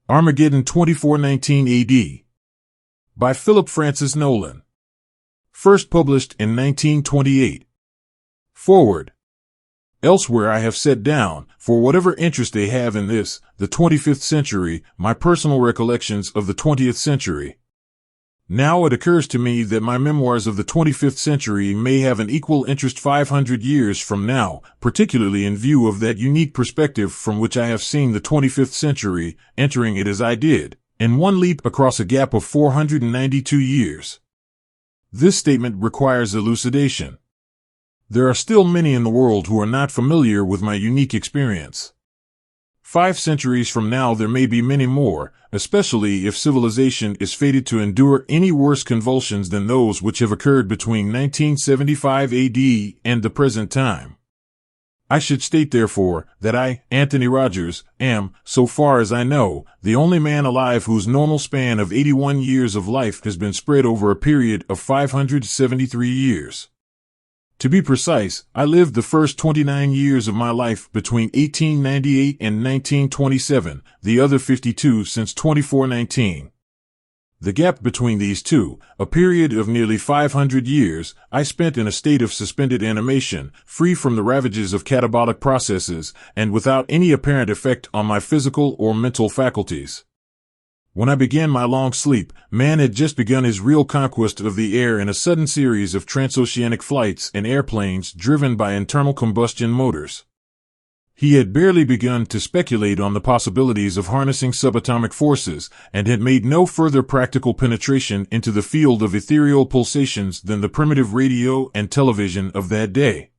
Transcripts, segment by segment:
Armageddon 2419 AD. By Philip Francis Nowlan. First published in 1928. Forward. Elsewhere I have set down, for whatever interest they have in this, the 25th century, my personal recollections of the 20th century. Now it occurs to me that my memoirs of the 25th century may have an equal interest 500 years from now, particularly in view of that unique perspective from which I have seen the 25th century, entering it as I did, in one leap across a gap of 492 years. This statement requires elucidation. There are still many in the world who are not familiar with my unique experience. 5 centuries from now there may be many more, especially if civilization is fated to endure any worse convulsions than those which have occurred between 1975 AD and the present time. I should state, therefore, that I, Anthony Rogers, am, so far as I know, the only man alive whose normal span of 81 years of life has been spread over a period of 573 years. To be precise, I lived the first 29 years of my life between 1898 and 1927, the other 52 since 2419. The gap between these two, a period of nearly 500 years, I spent in a state of suspended animation, free from the ravages of catabolic processes, and without any apparent effect on my physical or mental faculties. When I began my long sleep, man had just begun his real conquest of the air in a sudden series of transoceanic flights in airplanes driven by internal combustion motors. He had barely begun to speculate on the possibilities of harnessing subatomic forces, and had made no further practical penetration into the field of ethereal pulsations than the primitive radio and television of that day.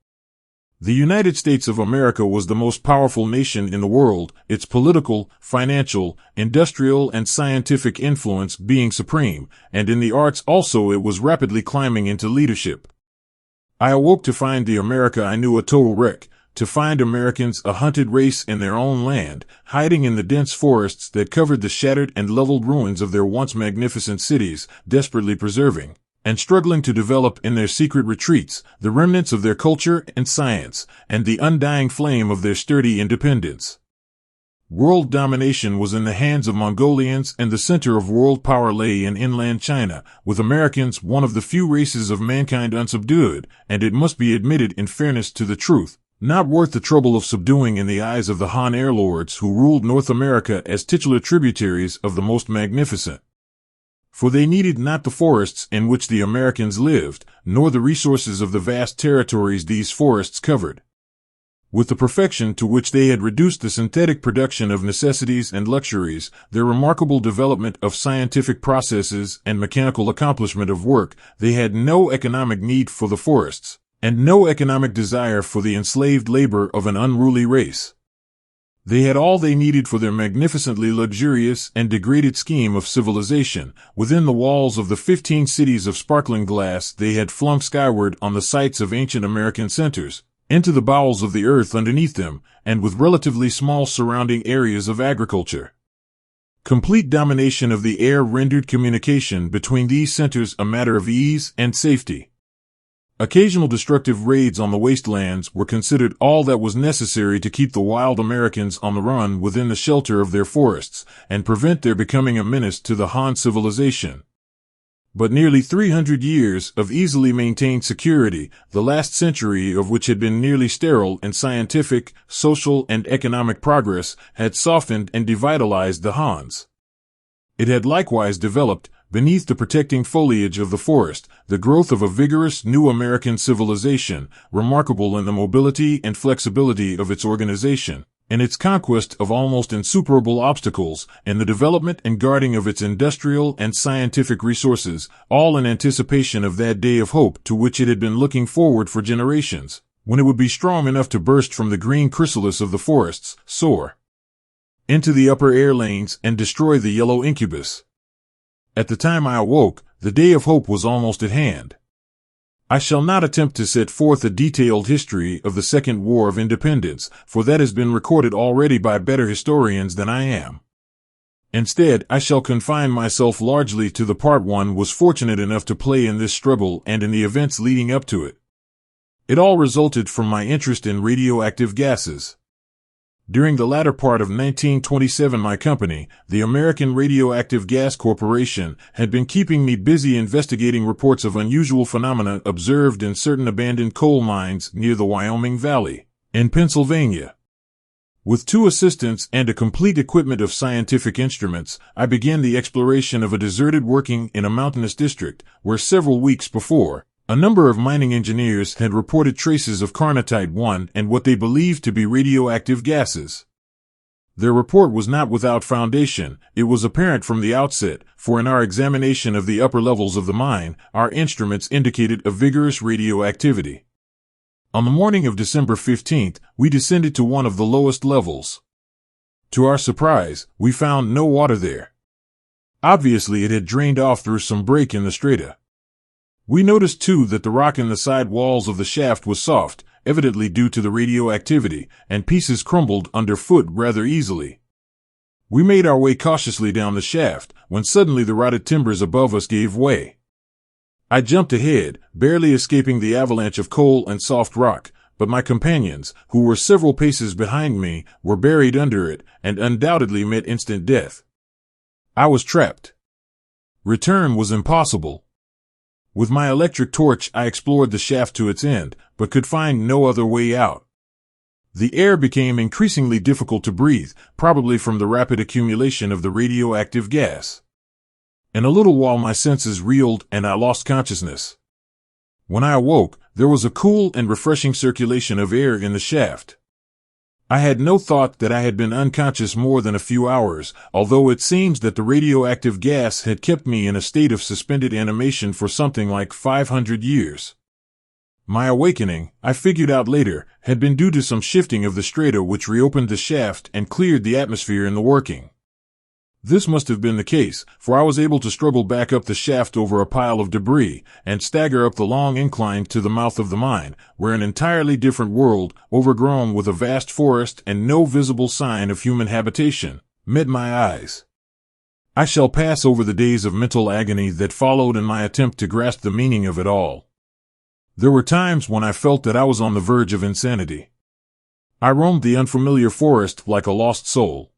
The United States of America was the most powerful nation in the world, its political, financial, industrial, and scientific influence being supreme, and in the arts also it was rapidly climbing into leadership. I awoke to find the America I knew a total wreck, to find Americans a hunted race in their own land, hiding in the dense forests that covered the shattered and leveled ruins of their once magnificent cities, desperately preserving and struggling to develop in their secret retreats the remnants of their culture and science, and the undying flame of their sturdy independence. World domination was in the hands of Mongolians, and the center of world power lay in inland China, with Americans one of the few races of mankind unsubdued, and it must be admitted in fairness to the truth, not worth the trouble of subduing in the eyes of the Han airlords who ruled North America as titular tributaries of the most magnificent. For they needed not the forests in which the Americans lived, nor the resources of the vast territories these forests covered. With the perfection to which they had reduced the synthetic production of necessities and luxuries, their remarkable development of scientific processes and mechanical accomplishment of work, they had no economic need for the forests, and no economic desire for the enslaved labor of an unruly race. They had all they needed for their magnificently luxurious and degraded scheme of civilization. Within the walls of the 15 cities of sparkling glass they had flung skyward on the sites of ancient American centers, into the bowels of the earth underneath them, and with relatively small surrounding areas of agriculture. Complete domination of the air rendered communication between these centers a matter of ease and safety. Occasional destructive raids on the wastelands were considered all that was necessary to keep the wild Americans on the run within the shelter of their forests, and prevent their becoming a menace to the Han civilization. But nearly 300 years of easily maintained security, the last century of which had been nearly sterile in scientific, social, and economic progress, had softened and devitalized the Hans. It had likewise developed, beneath the protecting foliage of the forest, the growth of a vigorous new American civilization, remarkable in the mobility and flexibility of its organization, in its conquest of almost insuperable obstacles, in the development and guarding of its industrial and scientific resources, all in anticipation of that day of hope to which it had been looking forward for generations, when it would be strong enough to burst from the green chrysalis of the forests, soar into the upper air lanes, and destroy the yellow incubus. At the time I awoke, the day of hope was almost at hand. I shall not attempt to set forth a detailed history of the Second War of Independence, for that has been recorded already by better historians than I am. Instead, I shall confine myself largely to the part one was fortunate enough to play in this struggle and in the events leading up to it. It all resulted from my interest in radioactive gases. During the latter part of 1927, my company, the American Radioactive Gas Corporation, had been keeping me busy investigating reports of unusual phenomena observed in certain abandoned coal mines near the Wyoming Valley, in Pennsylvania. With 2 assistants and a complete equipment of scientific instruments, I began the exploration of a deserted working in a mountainous district, where several weeks before, a number of mining engineers had reported traces of carnotite-1 and what they believed to be radioactive gases. Their report was not without foundation. It was apparent from the outset, for in our examination of the upper levels of the mine, our instruments indicated a vigorous radioactivity. On the morning of December 15th, we descended to one of the lowest levels. To our surprise, we found no water there. Obviously, it had drained off through some break in the strata. We noticed too that the rock in the side walls of the shaft was soft, evidently due to the radioactivity, and pieces crumbled underfoot rather easily. We made our way cautiously down the shaft, when suddenly the rotted timbers above us gave way. I jumped ahead, barely escaping the avalanche of coal and soft rock, but my companions, who were several paces behind me, were buried under it, and undoubtedly met instant death. I was trapped. Return was impossible. With my electric torch, I explored the shaft to its end, but could find no other way out. The air became increasingly difficult to breathe, probably from the rapid accumulation of the radioactive gas. In a little while my senses reeled and I lost consciousness. When I awoke, there was a cool and refreshing circulation of air in the shaft. I had no thought that I had been unconscious more than a few hours, although it seems that the radioactive gas had kept me in a state of suspended animation for something like 500 years. My awakening, I figured out later, had been due to some shifting of the strata which reopened the shaft and cleared the atmosphere in the working. This must have been the case, for I was able to struggle back up the shaft over a pile of debris, and stagger up the long incline to the mouth of the mine, where an entirely different world, overgrown with a vast forest and no visible sign of human habitation, met my eyes. I shall pass over the days of mental agony that followed in my attempt to grasp the meaning of it all. There were times when I felt that I was on the verge of insanity. I roamed the unfamiliar forest like a lost soul.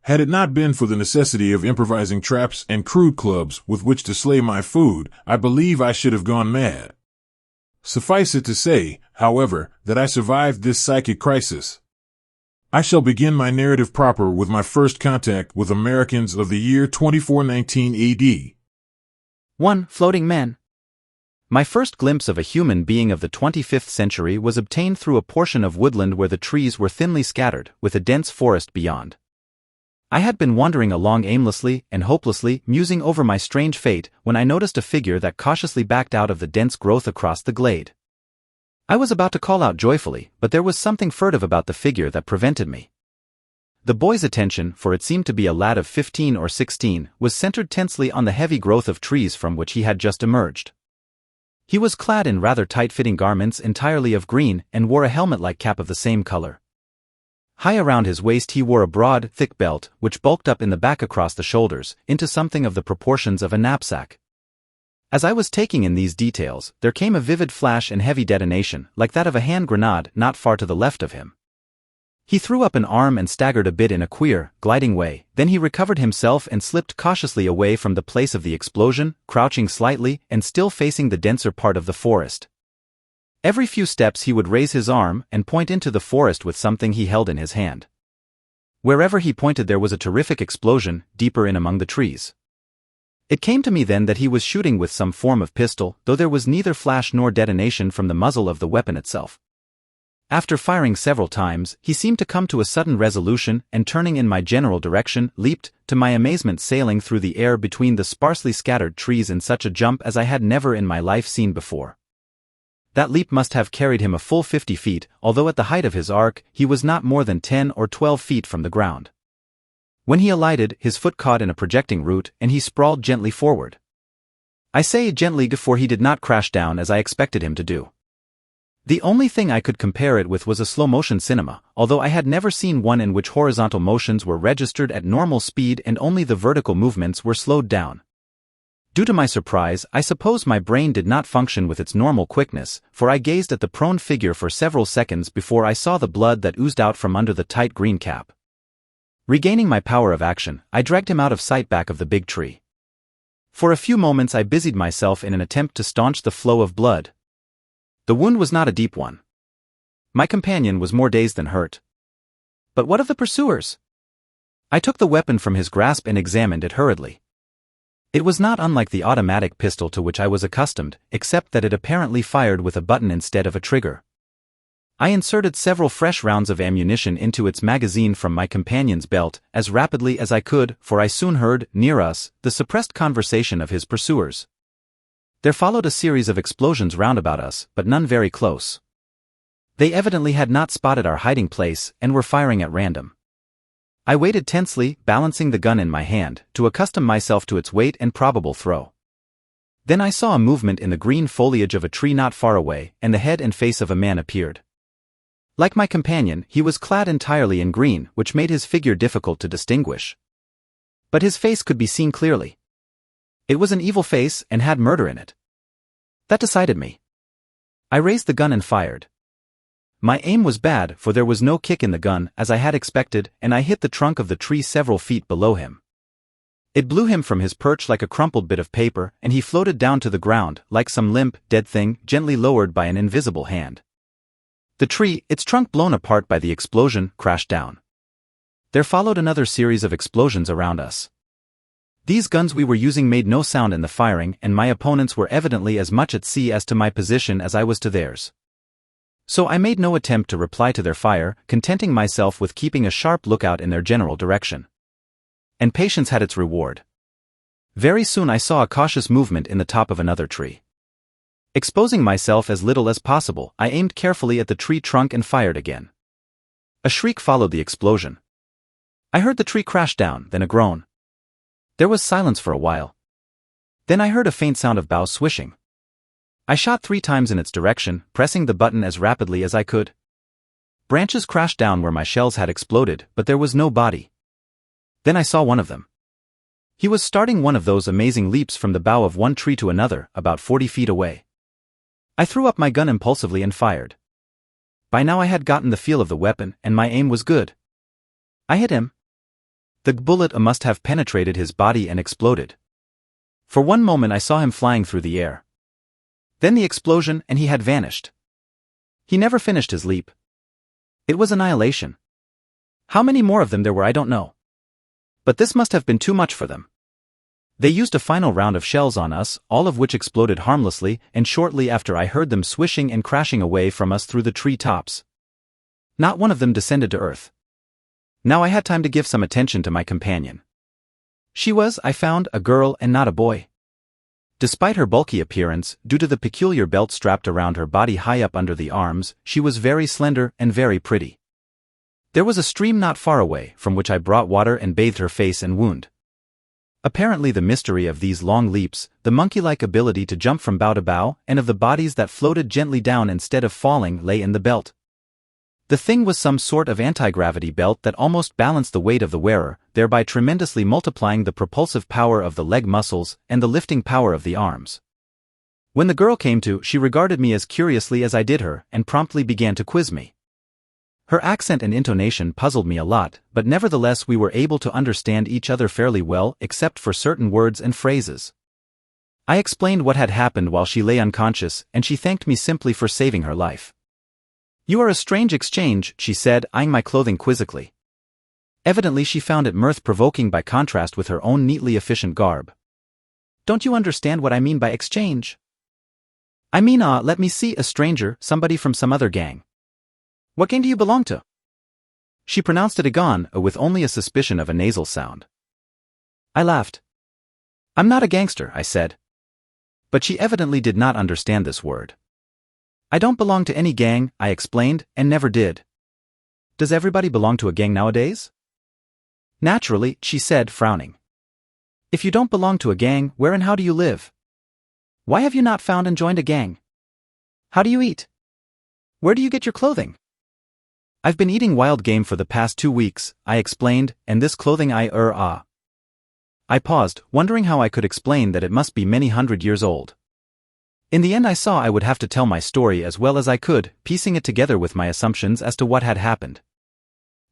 Had it not been for the necessity of improvising traps and crude clubs with which to slay my food, I believe I should have gone mad. Suffice it to say, however, that I survived this psychic crisis. I shall begin my narrative proper with my first contact with Americans of the year 2419 AD. 1. Floating men. My first glimpse of a human being of the 25th century was obtained through a portion of woodland where the trees were thinly scattered, with a dense forest beyond. I had been wandering along aimlessly and hopelessly, musing over my strange fate, when I noticed a figure that cautiously backed out of the dense growth across the glade. I was about to call out joyfully, but there was something furtive about the figure that prevented me. The boy's attention, for it seemed to be a lad of 15 or 16, was centered tensely on the heavy growth of trees from which he had just emerged. He was clad in rather tight-fitting garments entirely of green and wore a helmet-like cap of the same color. High around his waist he wore a broad, thick belt, which bulked up in the back across the shoulders, into something of the proportions of a knapsack. As I was taking in these details, there came a vivid flash and heavy detonation, like that of a hand grenade not far to the left of him. He threw up an arm and staggered a bit in a queer, gliding way, then he recovered himself and slipped cautiously away from the place of the explosion, crouching slightly and still facing the denser part of the forest. Every few steps he would raise his arm and point into the forest with something he held in his hand. Wherever he pointed there was a terrific explosion, deeper in among the trees. It came to me then that he was shooting with some form of pistol, though there was neither flash nor detonation from the muzzle of the weapon itself. After firing several times, he seemed to come to a sudden resolution and turning in my general direction, leaped, to my amazement sailing through the air between the sparsely scattered trees in such a jump as I had never in my life seen before. That leap must have carried him a full 50 feet, although at the height of his arc, he was not more than 10 or 12 feet from the ground. When he alighted, his foot caught in a projecting root, and he sprawled gently forward. I say gently, for he did not crash down as I expected him to do. The only thing I could compare it with was a slow-motion cinema, although I had never seen one in which horizontal motions were registered at normal speed and only the vertical movements were slowed down. Due to my surprise, I suppose my brain did not function with its normal quickness, for I gazed at the prone figure for several seconds before I saw the blood that oozed out from under the tight green cap. Regaining my power of action, I dragged him out of sight back of the big tree. For a few moments I busied myself in an attempt to staunch the flow of blood. The wound was not a deep one. My companion was more dazed than hurt. But what of the pursuers? I took the weapon from his grasp and examined it hurriedly. It was not unlike the automatic pistol to which I was accustomed, except that it apparently fired with a button instead of a trigger. I inserted several fresh rounds of ammunition into its magazine from my companion's belt as rapidly as I could, for I soon heard, near us, the suppressed conversation of his pursuers. There followed a series of explosions round about us, but none very close. They evidently had not spotted our hiding place and were firing at random. I waited tensely, balancing the gun in my hand, to accustom myself to its weight and probable throw. Then I saw a movement in the green foliage of a tree not far away, and the head and face of a man appeared. Like my companion, he was clad entirely in green, which made his figure difficult to distinguish. But his face could be seen clearly. It was an evil face and had murder in it. That decided me. I raised the gun and fired. My aim was bad, for there was no kick in the gun, as I had expected, and I hit the trunk of the tree several feet below him. It blew him from his perch like a crumpled bit of paper, and he floated down to the ground, like some limp, dead thing, gently lowered by an invisible hand. The tree, its trunk blown apart by the explosion, crashed down. There followed another series of explosions around us. These guns we were using made no sound in the firing, and my opponents were evidently as much at sea as to my position as I was to theirs. So I made no attempt to reply to their fire, contenting myself with keeping a sharp lookout in their general direction. And patience had its reward. Very soon I saw a cautious movement in the top of another tree. Exposing myself as little as possible, I aimed carefully at the tree trunk and fired again. A shriek followed the explosion. I heard the tree crash down, then a groan. There was silence for a while. Then I heard a faint sound of boughs swishing. I shot 3 times in its direction, pressing the button as rapidly as I could. Branches crashed down where my shells had exploded, but there was no body. Then I saw one of them. He was starting one of those amazing leaps from the bough of one tree to another, about 40 feet away. I threw up my gun impulsively and fired. By now I had gotten the feel of the weapon, and my aim was good. I hit him. The bullet must have penetrated his body and exploded. For one moment I saw him flying through the air. Then the explosion, and he had vanished. He never finished his leap. It was annihilation. How many more of them there were I don't know. But this must have been too much for them. They used a final round of shells on us, all of which exploded harmlessly, and shortly after I heard them swishing and crashing away from us through the tree tops. Not one of them descended to earth. Now I had time to give some attention to my companion. She was, I found, a girl and not a boy. Despite her bulky appearance, due to the peculiar belt strapped around her body high up under the arms, she was very slender and very pretty. There was a stream not far away, from which I brought water and bathed her face and wound. Apparently the mystery of these long leaps, the monkey-like ability to jump from bough to bough, and of the bodies that floated gently down instead of falling lay in the belt. The thing was some sort of anti-gravity belt that almost balanced the weight of the wearer, thereby tremendously multiplying the propulsive power of the leg muscles and the lifting power of the arms. When the girl came to, she regarded me as curiously as I did her, and promptly began to quiz me. Her accent and intonation puzzled me a lot, but nevertheless we were able to understand each other fairly well, except for certain words and phrases. I explained what had happened while she lay unconscious, and she thanked me simply for saving her life. "You are a strange exchange," she said, eyeing my clothing quizzically. Evidently she found it mirth-provoking by contrast with her own neatly efficient garb. "Don't you understand what I mean by exchange?" "I mean, let me see, a stranger, somebody from some other gang." "What gang do you belong to?" She pronounced it Agon, with only a suspicion of a nasal sound. I laughed. "I'm not a gangster," I said. But she evidently did not understand this word. "I don't belong to any gang," I explained, "and never did." "Does everybody belong to a gang nowadays?" "Naturally," she said, frowning. "If you don't belong to a gang, where and how do you live? Why have you not found and joined a gang? How do you eat? Where do you get your clothing?" "I've been eating wild game for the past 2 weeks," I explained, "and this clothing I paused, wondering how I could explain that it must be many hundred years old. In the end I saw I would have to tell my story as well as I could, piecing it together with my assumptions as to what had happened.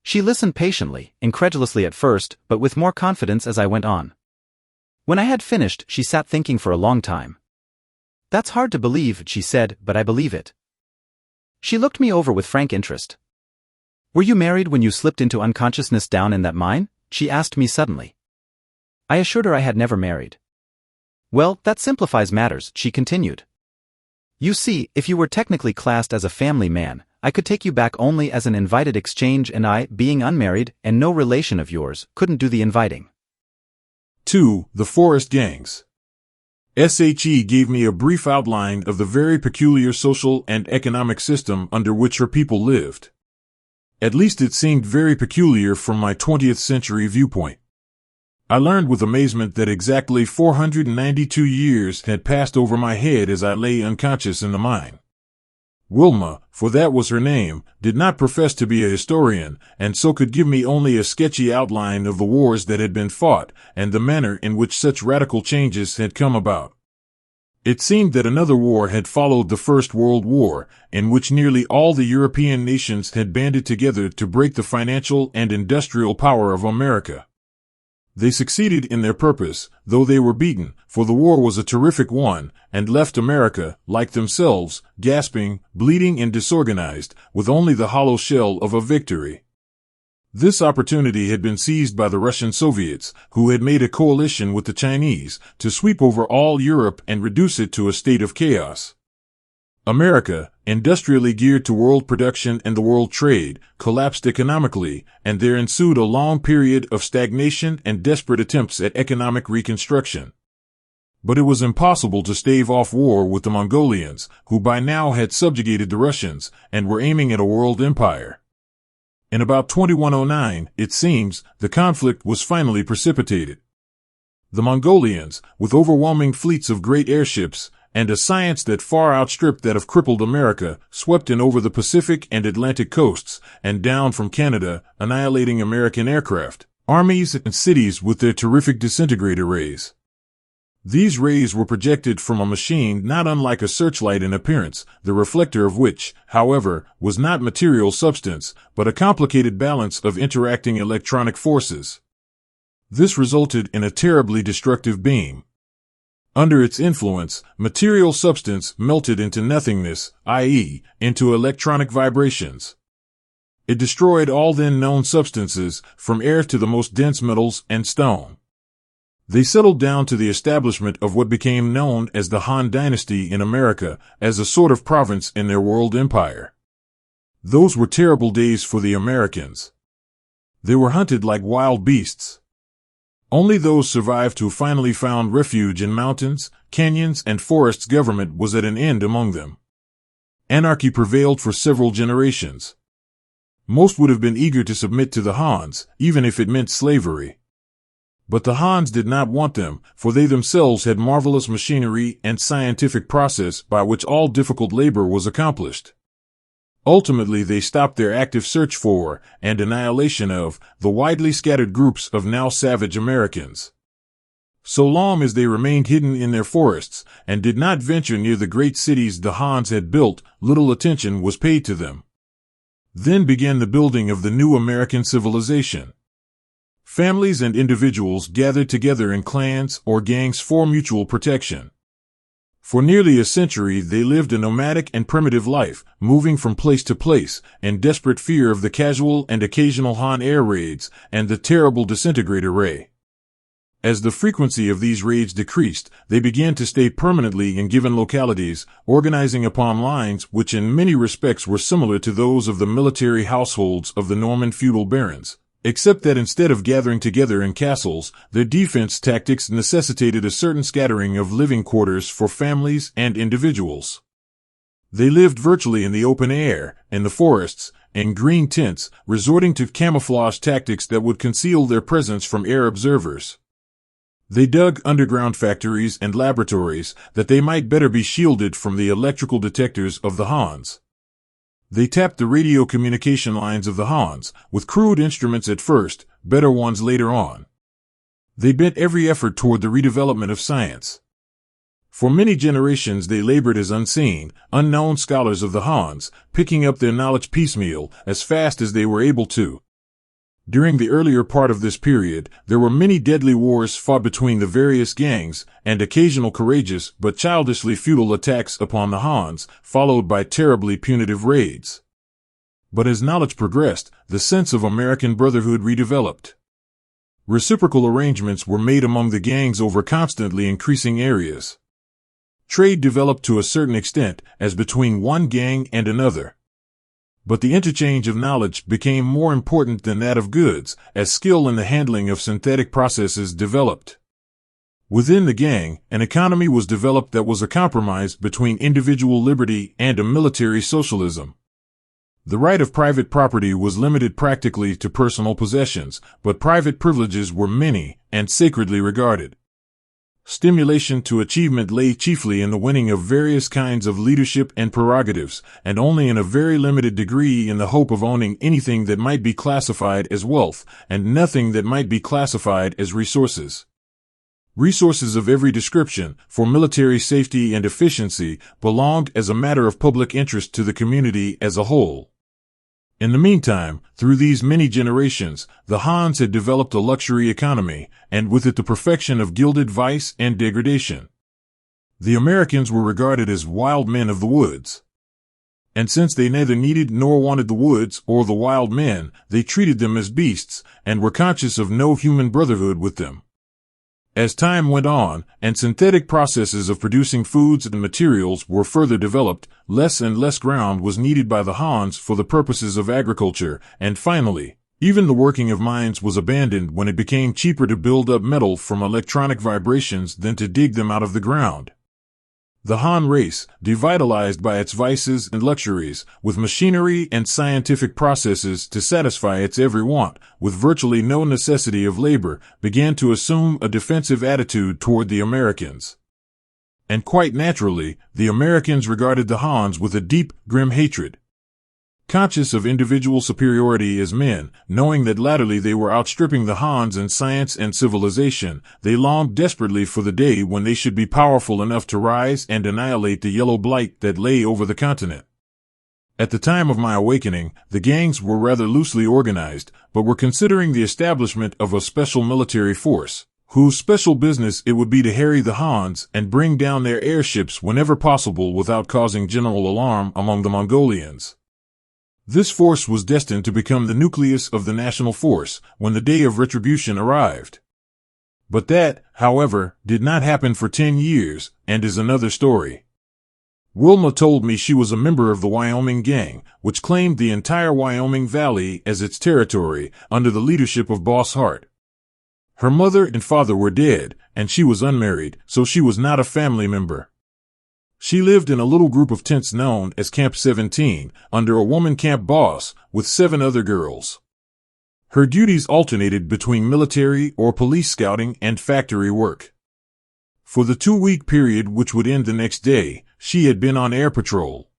She listened patiently, incredulously at first, but with more confidence as I went on. When I had finished, she sat thinking for a long time. "That's hard to believe," she said, "but I believe it." She looked me over with frank interest. "Were you married when you slipped into unconsciousness down in that mine?" she asked me suddenly. I assured her I had never married. "Well, that simplifies matters," she continued. "You see, if you were technically classed as a family man, I could take you back only as an invited exchange, and I, being unmarried, and no relation of yours, couldn't do the inviting." 2. The Forest Gangs. SHE gave me a brief outline of the very peculiar social and economic system under which her people lived. At least it seemed very peculiar from my 20th century viewpoint. I learned with amazement that exactly 492 years had passed over my head as I lay unconscious in the mine. Wilma, for that was her name, did not profess to be a historian, and so could give me only a sketchy outline of the wars that had been fought, and the manner in which such radical changes had come about. It seemed that another war had followed the First World War, in which nearly all the European nations had banded together to break the financial and industrial power of America. They succeeded in their purpose, though they were beaten, for the war was a terrific one, and left America, like themselves, gasping, bleeding and disorganized, with only the hollow shell of a victory. This opportunity had been seized by the Russian Soviets, who had made a coalition with the Chinese, to sweep over all Europe and reduce it to a state of chaos. America, industrially geared to world production and the world trade, collapsed economically, and there ensued a long period of stagnation and desperate attempts at economic reconstruction. But it was impossible to stave off war with the Mongolians, who by now had subjugated the Russians, and were aiming at a world empire. In about 2109, it seems, the conflict was finally precipitated. The Mongolians, with overwhelming fleets of great airships, and a science that far outstripped that of crippled America, swept in over the Pacific and Atlantic coasts, and down from Canada, annihilating American aircraft, armies, and cities with their terrific disintegrator rays. These rays were projected from a machine not unlike a searchlight in appearance, the reflector of which, however, was not material substance, but a complicated balance of interacting electronic forces. This resulted in a terribly destructive beam. Under its influence, material substance melted into nothingness, i.e., into electronic vibrations. It destroyed all then known substances, from air to the most dense metals and stone. They settled down to the establishment of what became known as the Han Dynasty in America, as a sort of province in their world empire. Those were terrible days for the Americans. They were hunted like wild beasts. Only those survived who finally found refuge in mountains, canyons, and forests. Government was at an end among them. Anarchy prevailed for several generations. Most would have been eager to submit to the Hans, even if it meant slavery. But the Hans did not want them, for they themselves had marvelous machinery and scientific process by which all difficult labor was accomplished. Ultimately, they stopped their active search for, and annihilation of, the widely scattered groups of now savage Americans. So long as they remained hidden in their forests, and did not venture near the great cities the Hans had built, little attention was paid to them. Then began the building of the new American civilization. Families and individuals gathered together in clans or gangs for mutual protection. For nearly a century they lived a nomadic and primitive life, moving from place to place, in desperate fear of the casual and occasional Han air raids, and the terrible disintegrator ray. As the frequency of these raids decreased, they began to stay permanently in given localities, organizing upon lines which in many respects were similar to those of the military households of the Norman feudal barons. Except that instead of gathering together in castles, their defense tactics necessitated a certain scattering of living quarters for families and individuals. They lived virtually in the open air, in the forests, in green tents, resorting to camouflage tactics that would conceal their presence from air observers. They dug underground factories and laboratories that they might better be shielded from the electrical detectors of the Hans. They tapped the radio communication lines of the Hans, with crude instruments at first, better ones later on. They bent every effort toward the redevelopment of science. For many generations they labored as unseen, unknown scholars of the Hans, picking up their knowledge piecemeal, as fast as they were able to. During the earlier part of this period, there were many deadly wars fought between the various gangs, and occasional courageous but childishly futile attacks upon the Hans, followed by terribly punitive raids. But as knowledge progressed, the sense of American brotherhood redeveloped. Reciprocal arrangements were made among the gangs over constantly increasing areas. Trade developed to a certain extent, as between one gang and another. But the interchange of knowledge became more important than that of goods, as skill in the handling of synthetic processes developed. Within the gang, an economy was developed that was a compromise between individual liberty and a military socialism. The right of private property was limited practically to personal possessions, but private privileges were many and sacredly regarded. Stimulation to achievement lay chiefly in the winning of various kinds of leadership and prerogatives, and only in a very limited degree in the hope of owning anything that might be classified as wealth, and nothing that might be classified as resources. Resources of every description, for military safety and efficiency, belonged as a matter of public interest to the community as a whole. In the meantime, through these many generations, the Hans had developed a luxury economy, and with it the perfection of gilded vice and degradation. The Americans were regarded as wild men of the woods. And since they neither needed nor wanted the woods or the wild men, they treated them as beasts, and were conscious of no human brotherhood with them. As time went on, and synthetic processes of producing foods and materials were further developed, less and less ground was needed by the Hans for the purposes of agriculture, and finally, even the working of mines was abandoned when it became cheaper to build up metal from electronic vibrations than to dig them out of the ground. The Han race, devitalized by its vices and luxuries, with machinery and scientific processes to satisfy its every want, with virtually no necessity of labor, began to assume a defensive attitude toward the Americans. And quite naturally, the Americans regarded the Hans with a deep, grim hatred. Conscious of individual superiority as men, knowing that latterly they were outstripping the Hans in science and civilization, they longed desperately for the day when they should be powerful enough to rise and annihilate the yellow blight that lay over the continent. At the time of my awakening, the gangs were rather loosely organized, but were considering the establishment of a special military force, whose special business it would be to harry the Hans and bring down their airships whenever possible without causing general alarm among the Mongolians. This force was destined to become the nucleus of the national force when the day of retribution arrived. But that, however, did not happen for 10 years, and is another story. Wilma told me she was a member of the Wyoming gang, which claimed the entire Wyoming Valley as its territory, under the leadership of Boss Hart. Her mother and father were dead, and she was unmarried, so she was not a family member. She lived in a little group of tents known as Camp 17, under a woman camp boss, with 7 other girls. Her duties alternated between military or police scouting and factory work. For the 2-week period which would end the next day, she had been on air patrol.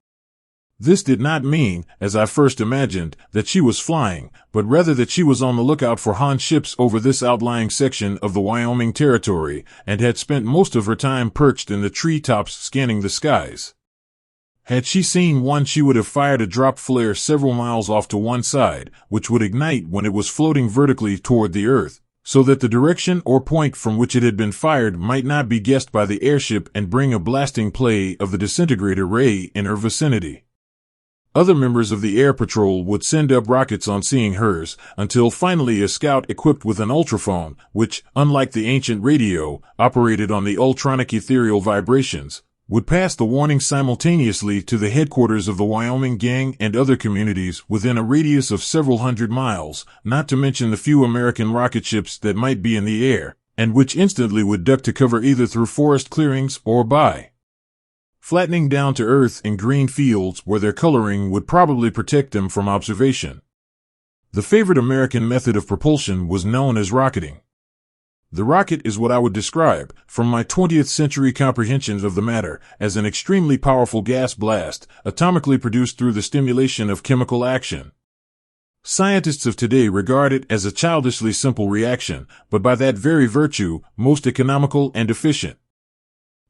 This did not mean, as I first imagined, that she was flying, but rather that she was on the lookout for Han ships over this outlying section of the Wyoming territory, and had spent most of her time perched in the treetops scanning the skies. Had she seen one, she would have fired a drop flare several miles off to one side, which would ignite when it was floating vertically toward the earth, so that the direction or point from which it had been fired might not be guessed by the airship and bring a blasting play of the disintegrator ray in her vicinity. Other members of the air patrol would send up rockets on seeing hers, until finally a scout equipped with an ultrophone, which, unlike the ancient radio, operated on the ultronic ethereal vibrations, would pass the warning simultaneously to the headquarters of the Wyoming gang and other communities within a radius of several hundred miles, not to mention the few American rocket ships that might be in the air, and which instantly would duck to cover either through forest clearings or by flattening down to earth in green fields where their coloring would probably protect them from observation. The favorite American method of propulsion was known as rocketing. The rocket is what I would describe, from my 20th century comprehensions of the matter, as an extremely powerful gas blast, atomically produced through the stimulation of chemical action. Scientists of today regard it as a childishly simple reaction, but by that very virtue, most economical and efficient.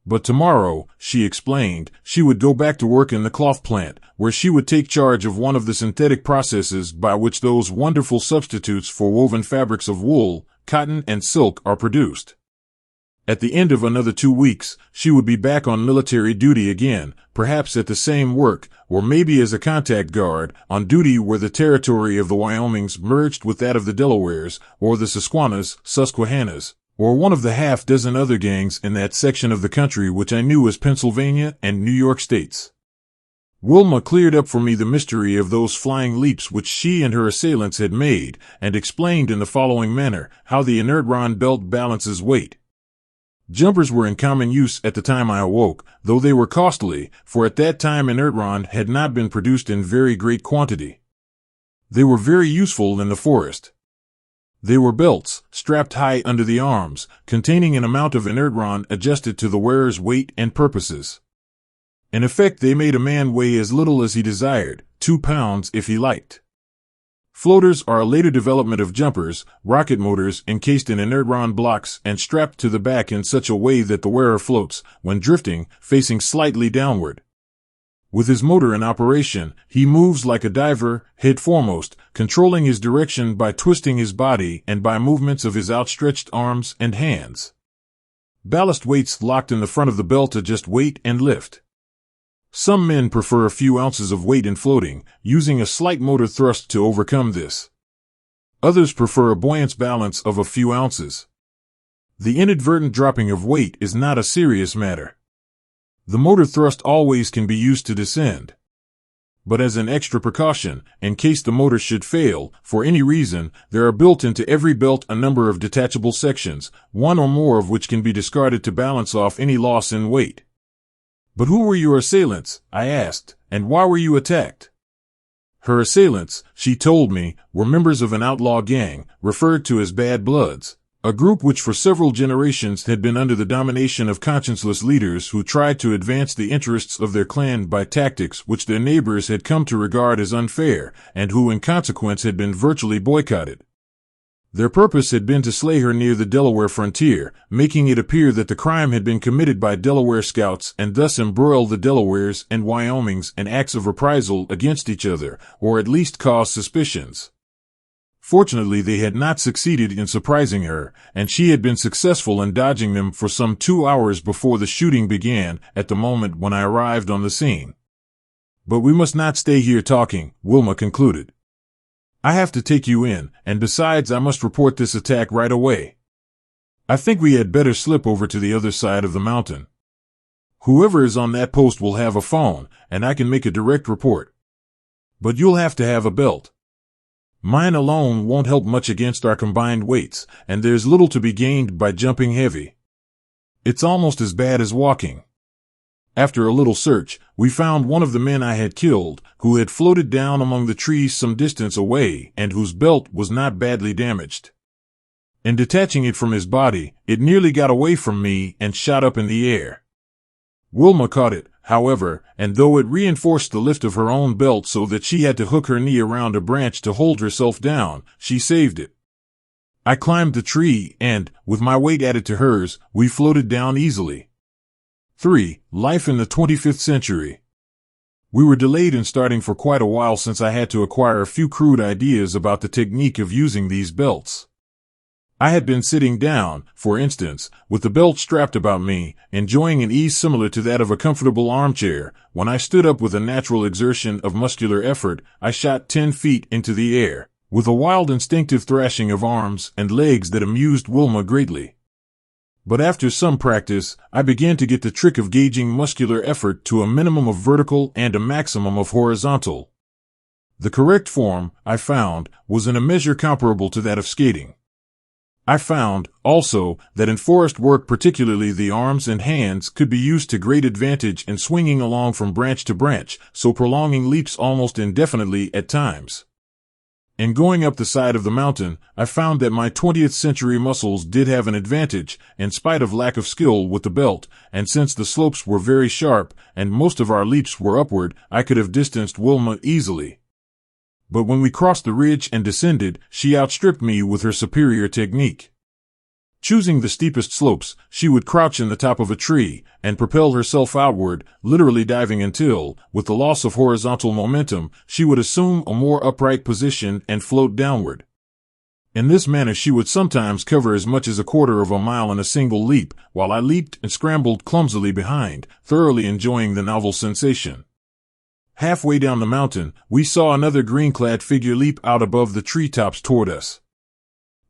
But tomorrow, she explained, she would go back to work in the cloth plant, where she would take charge of one of the synthetic processes by which those wonderful substitutes for woven fabrics of wool, cotton, and silk are produced. At the end of another 2 weeks, she would be back on military duty again, perhaps at the same work, or maybe as a contact guard, on duty where the territory of the Wyomings merged with that of the Delawares, or the Susquehannas, or one of the half-dozen other gangs in that section of the country which I knew as Pennsylvania and New York states. Wilma cleared up for me the mystery of those flying leaps which she and her assailants had made, and explained in the following manner how the inertron belt balances weight. Jumpers were in common use at the time I awoke, though they were costly, for at that time inertron had not been produced in very great quantity. They were very useful in the forest. They were belts, strapped high under the arms, containing an amount of inertron adjusted to the wearer's weight and purposes. In effect, they made a man weigh as little as he desired, 2 pounds if he liked. Floaters are a later development of jumpers, rocket motors encased in inertron blocks and strapped to the back in such a way that the wearer floats, when drifting, facing slightly downward. With his motor in operation, he moves like a diver, head foremost, controlling his direction by twisting his body and by movements of his outstretched arms and hands. Ballast weights locked in the front of the belt adjust weight and lift. Some men prefer a few ounces of weight in floating, using a slight motor thrust to overcome this. Others prefer a buoyance balance of a few ounces. The inadvertent dropping of weight is not a serious matter. The motor thrust always can be used to descend. But as an extra precaution, in case the motor should fail, for any reason, there are built into every belt a number of detachable sections, one or more of which can be discarded to balance off any loss in weight. But who were your assailants, I asked, and why were you attacked? Her assailants, she told me, were members of an outlaw gang, referred to as Bad Bloods, a group which for several generations had been under the domination of conscienceless leaders who tried to advance the interests of their clan by tactics which their neighbors had come to regard as unfair, and who in consequence had been virtually boycotted. Their purpose had been to slay her near the Delaware frontier, making it appear that the crime had been committed by Delaware scouts and thus embroil the Delawares and Wyomings in acts of reprisal against each other, or at least cause suspicions. Fortunately, they had not succeeded in surprising her, and she had been successful in dodging them for some 2 hours before the shooting began, at the moment when I arrived on the scene. But we must not stay here talking, Wilma concluded. I have to take you in, and besides I must report this attack right away. I think we had better slip over to the other side of the mountain. Whoever is on that post will have a phone, and I can make a direct report. But you'll have to have a belt. Mine alone won't help much against our combined weights, and there's little to be gained by jumping heavy. It's almost as bad as walking. After a little search, we found one of the men I had killed, who had floated down among the trees some distance away and whose belt was not badly damaged. In detaching it from his body, it nearly got away from me and shot up in the air. Wilma caught it, however, and though it reinforced the lift of her own belt so that she had to hook her knee around a branch to hold herself down, she saved it. I climbed the tree and, with my weight added to hers, we floated down easily. 3. Life in the 25th century. We were delayed in starting for quite a while since I had to acquire a few crude ideas about the technique of using these belts. I had been sitting down, for instance, with the belt strapped about me, enjoying an ease similar to that of a comfortable armchair, when I stood up with a natural exertion of muscular effort. I shot 10 feet into the air, with a wild instinctive thrashing of arms and legs that amused Wilma greatly. But after some practice, I began to get the trick of gauging muscular effort to a minimum of vertical and a maximum of horizontal. The correct form, I found, was in a measure comparable to that of skating. I found, also, that in forest work particularly the arms and hands could be used to great advantage in swinging along from branch to branch, so prolonging leaps almost indefinitely at times. In going up the side of the mountain, I found that my 20th century muscles did have an advantage, in spite of lack of skill with the belt, and since the slopes were very sharp, and most of our leaps were upward, I could have distanced Wilma easily. But when we crossed the ridge and descended, she outstripped me with her superior technique. Choosing the steepest slopes, she would crouch in the top of a tree and propel herself outward, literally diving until, with the loss of horizontal momentum, she would assume a more upright position and float downward. In this manner she would sometimes cover as much as a quarter of a mile in a single leap, while I leaped and scrambled clumsily behind, thoroughly enjoying the novel sensation. Halfway down the mountain, we saw another green-clad figure leap out above the treetops toward us.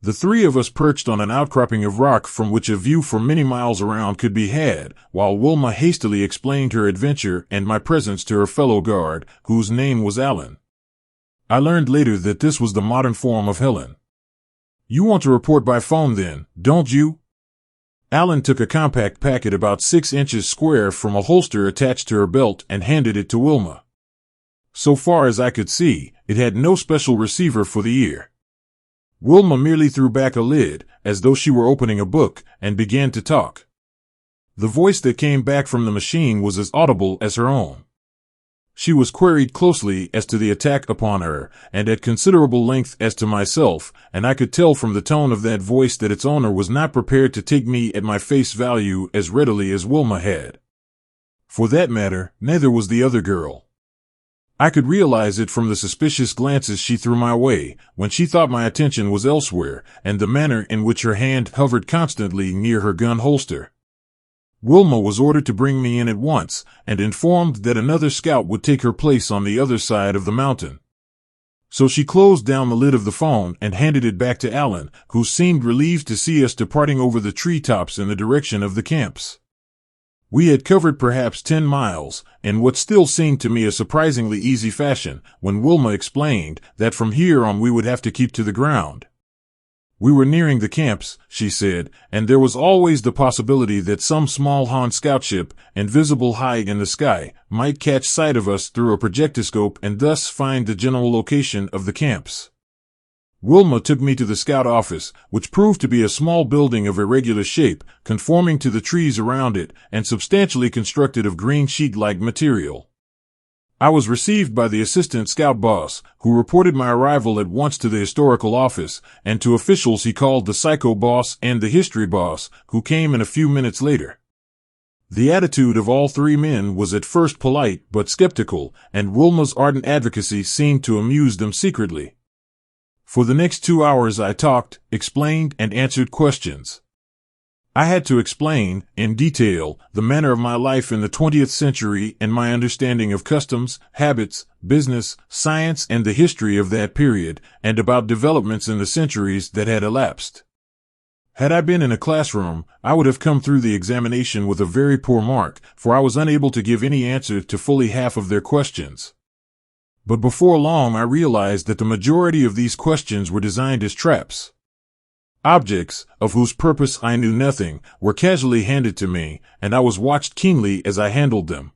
The three of us perched on an outcropping of rock from which a view for many miles around could be had, while Wilma hastily explained her adventure and my presence to her fellow guard, whose name was Alan. I learned later that this was the modern form of Helen. "You want to report by phone then, don't you?" Alan took a compact packet about 6 inches square from a holster attached to her belt and handed it to Wilma. So far as I could see, it had no special receiver for the ear. Wilma merely threw back a lid, as though she were opening a book, and began to talk. The voice that came back from the machine was as audible as her own. She was queried closely as to the attack upon her, and at considerable length as to myself, and I could tell from the tone of that voice that its owner was not prepared to take me at my face value as readily as Wilma had. For that matter, neither was the other girl. I could realize it from the suspicious glances she threw my way, when she thought my attention was elsewhere, and the manner in which her hand hovered constantly near her gun holster. Wilma was ordered to bring me in at once, and informed that another scout would take her place on the other side of the mountain. So she closed down the lid of the phone and handed it back to Alan, who seemed relieved to see us departing over the treetops in the direction of the camps. We had covered perhaps 10 miles, in what still seemed to me a surprisingly easy fashion, when Wilma explained that from here on we would have to keep to the ground. We were nearing the camps, she said, and there was always the possibility that some small Han scoutship, invisible high in the sky, might catch sight of us through a projectoscope and thus find the general location of the camps. Wilma took me to the scout office, which proved to be a small building of irregular shape, conforming to the trees around it, and substantially constructed of green sheet-like material. I was received by the assistant scout boss, who reported my arrival at once to the historical office, and to officials he called the psycho boss and the history boss, who came in a few minutes later. The attitude of all three men was at first polite but skeptical, and Wilma's ardent advocacy seemed to amuse them secretly. For the next 2 hours I talked, explained, and answered questions. I had to explain, in detail, the manner of my life in the 20th century and my understanding of customs, habits, business, science, and the history of that period, and about developments in the centuries that had elapsed. Had I been in a classroom, I would have come through the examination with a very poor mark, for I was unable to give any answer to fully half of their questions. But before long I realized that the majority of these questions were designed as traps. Objects, of whose purpose I knew nothing, were casually handed to me, and I was watched keenly as I handled them.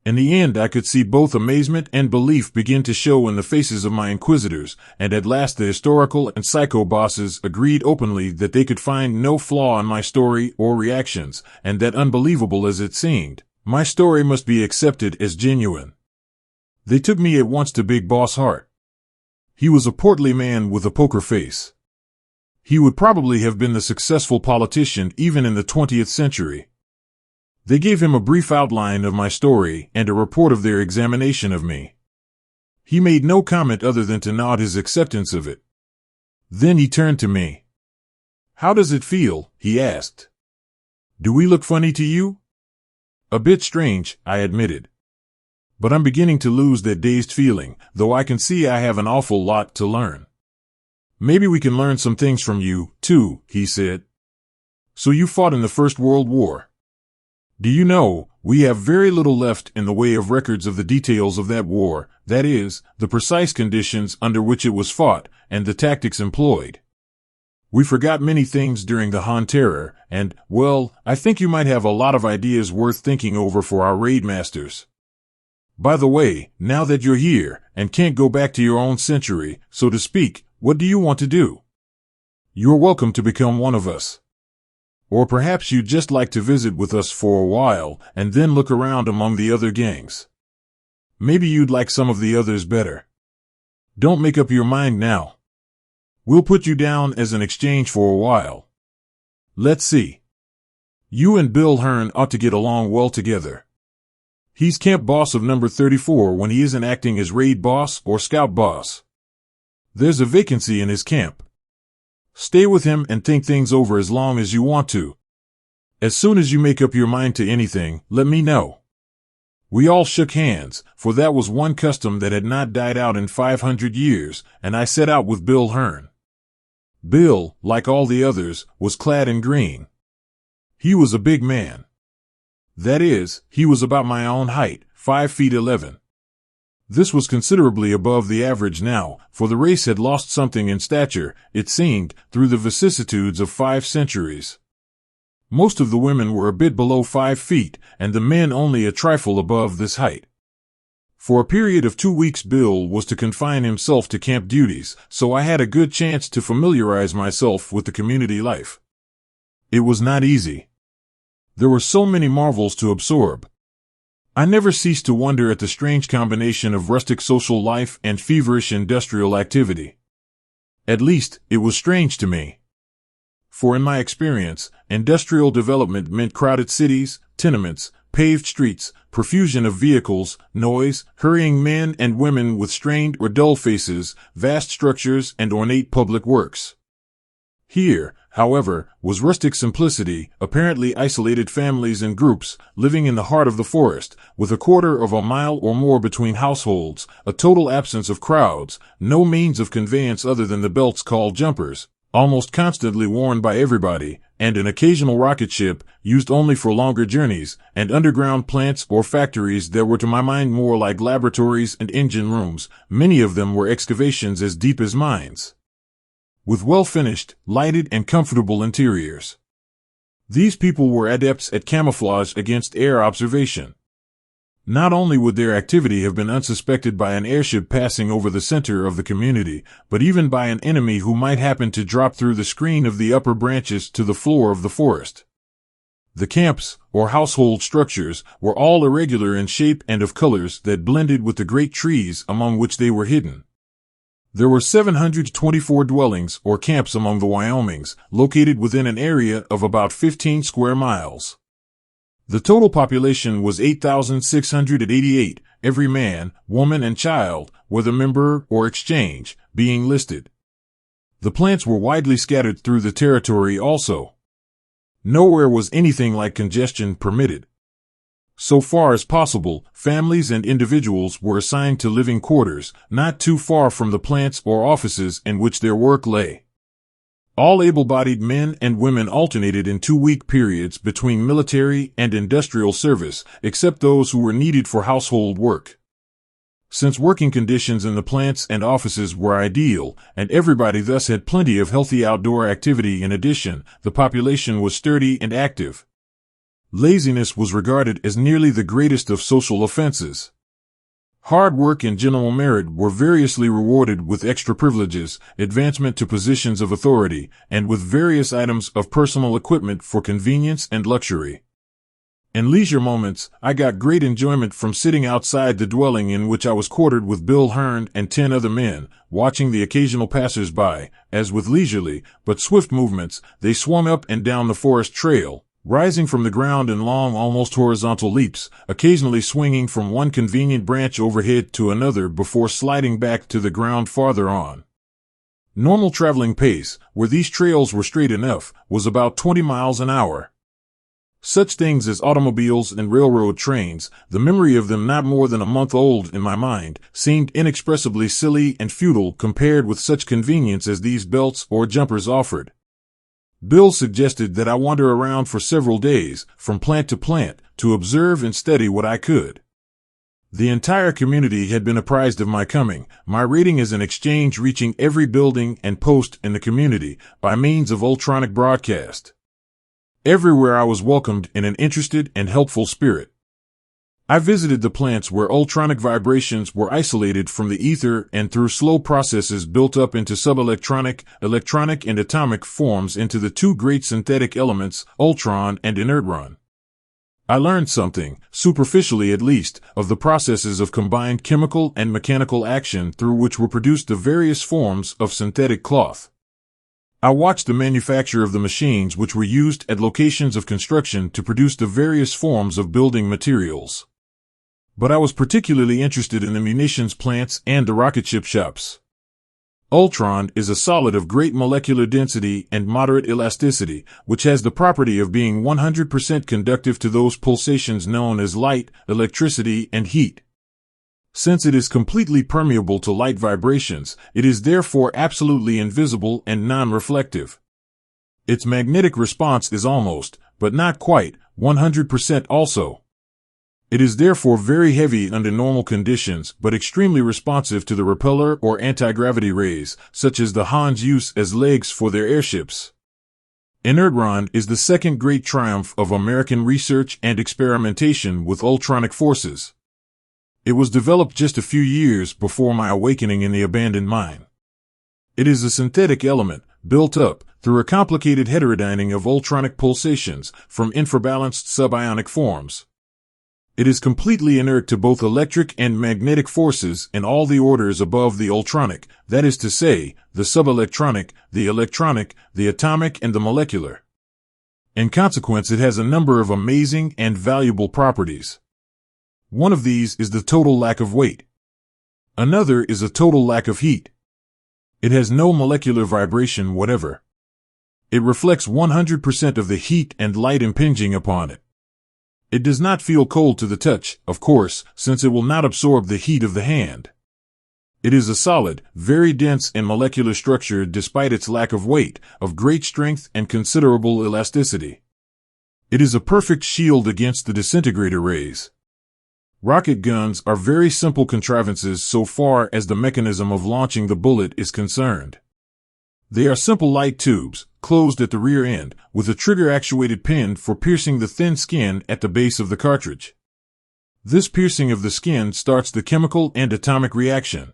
In the end I could see both amazement and belief begin to show in the faces of my inquisitors, and at last the historical and psycho bosses agreed openly that they could find no flaw in my story or reactions, and that unbelievable as it seemed, my story must be accepted as genuine. They took me at once to Big Boss Hart. He was a portly man with a poker face. He would probably have been the successful politician even in the 20th century. They gave him a brief outline of my story and a report of their examination of me. He made no comment other than to nod his acceptance of it. Then he turned to me. "How does it feel?" he asked. "Do we look funny to you?" "A bit strange," I admitted. "But I'm beginning to lose that dazed feeling, though I can see I have an awful lot to learn." "Maybe we can learn some things from you, too," he said. "So you fought in the First World War. Do you know, we have very little left in the way of records of the details of that war, that is, the precise conditions under which it was fought, and the tactics employed. We forgot many things during the Han Terror, and, well, I think you might have a lot of ideas worth thinking over for our raid masters. By the way, now that you're here, and can't go back to your own century, so to speak, what do you want to do? You're welcome to become one of us. Or perhaps you'd just like to visit with us for a while, and then look around among the other gangs. Maybe you'd like some of the others better. Don't make up your mind now. We'll put you down as an exchange for a while. Let's see. You and Bill Hearn ought to get along well together. He's camp boss of number 34 when he isn't acting as raid boss or scout boss. There's a vacancy in his camp. Stay with him and think things over as long as you want to. As soon as you make up your mind to anything, let me know. We all shook hands, for that was one custom that had not died out in 500 years, and I set out with Bill Hearn. Bill, like all the others, was clad in green. He was a big man. That is, he was about my own height, 5 feet 11. This was considerably above the average now, for the race had lost something in stature, it seemed, through the vicissitudes of 5 centuries. Most of the women were a bit below 5 feet, and the men only a trifle above this height. For a period of 2 weeks Bill was to confine himself to camp duties, so I had a good chance to familiarize myself with the community life. It was not easy. There were so many marvels to absorb. I never ceased to wonder at the strange combination of rustic social life and feverish industrial activity. At least, it was strange to me. For in my experience, industrial development meant crowded cities, tenements, paved streets, profusion of vehicles, noise, hurrying men and women with strained or dull faces, vast structures, and ornate public works. Here, however, was rustic simplicity, apparently isolated families and groups, living in the heart of the forest, with a quarter of a mile or more between households, a total absence of crowds, no means of conveyance other than the belts called jumpers, almost constantly worn by everybody, and an occasional rocket ship, used only for longer journeys, and underground plants or factories that were to my mind more like laboratories and engine rooms. Many of them were excavations as deep as mines, with well-finished, lighted, and comfortable interiors. These people were adepts at camouflage against air observation. Not only would their activity have been unsuspected by an airship passing over the center of the community, but even by an enemy who might happen to drop through the screen of the upper branches to the floor of the forest. The camps, or household structures, were all irregular in shape and of colors that blended with the great trees among which they were hidden. There were 724 dwellings or camps among the Wyomings, located within an area of about 15 square miles. The total population was 8,688, every man, woman, and child, whether member or exchange, being listed. The plants were widely scattered through the territory also. Nowhere was anything like congestion permitted. So far as possible, families and individuals were assigned to living quarters, not too far from the plants or offices in which their work lay. All able-bodied men and women alternated in 2-week periods between military and industrial service, except those who were needed for household work. Since working conditions in the plants and offices were ideal, and everybody thus had plenty of healthy outdoor activity in addition, the population was sturdy and active. Laziness was regarded as nearly the greatest of social offenses. Hard work and general merit were variously rewarded with extra privileges, advancement to positions of authority, and with various items of personal equipment for convenience and luxury. In leisure moments, I got great enjoyment from sitting outside the dwelling in which I was quartered with Bill Hearn and 10 other men, watching the occasional passers-by, as with leisurely but swift movements, they swung up and down the forest trail, rising from the ground in long, almost horizontal leaps, occasionally swinging from one convenient branch overhead to another before sliding back to the ground farther on. Normal traveling pace, where these trails were straight enough, was about 20 miles an hour. Such things as automobiles and railroad trains, the memory of them not more than a month old in my mind, seemed inexpressibly silly and futile compared with such convenience as these belts or jumpers offered. Bill suggested that I wander around for several days, from plant to plant, to observe and study what I could. The entire community had been apprised of my coming, my rating as an exchange reaching every building and post in the community by means of ultronic broadcast. Everywhere I was welcomed in an interested and helpful spirit. I visited the plants where ultronic vibrations were isolated from the ether and through slow processes built up into subelectronic, electronic, and atomic forms into the 2 great synthetic elements, ultron and inertron. I learned something, superficially at least, of the processes of combined chemical and mechanical action through which were produced the various forms of synthetic cloth. I watched the manufacture of the machines which were used at locations of construction to produce the various forms of building materials. But I was particularly interested in the munitions plants and the rocket ship shops. Ultron is a solid of great molecular density and moderate elasticity, which has the property of being 100% conductive to those pulsations known as light, electricity, and heat. Since it is completely permeable to light vibrations, it is therefore absolutely invisible and non-reflective. Its magnetic response is almost, but not quite, 100% also. It is therefore very heavy under normal conditions, but extremely responsive to the repeller or anti-gravity rays, such as the Hans use as legs for their airships. Inertron is the second great triumph of American research and experimentation with ultronic forces. It was developed just a few years before my awakening in the abandoned mine. It is a synthetic element, built up, through a complicated heterodyning of ultronic pulsations, from infrabalanced subionic forms. It is completely inert to both electric and magnetic forces in all the orders above the ultronic, that is to say, the subelectronic, the electronic, the atomic, and the molecular. In consequence, it has a number of amazing and valuable properties. One of these is the total lack of weight. Another is a total lack of heat. It has no molecular vibration whatever. It reflects 100% of the heat and light impinging upon it. It does not feel cold to the touch, of course, since it will not absorb the heat of the hand. It is a solid, very dense in molecular structure despite its lack of weight, of great strength and considerable elasticity. It is a perfect shield against the disintegrator rays. Rocket guns are very simple contrivances so far as the mechanism of launching the bullet is concerned. They are simple light tubes, closed at the rear end, with a trigger-actuated pin for piercing the thin skin at the base of the cartridge. This piercing of the skin starts the chemical and atomic reaction.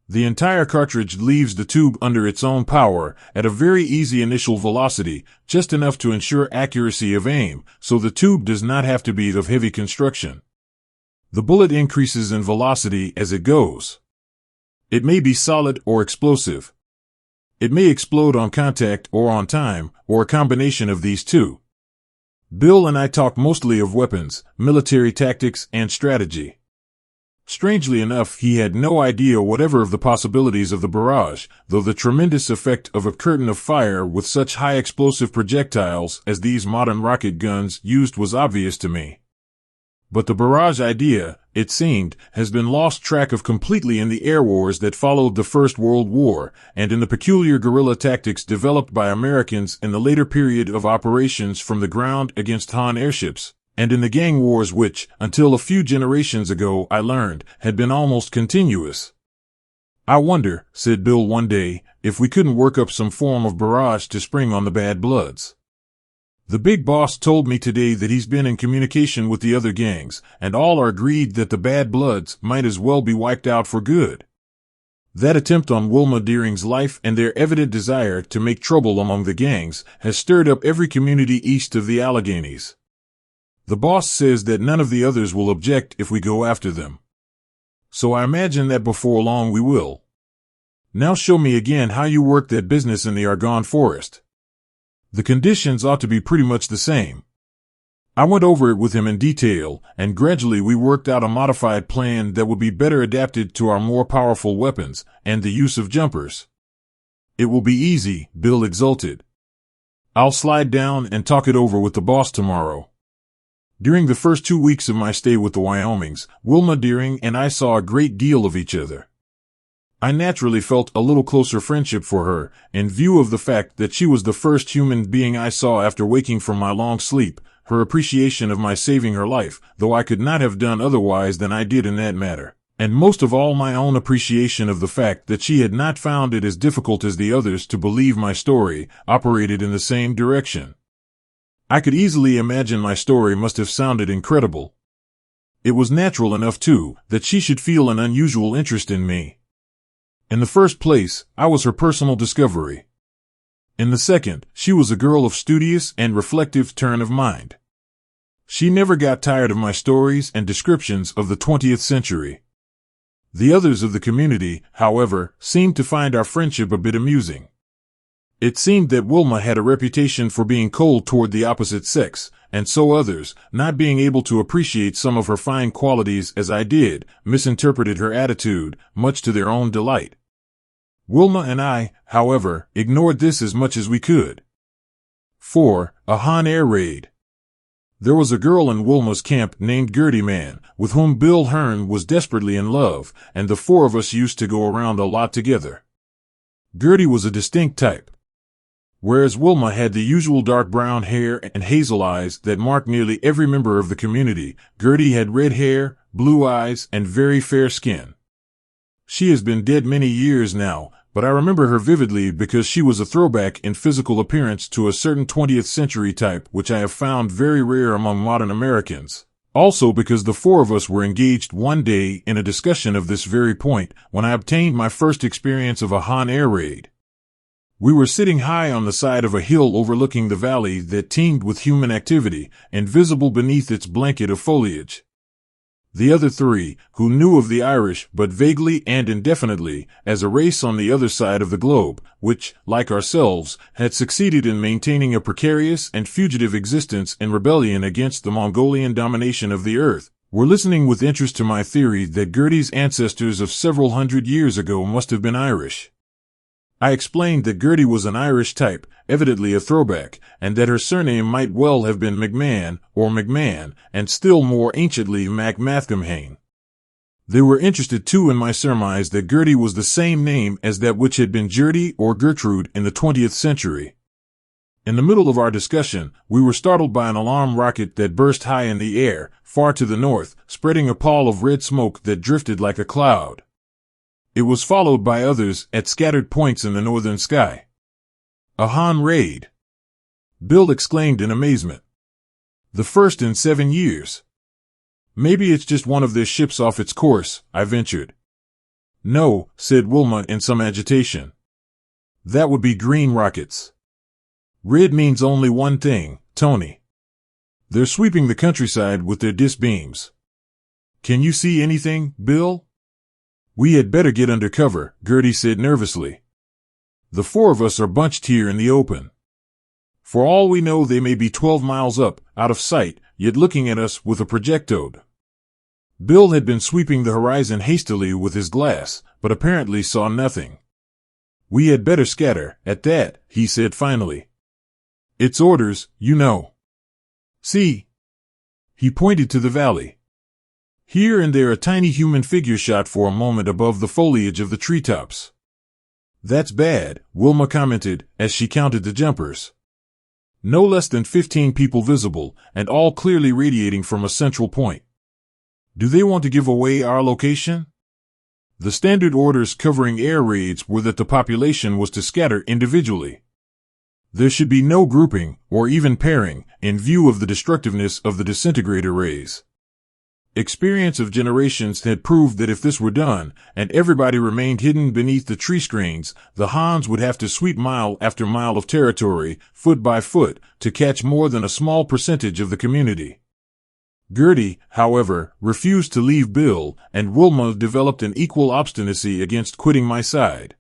The entire cartridge leaves the tube under its own power, at a very easy initial velocity, just enough to ensure accuracy of aim, so the tube does not have to be of heavy construction. The bullet increases in velocity as it goes. It may be solid or explosive. It may explode on contact or on time, or a combination of these two. Bill and I talk mostly of weapons, military tactics, and strategy. Strangely enough, he had no idea whatever of the possibilities of the barrage, though the tremendous effect of a curtain of fire with such high explosive projectiles as these modern rocket guns used was obvious to me. But the barrage idea, it seemed, has been lost track of completely in the air wars that followed the First World War, and in the peculiar guerrilla tactics developed by Americans in the later period of operations from the ground against Han airships, and in the gang wars which, until a few generations ago, I learned, had been almost continuous. "I wonder," said Bill one day, "if we couldn't work up some form of barrage to spring on the bad bloods. The big boss told me today that he's been in communication with the other gangs, and all are agreed that the bad bloods might as well be wiped out for good. That attempt on Wilma Deering's life and their evident desire to make trouble among the gangs has stirred up every community east of the Alleghenies. The boss says that none of the others will object if we go after them. So I imagine that before long we will. Now show me again how you work that business in the Argonne Forest. The conditions ought to be pretty much the same." I went over it with him in detail, and gradually we worked out a modified plan that would be better adapted to our more powerful weapons, and the use of jumpers. "It will be easy," Bill exulted. "I'll slide down and talk it over with the boss tomorrow." During the first 2 weeks of my stay with the Wyomings, Wilma Deering and I saw a great deal of each other. I naturally felt a little closer friendship for her, in view of the fact that she was the first human being I saw after waking from my long sleep, her appreciation of my saving her life, though I could not have done otherwise than I did in that matter, and most of all my own appreciation of the fact that she had not found it as difficult as the others to believe my story, operated in the same direction. I could easily imagine my story must have sounded incredible. It was natural enough, too, that she should feel an unusual interest in me. In the first place, I was her personal discovery. In the second, she was a girl of studious and reflective turn of mind. She never got tired of my stories and descriptions of the 20th century. The others of the community, however, seemed to find our friendship a bit amusing. It seemed that Wilma had a reputation for being cold toward the opposite sex, and so others, not being able to appreciate some of her fine qualities as I did, misinterpreted her attitude, much to their own delight. Wilma and I, however, ignored this as much as we could. 4. A Han air raid. There was a girl in Wilma's camp named Gertie Man, with whom Bill Hearn was desperately in love, and the four of us used to go around a lot together. Gertie was a distinct type. Whereas Wilma had the usual dark brown hair and hazel eyes that mark nearly every member of the community, Gertie had red hair, blue eyes, and very fair skin. She has been dead many years now, but I remember her vividly because she was a throwback in physical appearance to a certain 20th century type which I have found very rare among modern Americans. Also because the four of us were engaged one day in a discussion of this very point when I obtained my first experience of a Han air raid. We were sitting high on the side of a hill overlooking the valley that teemed with human activity, invisible beneath its blanket of foliage. The other three, who knew of the Irish but vaguely and indefinitely, as a race on the other side of the globe, which, like ourselves, had succeeded in maintaining a precarious and fugitive existence in rebellion against the Mongolian domination of the earth, were listening with interest to my theory that Gertie's ancestors of several hundred years ago must have been Irish. I explained that Gertie was an Irish type, evidently a throwback, and that her surname might well have been McMahon or McMahon, and still more anciently MacMathcomhane. They were interested too in my surmise that Gertie was the same name as that which had been Gertie or Gertrude in the 20th century. In the middle of our discussion, we were startled by an alarm rocket that burst high in the air, far to the north, spreading a pall of red smoke that drifted like a cloud. It was followed by others at scattered points in the northern sky. A Han raid! Bill exclaimed in amazement. The first in 7 years. Maybe it's just one of their ships off its course, I ventured. No, said Wilma in some agitation. That would be green rockets. Red means only one thing, Tony. They're sweeping the countryside with their dis beams. Can you see anything, Bill? We had better get under cover, Gertie said nervously. The four of us are bunched here in the open. For all we know they may be 12 miles up, out of sight, yet looking at us with a projectode. Bill had been sweeping the horizon hastily with his glass, but apparently saw nothing. We had better scatter, at that, he said finally. It's orders, you know. See? He pointed to the valley. Here and there a tiny human figure shot for a moment above the foliage of the treetops. That's bad, Wilma commented as she counted the jumpers. No less than 15 people visible, and all clearly radiating from a central point. Do they want to give away our location? The standard orders covering air raids were that the population was to scatter individually. There should be no grouping, or even pairing, in view of the destructiveness of the disintegrator rays. Experience of generations had proved that if this were done, and everybody remained hidden beneath the tree screens, the Hans would have to sweep mile after mile of territory, foot by foot, to catch more than a small percentage of the community. Gertie, however, refused to leave Bill, and Wilma developed an equal obstinacy against quitting my side.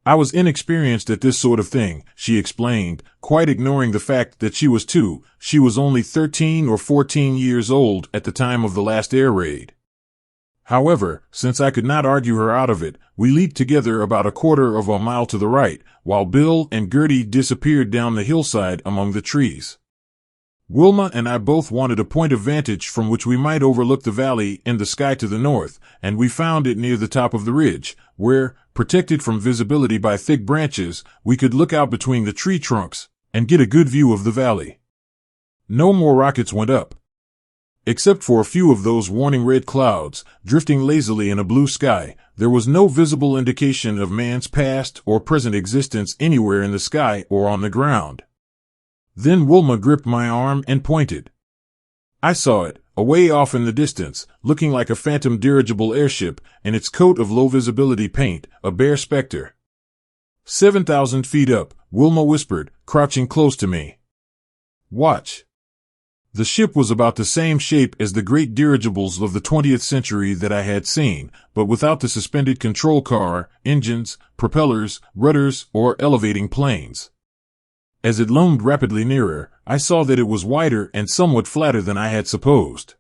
I was inexperienced at this sort of thing, she explained, quite ignoring the fact that she was two. She was only 13 or 14 years old at the time of the last air raid. However, since I could not argue her out of it, we leaped together about a quarter of a mile to the right, while Bill and Gertie disappeared down the hillside among the trees. Wilma and I both wanted a point of vantage from which we might overlook the valley in the sky to the north, and we found it near the top of the ridge, where, protected from visibility by thick branches, we could look out between the tree trunks and get a good view of the valley. No more rockets went up. Except for a few of those warning red clouds, drifting lazily in a blue sky, there was no visible indication of man's past or present existence anywhere in the sky or on the ground. Then Wilma gripped my arm and pointed. I saw it, away off in the distance, looking like a phantom dirigible airship, in its coat of low-visibility paint, a bare specter. 7,000 feet up, Wilma whispered, crouching close to me. Watch. The ship was about the same shape as the great dirigibles of the 20th century that I had seen, but without the suspended control car, engines, propellers, rudders, or elevating planes. As it loomed rapidly nearer, I saw that it was wider and somewhat flatter than I had supposed.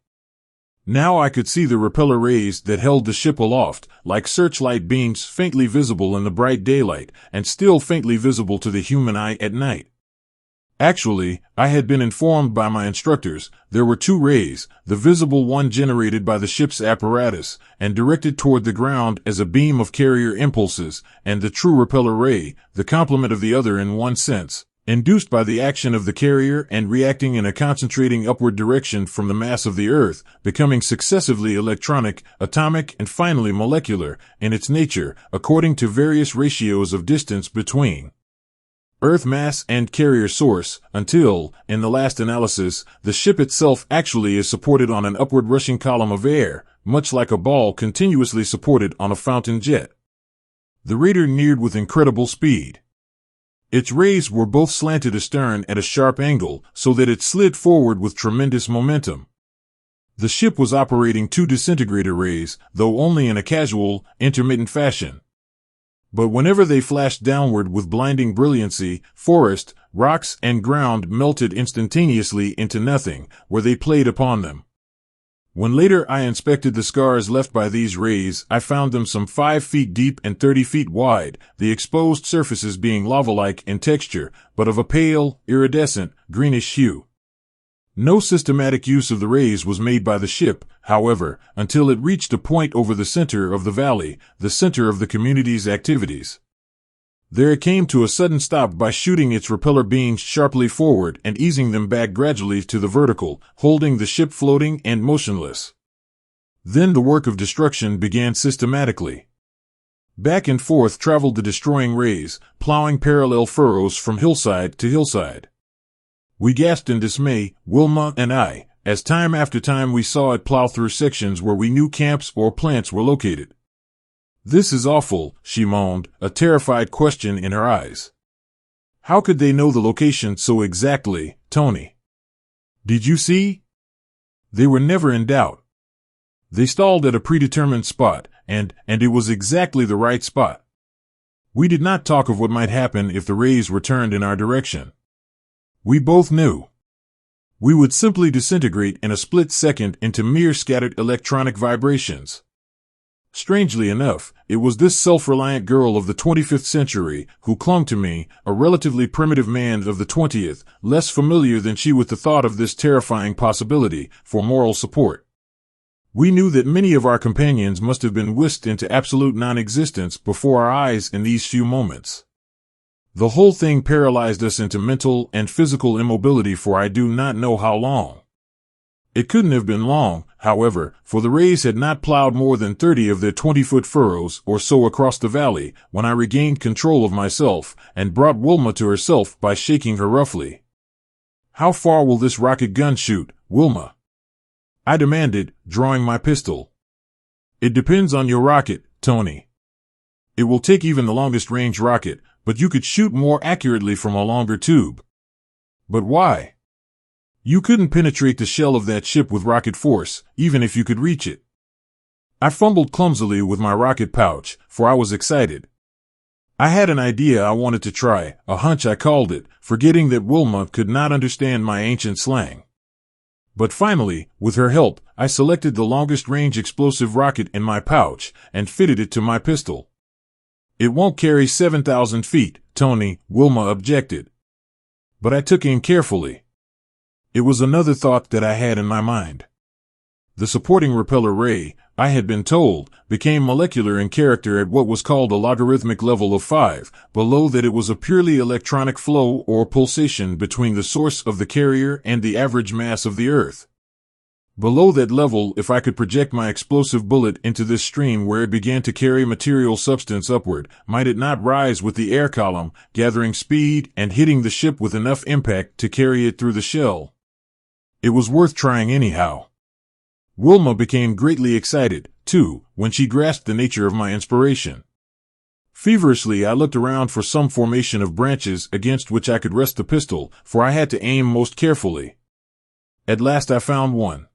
Now I could see the repeller rays that held the ship aloft, like searchlight beams faintly visible in the bright daylight, and still faintly visible to the human eye at night. Actually, I had been informed by my instructors, there were two rays, the visible one generated by the ship's apparatus, and directed toward the ground as a beam of carrier impulses, and the true repeller ray, the complement of the other in one sense, induced by the action of the carrier and reacting in a concentrating upward direction from the mass of the Earth, becoming successively electronic, atomic, and finally molecular, in its nature, according to various ratios of distance between Earth mass and carrier source, until, in the last analysis, the ship itself actually is supported on an upward rushing column of air, much like a ball continuously supported on a fountain jet. The raider neared with incredible speed. Its rays were both slanted astern at a sharp angle, so that it slid forward with tremendous momentum. The ship was operating two disintegrator rays, though only in a casual, intermittent fashion. But whenever they flashed downward with blinding brilliancy, forest, rocks, and ground melted instantaneously into nothing, where they played upon them. When later I inspected the scars left by these rays, I found them some 5 feet deep and 30 feet wide, the exposed surfaces being lava-like in texture, but of a pale, iridescent, greenish hue. No systematic use of the rays was made by the ship, however, until it reached a point over the center of the valley, the center of the community's activities. There it came to a sudden stop by shooting its repeller beams sharply forward and easing them back gradually to the vertical, holding the ship floating and motionless. Then the work of destruction began systematically. Back and forth traveled the destroying rays, plowing parallel furrows from hillside to hillside. We gasped in dismay, Wilma and I, as time after time we saw it plow through sections where we knew camps or plants were located. "This is awful," she moaned, a terrified question in her eyes. "How could they know the location so exactly, Tony? Did you see? They were never in doubt. They stalled at a predetermined spot, and it was exactly the right spot. We did not talk of what might happen if the rays were turned in our direction. We both knew. We would simply disintegrate in a split second into mere scattered electronic vibrations." Strangely enough, it was this self-reliant girl of the 25th century who clung to me, a relatively primitive man of the 20th, less familiar than she with the thought of this terrifying possibility, for moral support. We knew that many of our companions must have been whisked into absolute non-existence before our eyes in these few moments. The whole thing paralyzed us into mental and physical immobility for I do not know how long. It couldn't have been long, however, for the rays had not plowed more than 30 of their 20-foot furrows or so across the valley when I regained control of myself and brought Wilma to herself by shaking her roughly. "How far will this rocket gun shoot, Wilma?" I demanded, drawing my pistol. "It depends on your rocket, Tony. It will take even the longest range rocket, but you could shoot more accurately from a longer tube." "But why?" "You couldn't penetrate the shell of that ship with rocket force, even if you could reach it." I fumbled clumsily with my rocket pouch, for I was excited. I had an idea I wanted to try, a hunch I called it, forgetting that Wilma could not understand my ancient slang. But finally, with her help, I selected the longest range explosive rocket in my pouch and fitted it to my pistol. "It won't carry 7,000 feet, Tony," Wilma objected. But I took aim carefully. It was another thought that I had in my mind. The supporting repeller ray, I had been told, became molecular in character at what was called a logarithmic level of 5, below that it was a purely electronic flow or pulsation between the source of the carrier and the average mass of the Earth. Below that level, if I could project my explosive bullet into this stream where it began to carry material substance upward, might it not rise with the air column, gathering speed and hitting the ship with enough impact to carry it through the shell? It was worth trying anyhow. Wilma became greatly excited, too, when she grasped the nature of my inspiration. Feverishly I looked around for some formation of branches against which I could rest the pistol, for I had to aim most carefully. At last I found one.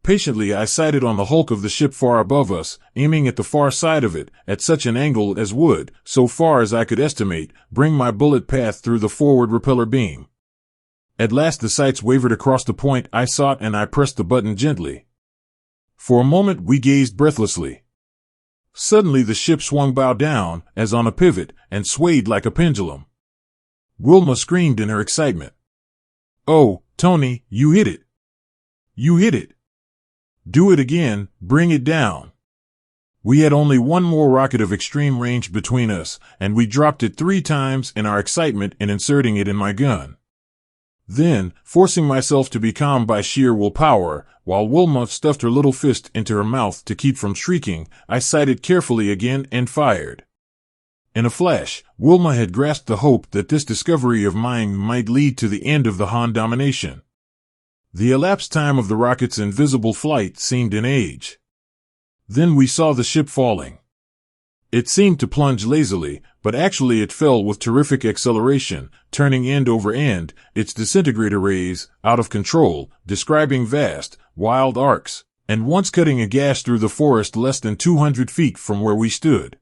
Patiently I sighted on the hulk of the ship far above us, aiming at the far side of it, at such an angle as would, so far as I could estimate, bring my bullet path through the forward repeller beam. At last the sights wavered across the point I sought and I pressed the button gently. For a moment we gazed breathlessly. Suddenly the ship swung bow down, as on a pivot, and swayed like a pendulum. Wilma screamed in her excitement. "Oh, Tony, you hit it! You hit it! Do it again, bring it down." We had only one more rocket of extreme range between us, and we dropped it 3 times in our excitement in inserting it in my gun. Then, forcing myself to be calm by sheer willpower, while Wilma stuffed her little fist into her mouth to keep from shrieking, I sighted carefully again and fired. In a flash, Wilma had grasped the hope that this discovery of mine might lead to the end of the Han domination. The elapsed time of the rocket's invisible flight seemed an age. Then we saw the ship falling. It seemed to plunge lazily, but actually it fell with terrific acceleration, turning end over end, its disintegrator rays, out of control, describing vast, wild arcs, and once cutting a gash through the forest less than 200 feet from where we stood.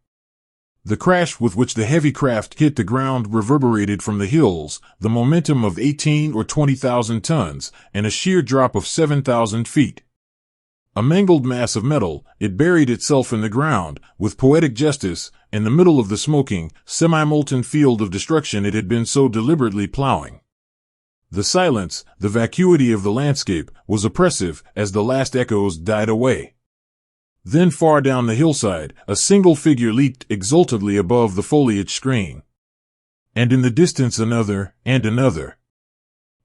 The crash with which the heavy craft hit the ground reverberated from the hills, the momentum of 18 or 20,000 tons, and a sheer drop of 7,000 feet. A mangled mass of metal, it buried itself in the ground, with poetic justice, in the middle of the smoking, semi-molten field of destruction it had been so deliberately plowing. The silence, the vacuity of the landscape, was oppressive as the last echoes died away. Then far down the hillside, a single figure leaped exultantly above the foliage screen. And in the distance another, and another.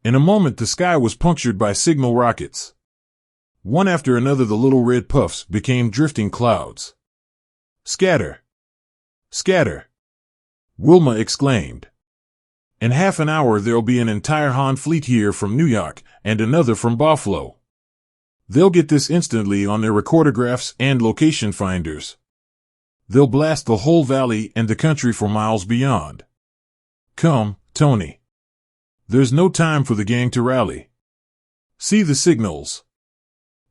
In a moment the sky was punctured by signal rockets. One after another the little red puffs became drifting clouds. "Scatter! Scatter!" Wilma exclaimed. "In half an hour there'll be an entire Han fleet here from New York, and another from Buffalo. They'll get this instantly on their recordographs and location finders. They'll blast the whole valley and the country for miles beyond. Come, Tony. There's no time for the gang to rally. See the signals.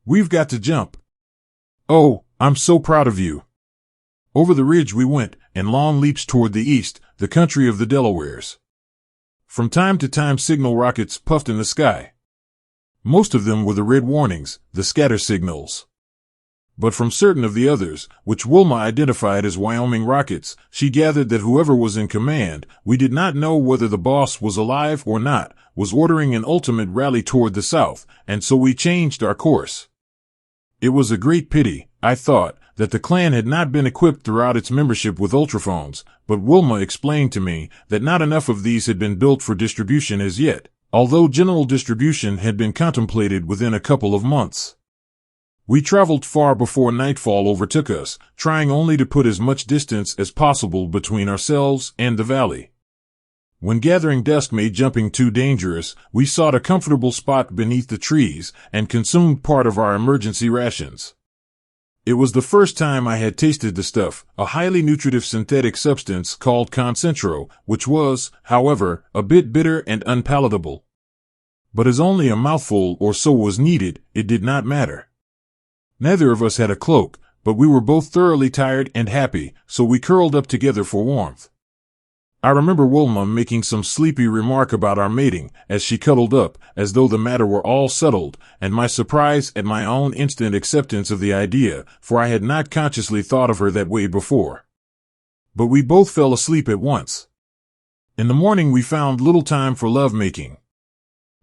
We've got to jump. Oh, I'm so proud of you." Over the ridge we went, in long leaps toward the east, the country of the Delawares. From time to time signal rockets puffed in the sky. Most of them were the red warnings, the scatter signals. But from certain of the others, which Wilma identified as Wyoming rockets, she gathered that whoever was in command, we did not know whether the boss was alive or not, was ordering an ultimate rally toward the south, and so we changed our course. It was a great pity, I thought, that the clan had not been equipped throughout its membership with ultraphones, but Wilma explained to me that not enough of these had been built for distribution as yet, although general distribution had been contemplated within a couple of months. We traveled far before nightfall overtook us, trying only to put as much distance as possible between ourselves and the valley. When gathering dusk made jumping too dangerous, we sought a comfortable spot beneath the trees and consumed part of our emergency rations. It was the first time I had tasted the stuff, a highly nutritive synthetic substance called concentro, which was, however, a bit bitter and unpalatable. But as only a mouthful or so was needed, it did not matter. Neither of us had a cloak, but we were both thoroughly tired and happy, so we curled up together for warmth. I remember Wilma making some sleepy remark about our mating, as she cuddled up, as though the matter were all settled, and my surprise at my own instant acceptance of the idea, for I had not consciously thought of her that way before. But we both fell asleep at once. In the morning we found little time for love-making.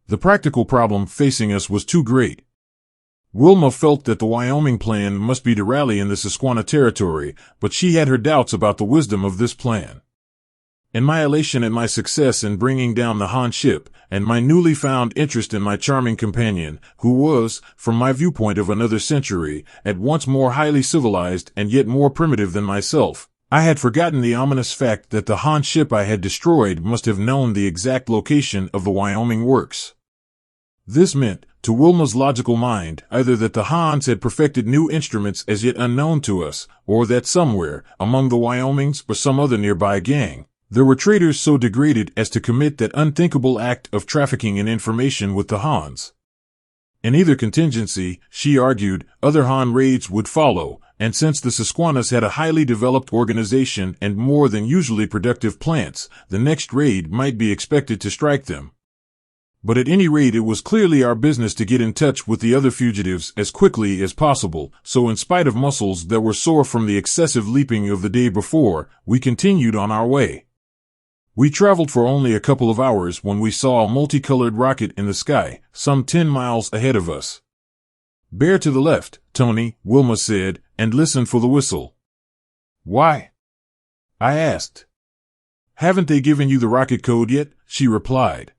The practical problem facing us was too great. Wilma felt that the Wyoming plan must be to rally in the Susquehanna territory, but she had her doubts about the wisdom of this plan. In my elation at my success in bringing down the Han ship, and my newly found interest in my charming companion, who was, from my viewpoint of another century, at once more highly civilized and yet more primitive than myself, I had forgotten the ominous fact that the Han ship I had destroyed must have known the exact location of the Wyoming works. This meant, to Wilma's logical mind, either that the Hans had perfected new instruments as yet unknown to us, or that somewhere, among the Wyomings or some other nearby gang, there were traitors so degraded as to commit that unthinkable act of trafficking in information with the Hans. In either contingency, she argued, other Han raids would follow, and since the Susquannas had a highly developed organization and more than usually productive plants, the next raid might be expected to strike them. But at any rate, it was clearly our business to get in touch with the other fugitives as quickly as possible, so in spite of muscles that were sore from the excessive leaping of the day before, we continued on our way. We traveled for only a couple of hours when we saw a multicolored rocket in the sky, some 10 miles ahead of us. "Bear to the left, Tony," Wilma said, "and listen for the whistle." "Why?" I asked. "Haven't they given you the rocket code yet?" she replied.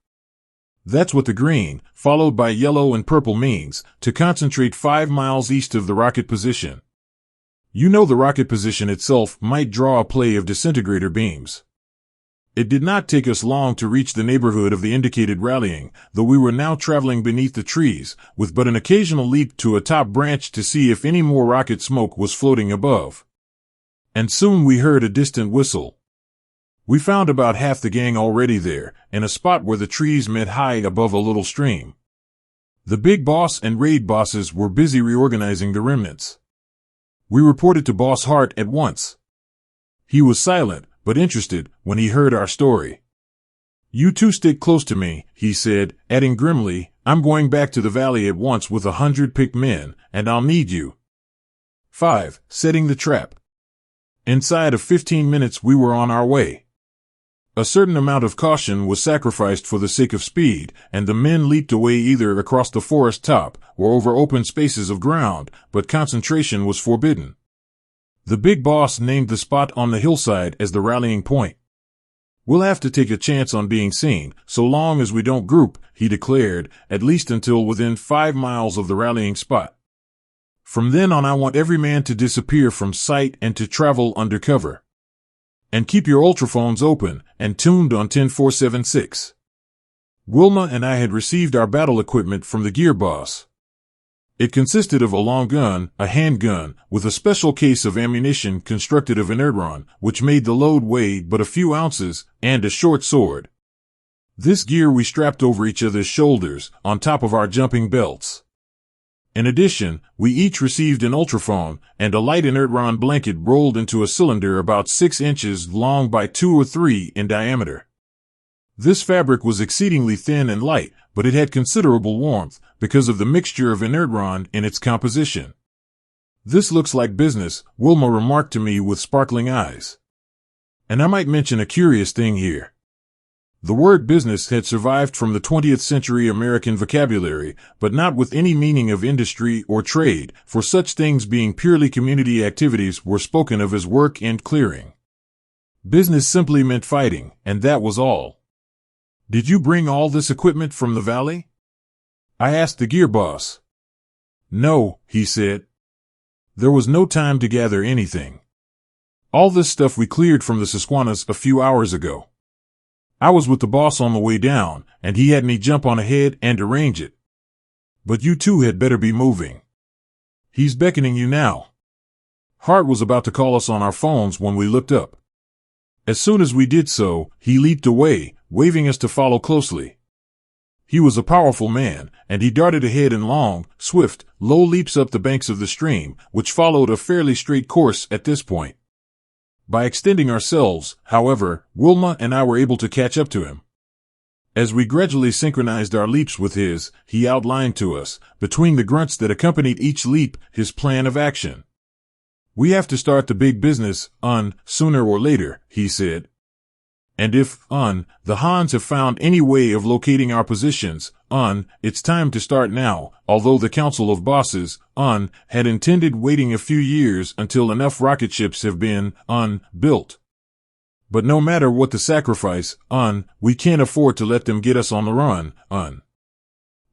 "That's what the green, followed by yellow and purple means, to concentrate 5 miles east of the rocket position. You know the rocket position itself might draw a play of disintegrator beams." It did not take us long to reach the neighborhood of the indicated rallying, though we were now traveling beneath the trees, with but an occasional leap to a top branch to see if any more rocket smoke was floating above. And soon we heard a distant whistle. We found about half the gang already there, in a spot where the trees met high above a little stream. The big boss and raid bosses were busy reorganizing the remnants. We reported to Boss Hart at once. He was silent, but interested, when he heard our story. "You two stick close to me," he said, adding grimly, "I'm going back to the valley at once with 100 picked men, and I'll need you." 5. Setting the trap. Inside of 15 minutes we were on our way. A certain amount of caution was sacrificed for the sake of speed, and the men leaped away either across the forest top or over open spaces of ground, but concentration was forbidden. The big boss named the spot on the hillside as the rallying point. "We'll have to take a chance on being seen, so long as we don't group," he declared, "at least until within 5 miles of the rallying spot. From then on I want every man to disappear from sight and to travel undercover. And keep your ultraphones open and tuned on 10476. Wilma and I had received our battle equipment from the gear boss. It consisted of a long gun, a handgun, with a special case of ammunition constructed of inertron, which made the load weigh but a few ounces, and a short sword. This gear we strapped over each other's shoulders, on top of our jumping belts. In addition, we each received an ultraphone, and a light inertron blanket rolled into a cylinder about 6 inches long by 2 or 3 in diameter. This fabric was exceedingly thin and light, but it had considerable warmth, because of the mixture of inertron in its composition. "This looks like business," Wilma remarked to me with sparkling eyes. And I might mention a curious thing here. The word business had survived from the 20th century American vocabulary, but not with any meaning of industry or trade, for such things being purely community activities were spoken of as work and clearing. Business simply meant fighting, and that was all. "Did you bring all this equipment from the valley?" I asked the gear boss. "No," he said. "There was no time to gather anything. All this stuff we cleared from the Susquannas a few hours ago. I was with the boss on the way down, and he had me jump on ahead and arrange it. But you two had better be moving. He's beckoning you now." Hart was about to call us on our phones when we looked up. As soon as we did so, he leaped away, waving us to follow closely. He was a powerful man, and he darted ahead in long, swift, low leaps up the banks of the stream, which followed a fairly straight course at this point. By extending ourselves, however, Wilma and I were able to catch up to him. As we gradually synchronized our leaps with his, he outlined to us, between the grunts that accompanied each leap, his plan of action. "We have to start the big business, sooner or later," he said. "And if, the Hans have found any way of locating our positions, it's time to start now," although the Council of Bosses, had intended waiting a few years until enough rocket ships have been, built. But no matter what the sacrifice, we can't afford to let them get us on the run,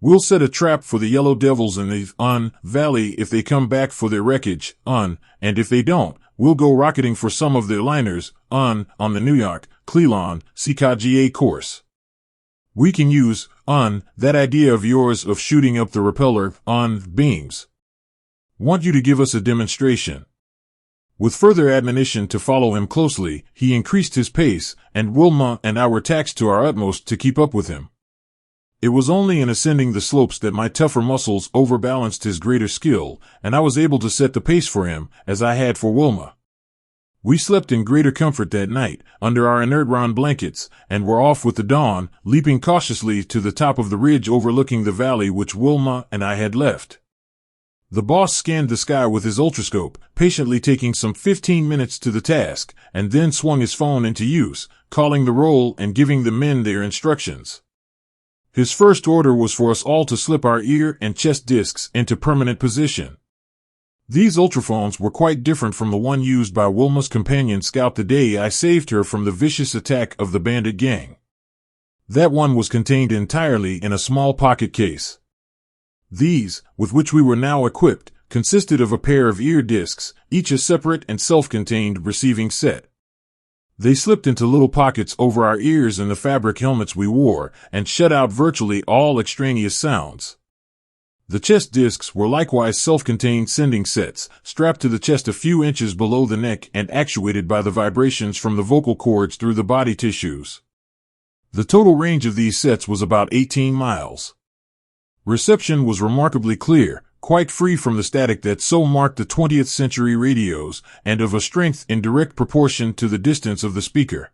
We'll set a trap for the Yellow Devils in the, valley if they come back for their wreckage, and if they don't, we'll go rocketing for some of their liners, on the New York, Cleland, CKGA course. We can use, that idea of yours of shooting up the repeller, beams. Want you to give us a demonstration." With further admonition to follow him closely, he increased his pace, and Wilma and I were taxed to our utmost to keep up with him. It was only in ascending the slopes that my tougher muscles overbalanced his greater skill, and I was able to set the pace for him, as I had for Wilma. We slept in greater comfort that night, under our inertron blankets, and were off with the dawn, leaping cautiously to the top of the ridge overlooking the valley which Wilma and I had left. The boss scanned the sky with his ultrascope, patiently taking some 15 minutes to the task, and then swung his phone into use, calling the roll and giving the men their instructions. His first order was for us all to slip our ear and chest discs into permanent position. These ultraphones were quite different from the one used by Wilma's companion Scout the day I saved her from the vicious attack of the bandit gang. That one was contained entirely in a small pocket case. These, with which we were now equipped, consisted of a pair of ear discs, each a separate and self-contained receiving set. They slipped into little pockets over our ears in the fabric helmets we wore, and shut out virtually all extraneous sounds. The chest discs were likewise self-contained sending sets, strapped to the chest a few inches below the neck and actuated by the vibrations from the vocal cords through the body tissues. The total range of these sets was about 18 miles. Reception was remarkably clear, quite free from the static that so marked the 20th century radios, and of a strength in direct proportion to the distance of the speaker.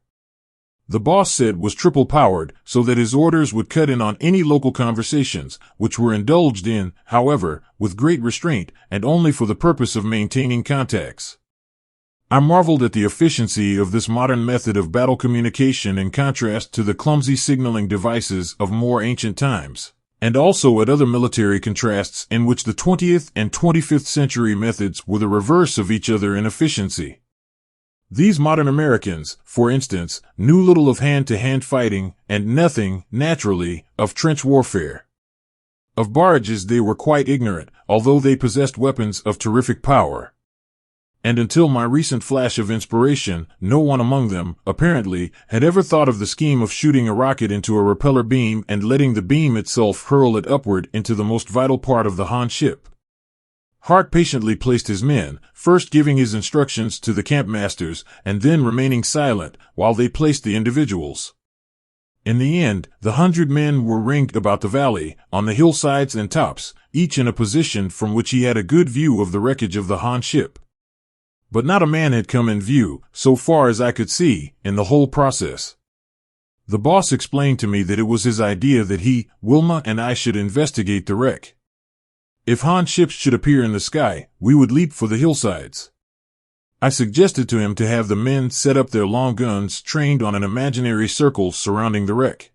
The boss said was triple powered, so that his orders would cut in on any local conversations, which were indulged in, however, with great restraint, and only for the purpose of maintaining contacts. I marveled at the efficiency of this modern method of battle communication in contrast to the clumsy signaling devices of more ancient times, and also at other military contrasts in which the 20th and 25th century methods were the reverse of each other in efficiency. These modern Americans, for instance, knew little of hand-to-hand fighting, and nothing, naturally, of trench warfare. Of barrages they were quite ignorant, although they possessed weapons of terrific power. And until my recent flash of inspiration, no one among them, apparently, had ever thought of the scheme of shooting a rocket into a repeller beam and letting the beam itself hurl it upward into the most vital part of the Han ship. Hart patiently placed his men, first giving his instructions to the campmasters, and then remaining silent, while they placed the individuals. In the end, the 100 men were ringed about the valley, on the hillsides and tops, each in a position from which he had a good view of the wreckage of the Han ship. But not a man had come in view, so far as I could see, in the whole process. The boss explained to me that it was his idea that he, Wilma, and I should investigate the wreck. If Han ships should appear in the sky, we would leap for the hillsides. I suggested to him to have the men set up their long guns trained on an imaginary circle surrounding the wreck.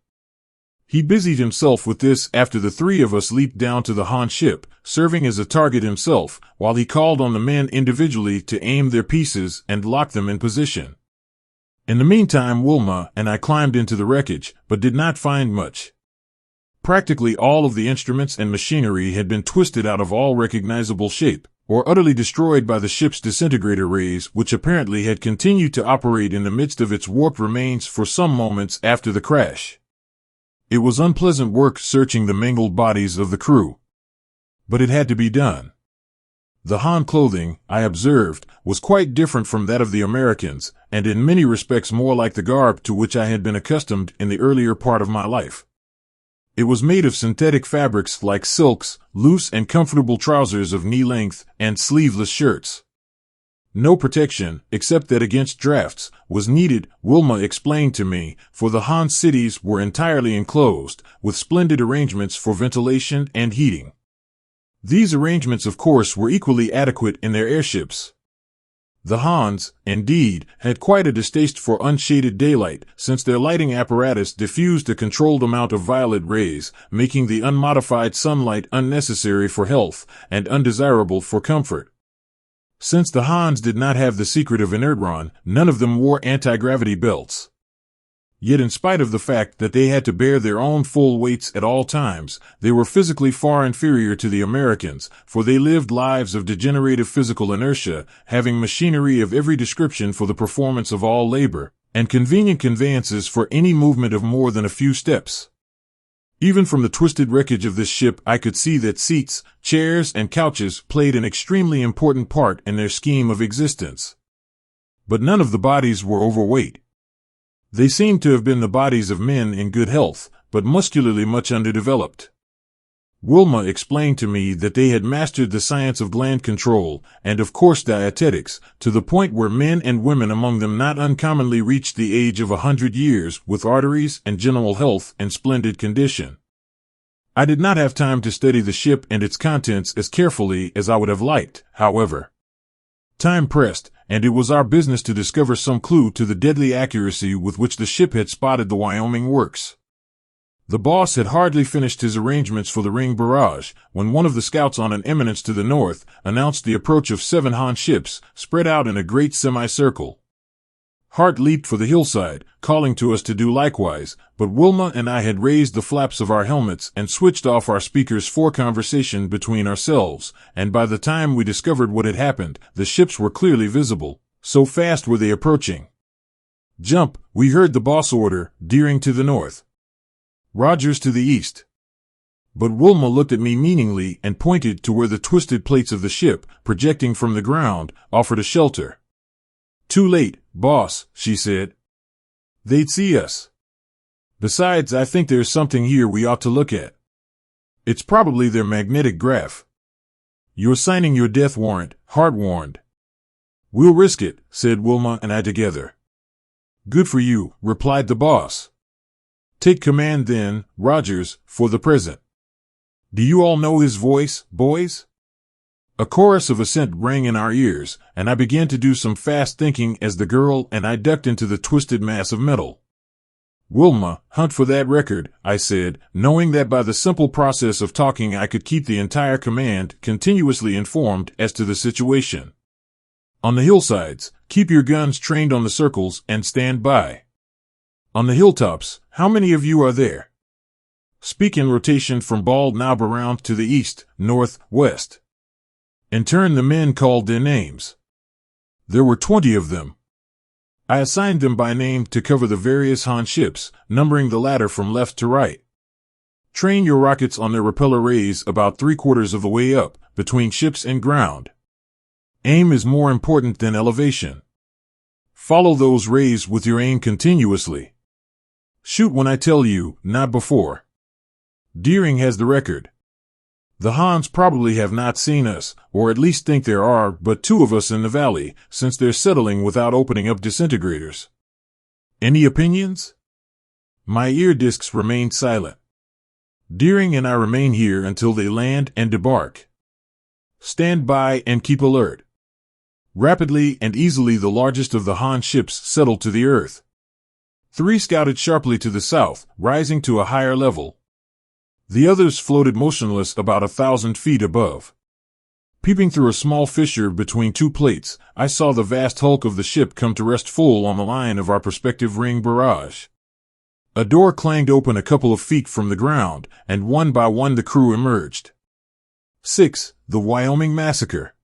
He busied himself with this after the three of us leaped down to the Han ship, serving as a target himself, while he called on the men individually to aim their pieces and lock them in position. In the meantime, Wilma and I climbed into the wreckage, but did not find much. Practically all of the instruments and machinery had been twisted out of all recognizable shape, or utterly destroyed by the ship's disintegrator rays, which apparently had continued to operate in the midst of its warped remains for some moments after the crash. It was unpleasant work searching the mangled bodies of the crew. But it had to be done. The Han clothing, I observed, was quite different from that of the Americans, and in many respects more like the garb to which I had been accustomed in the earlier part of my life. It was made of synthetic fabrics like silks, loose and comfortable trousers of knee length, and sleeveless shirts. No protection, except that against drafts, was needed, Wilma explained to me, for the Han cities were entirely enclosed, with splendid arrangements for ventilation and heating. These arrangements, of course, were equally adequate in their airships. The Hans, indeed, had quite a distaste for unshaded daylight, since their lighting apparatus diffused a controlled amount of violet rays, making the unmodified sunlight unnecessary for health and undesirable for comfort. Since the Hans did not have the secret of inertron, none of them wore anti-gravity belts. Yet in spite of the fact that they had to bear their own full weights at all times, they were physically far inferior to the Americans, for they lived lives of degenerative physical inertia, having machinery of every description for the performance of all labor, and convenient conveyances for any movement of more than a few steps. Even from the twisted wreckage of this ship I could see that seats, chairs, and couches played an extremely important part in their scheme of existence. But none of the bodies were overweight. They seemed to have been the bodies of men in good health, but muscularly much underdeveloped. Wilma explained to me that they had mastered the science of gland control, and of course dietetics, to the point where men and women among them not uncommonly reached the age of 100 years, with arteries and general health in splendid condition. I did not have time to study the ship and its contents as carefully as I would have liked, however. Time pressed, and it was our business to discover some clue to the deadly accuracy with which the ship had spotted the Wyoming works. The boss had hardly finished his arrangements for the ring barrage when one of the scouts on an eminence to the north announced the approach of 7 Han ships, spread out in a great semicircle. Hart leaped for the hillside, calling to us to do likewise, but Wilma and I had raised the flaps of our helmets and switched off our speakers for conversation between ourselves, and by the time we discovered what had happened, the ships were clearly visible, so fast were they approaching. "Jump," we heard the boss order, Deering to the north. Rogers to the east. But Wilma looked at me meaningly and pointed to where the twisted plates of the ship, projecting from the ground, offered a shelter. "Too late, boss," she said. "They'd see us. Besides, I think there's something here we ought to look at. It's probably their magnetic graph." "You're signing your death warrant," Hart warned. "We'll risk it," said Wilma and I together. "Good for you," replied the boss. "Take command then, Rogers, for the present. Do you all know his voice, boys?" A chorus of assent rang in our ears, and I began to do some fast thinking as the girl and I ducked into the twisted mass of metal. "Wilma, hunt for that record," I said, knowing that by the simple process of talking I could keep the entire command continuously informed as to the situation. "On the hillsides, keep your guns trained on the circles and stand by. On the hilltops, how many of you are there? Speak in rotation from Bald Knob around to the east, north, west." In turn the men called their names. There were 20 of them. I assigned them by name to cover the various Han ships, numbering the latter from left to right. "Train your rockets on their repeller rays about 3/4 of the way up, between ships and ground. Aim is more important than elevation. Follow those rays with your aim continuously. Shoot when I tell you, not before. Deering has the record. The Hans probably have not seen us, or at least think there are but 2 of us in the valley, since they're settling without opening up disintegrators. Any opinions?" My ear discs remained silent. "Deering and I remain here until they land and debark. Stand by and keep alert." Rapidly and easily the largest of the Han ships settled to the earth. 3 scouted sharply to the south, rising to a higher level. The others floated motionless about 1,000 feet above. Peeping through a small fissure between 2 plates, I saw the vast hulk of the ship come to rest full on the line of our prospective ring barrage. A door clanged open a couple of feet from the ground, and one by one the crew emerged. 6. The Wyoming Massacre.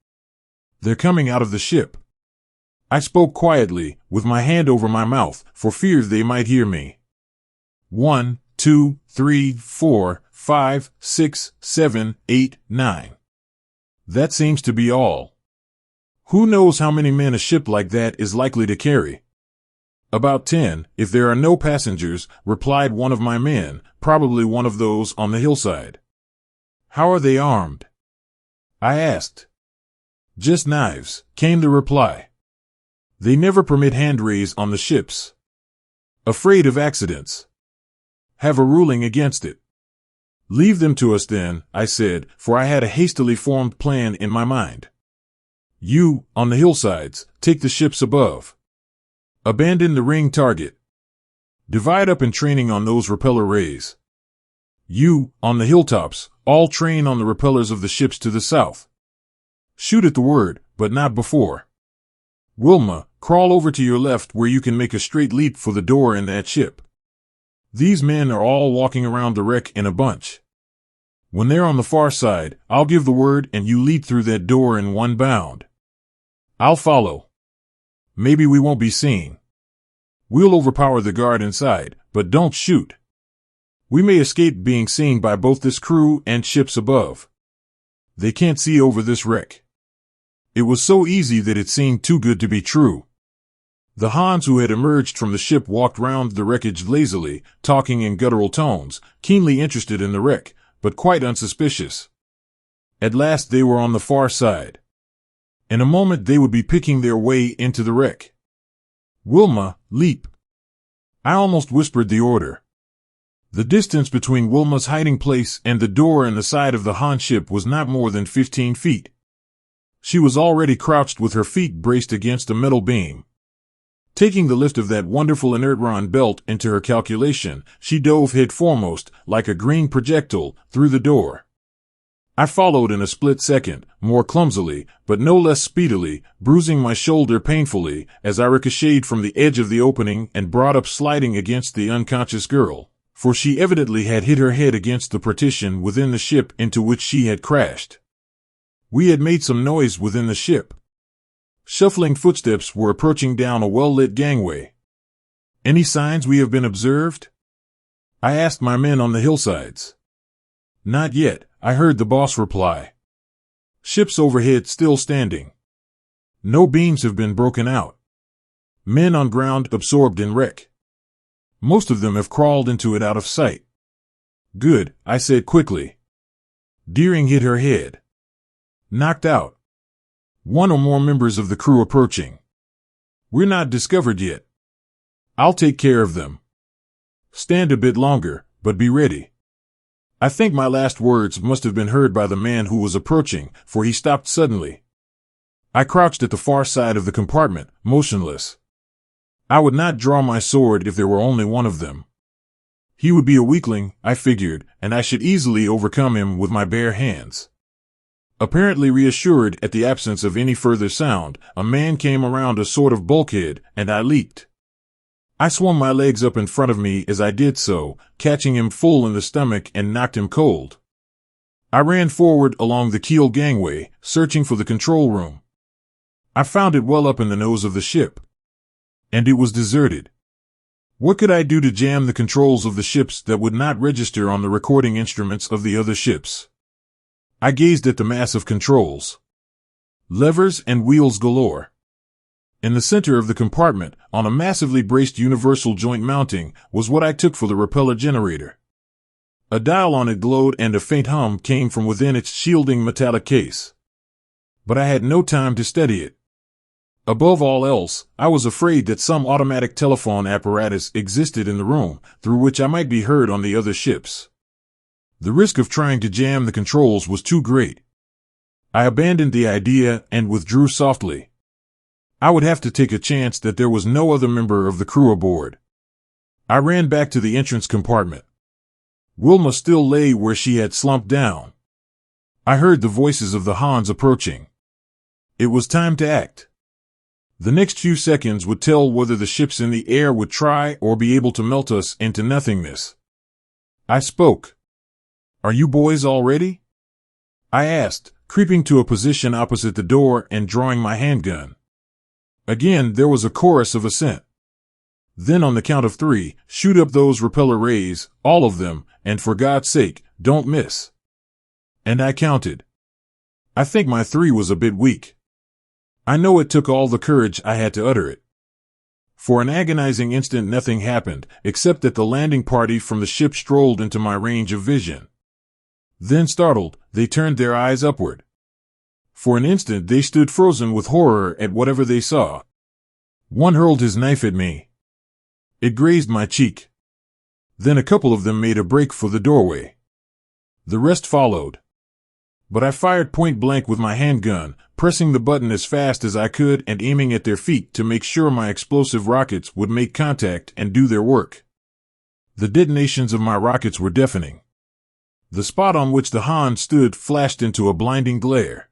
"They're coming out of the ship." I spoke quietly, with my hand over my mouth, for fear they might hear me. 1, 2, 3, 4, 5, 6, 7, 8, 9. That seems to be all. Who knows how many men a ship like that is likely to carry? "About 10, if there are no passengers," replied one of my men, probably one of those on the hillside. "How are they armed?" I asked. "Just knives," came the reply. "They never permit hand rays on the ships. Afraid of accidents. Have a ruling against it." "Leave them to us then," I said, for I had a hastily formed plan in my mind. "You, on the hillsides, take the ships above. Abandon the ring target. Divide up in training on those repeller rays. You, on the hilltops, all train on the repellers of the ships to the south. Shoot at the word, but not before. Wilma, crawl over to your left where you can make a straight leap for the door in that ship. These men are all walking around the wreck in a bunch. When they're on the far side, I'll give the word and you leap through that door in one bound. I'll follow. Maybe we won't be seen. We'll overpower the guard inside, but don't shoot. We may escape being seen by both this crew and ships above. They can't see over this wreck." It was so easy that it seemed too good to be true. The Hans who had emerged from the ship walked round the wreckage lazily, talking in guttural tones, keenly interested in the wreck, but quite unsuspicious. At last they were on the far side. In a moment they would be picking their way into the wreck. "Wilma, leap!" I almost whispered the order. The distance between Wilma's hiding place and the door in the side of the Han ship was not more than 15 feet. She was already crouched with her feet braced against a metal beam. Taking the lift of that wonderful inertron belt into her calculation, she dove head foremost, like a green projectile, through the door. I followed in a split second, more clumsily, but no less speedily, bruising my shoulder painfully, as I ricocheted from the edge of the opening and brought up sliding against the unconscious girl, for she evidently had hit her head against the partition within the ship into which she had crashed. We had made some noise within the ship. Shuffling footsteps were approaching down a well-lit gangway. "Any signs we have been observed?" I asked my men on the hillsides. "Not yet," I heard the boss reply. "Ships overhead still standing. No beams have been broken out. Men on ground absorbed in wreck. Most of them have crawled into it out of sight." "Good," I said quickly. "Deering hit her head. Knocked out. One or more members of the crew approaching. We're not discovered yet. I'll take care of them. Stand a bit longer, but be ready." I think my last words must have been heard by the man who was approaching, for he stopped suddenly. I crouched at the far side of the compartment, motionless. I would not draw my sword if there were only one of them. He would be a weakling, I figured, and I should easily overcome him with my bare hands. Apparently reassured at the absence of any further sound, a man came around a sort of bulkhead, and I leaped. I swung my legs up in front of me as I did so, catching him full in the stomach and knocked him cold. I ran forward along the keel gangway, searching for the control room. I found it well up in the nose of the ship. And it was deserted. What could I do to jam the controls of the ships that would not register on the recording instruments of the other ships? I gazed at the mass of controls. Levers and wheels galore. In the center of the compartment, on a massively braced universal joint mounting, was what I took for the repeller generator. A dial on it glowed and a faint hum came from within its shielding metallic case. But I had no time to steady it. Above all else, I was afraid that some automatic telephone apparatus existed in the room, through which I might be heard on the other ships. The risk of trying to jam the controls was too great. I abandoned the idea and withdrew softly. I would have to take a chance that there was no other member of the crew aboard. I ran back to the entrance compartment. Wilma still lay where she had slumped down. I heard the voices of the Hans approaching. It was time to act. The next few seconds would tell whether the ships in the air would try or be able to melt us into nothingness. I spoke. "Are you boys all ready?" I asked, creeping to a position opposite the door and drawing my handgun. Again, there was a chorus of assent. "Then on the count of 3, shoot up those repeller rays, all of them, and for God's sake, don't miss." And I counted. I think my 3 was a bit weak. I know it took all the courage I had to utter it. For an agonizing instant nothing happened, except that the landing party from the ship strolled into my range of vision. Then startled, they turned their eyes upward. For an instant they stood frozen with horror at whatever they saw. One hurled his knife at me. It grazed my cheek. Then a couple of them made a break for the doorway. The rest followed. But I fired point blank with my handgun, pressing the button as fast as I could and aiming at their feet to make sure my explosive rockets would make contact and do their work. The detonations of my rockets were deafening. The spot on which the Han stood flashed into a blinding glare.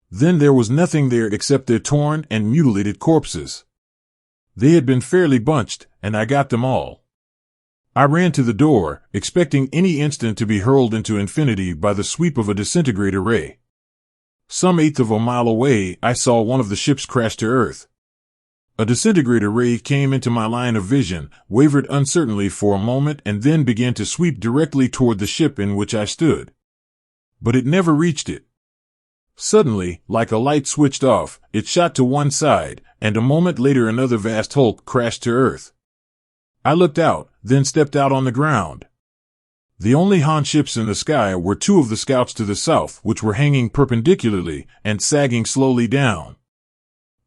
Then there was nothing there except their torn and mutilated corpses. They had been fairly bunched, and I got them all. I ran to the door, expecting any instant to be hurled into infinity by the sweep of a disintegrator ray. Some eighth of a mile away, I saw one of the ships crash to Earth. A disintegrator ray came into my line of vision, wavered uncertainly for a moment, and then began to sweep directly toward the ship in which I stood. But it never reached it. Suddenly, like a light switched off, it shot to one side, and a moment later another vast hulk crashed to Earth. I looked out, then stepped out on the ground. The only Han ships in the sky were two of the scouts to the south, which were hanging perpendicularly and sagging slowly down.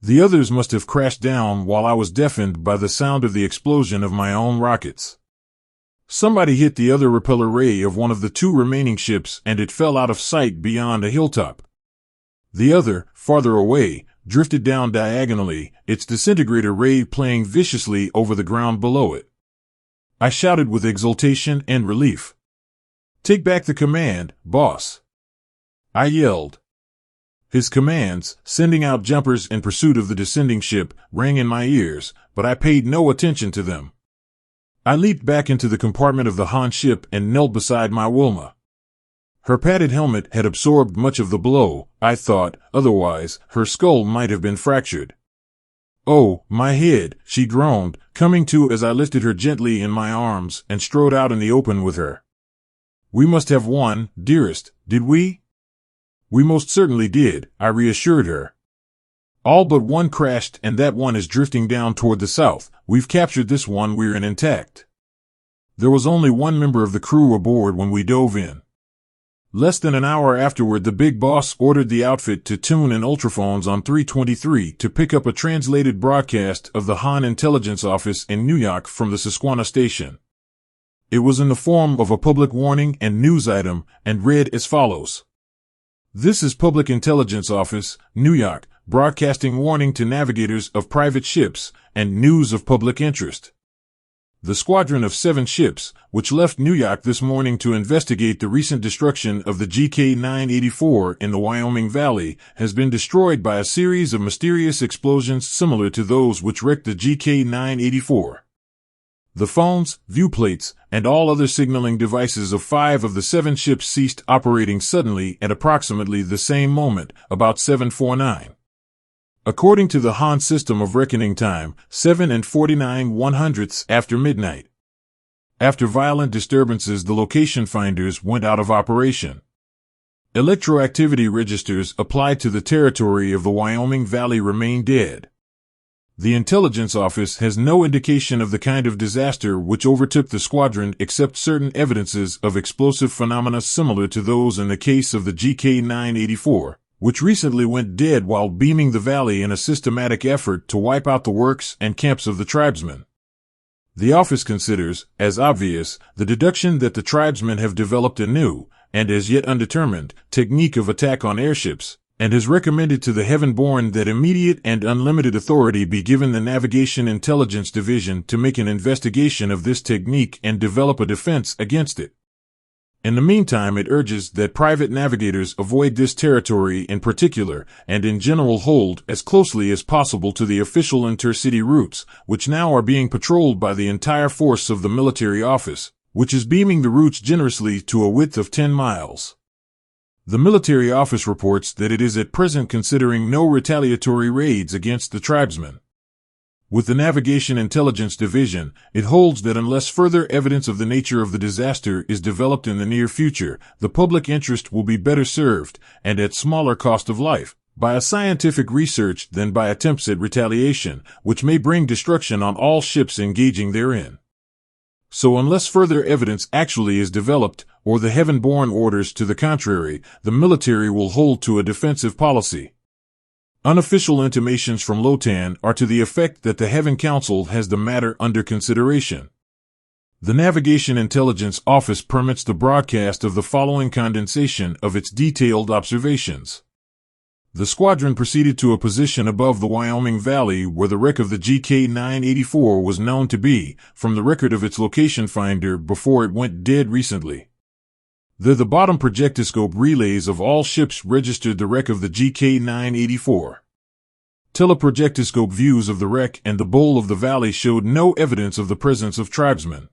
The others must have crashed down while I was deafened by the sound of the explosion of my own rockets. Somebody hit the other repeller ray of one of the two remaining ships and it fell out of sight beyond a hilltop. The other, farther away, drifted down diagonally, its disintegrator ray playing viciously over the ground below it. I shouted with exultation and relief. "Take back the command, boss!" I yelled. His commands, sending out jumpers in pursuit of the descending ship, rang in my ears, but I paid no attention to them. I leaped back into the compartment of the Han ship and knelt beside my Wilma. Her padded helmet had absorbed much of the blow, I thought, otherwise, her skull might have been fractured. "Oh, my head," she groaned, coming to as I lifted her gently in my arms and strode out in the open with her. "We must have won, dearest, did we?" "We most certainly did," I reassured her. "All but one crashed and that one is drifting down toward the south. We've captured this one, we're intact." There was only one member of the crew aboard when we dove in. Less than an hour afterward, the big boss ordered the outfit to tune in ultraphones on 323 to pick up a translated broadcast of the Han intelligence office in New York from the Susquehanna station. It was in the form of a public warning and news item and read as follows. "This is Public Intelligence Office, New York, broadcasting warning to navigators of private ships and news of public interest. The squadron of 7 ships, which left New York this morning to investigate the recent destruction of the GK-984 in the Wyoming Valley, has been destroyed by a series of mysterious explosions similar to those which wrecked the GK-984. The phones, viewplates, and all other signaling devices of 5 of the 7 ships ceased operating suddenly at approximately the same moment, about 7:49. According to the Han system of reckoning time, 7 and 49/100ths after midnight. After violent disturbances, the location finders went out of operation. Electroactivity registers applied to the territory of the Wyoming Valley remain dead. The intelligence office has no indication of the kind of disaster which overtook the squadron except certain evidences of explosive phenomena similar to those in the case of the GK-984, which recently went dead while beaming the valley in a systematic effort to wipe out the works and camps of the tribesmen. The office considers, as obvious, the deduction that the tribesmen have developed a new, and as yet undetermined, technique of attack on airships, and has recommended to the Heaven-born that immediate and unlimited authority be given the Navigation Intelligence Division to make an investigation of this technique and develop a defense against it. In the meantime, it urges that private navigators avoid this territory in particular, and in general hold as closely as possible to the official intercity routes, which now are being patrolled by the entire force of the military office, which is beaming the routes generously to a width of 10 miles. The military office reports that it is at present considering no retaliatory raids against the tribesmen. With the Navigation Intelligence Division, it holds that unless further evidence of the nature of the disaster is developed in the near future, the public interest will be better served, and at smaller cost of life, by a scientific research than by attempts at retaliation, which may bring destruction on all ships engaging therein. So unless further evidence actually is developed, or the Heaven-born orders to the contrary, the military will hold to a defensive policy. Unofficial intimations from Lotan are to the effect that the Heaven Council has the matter under consideration. The Navigation Intelligence Office permits the broadcast of the following condensation of its detailed observations. The squadron proceeded to a position above the Wyoming Valley where the wreck of the GK-984 was known to be, from the record of its location finder before it went dead recently. The bottom projectoscope relays of all ships registered the wreck of the GK-984. Teleprojectoscope views of the wreck and the bowl of the valley showed no evidence of the presence of tribesmen.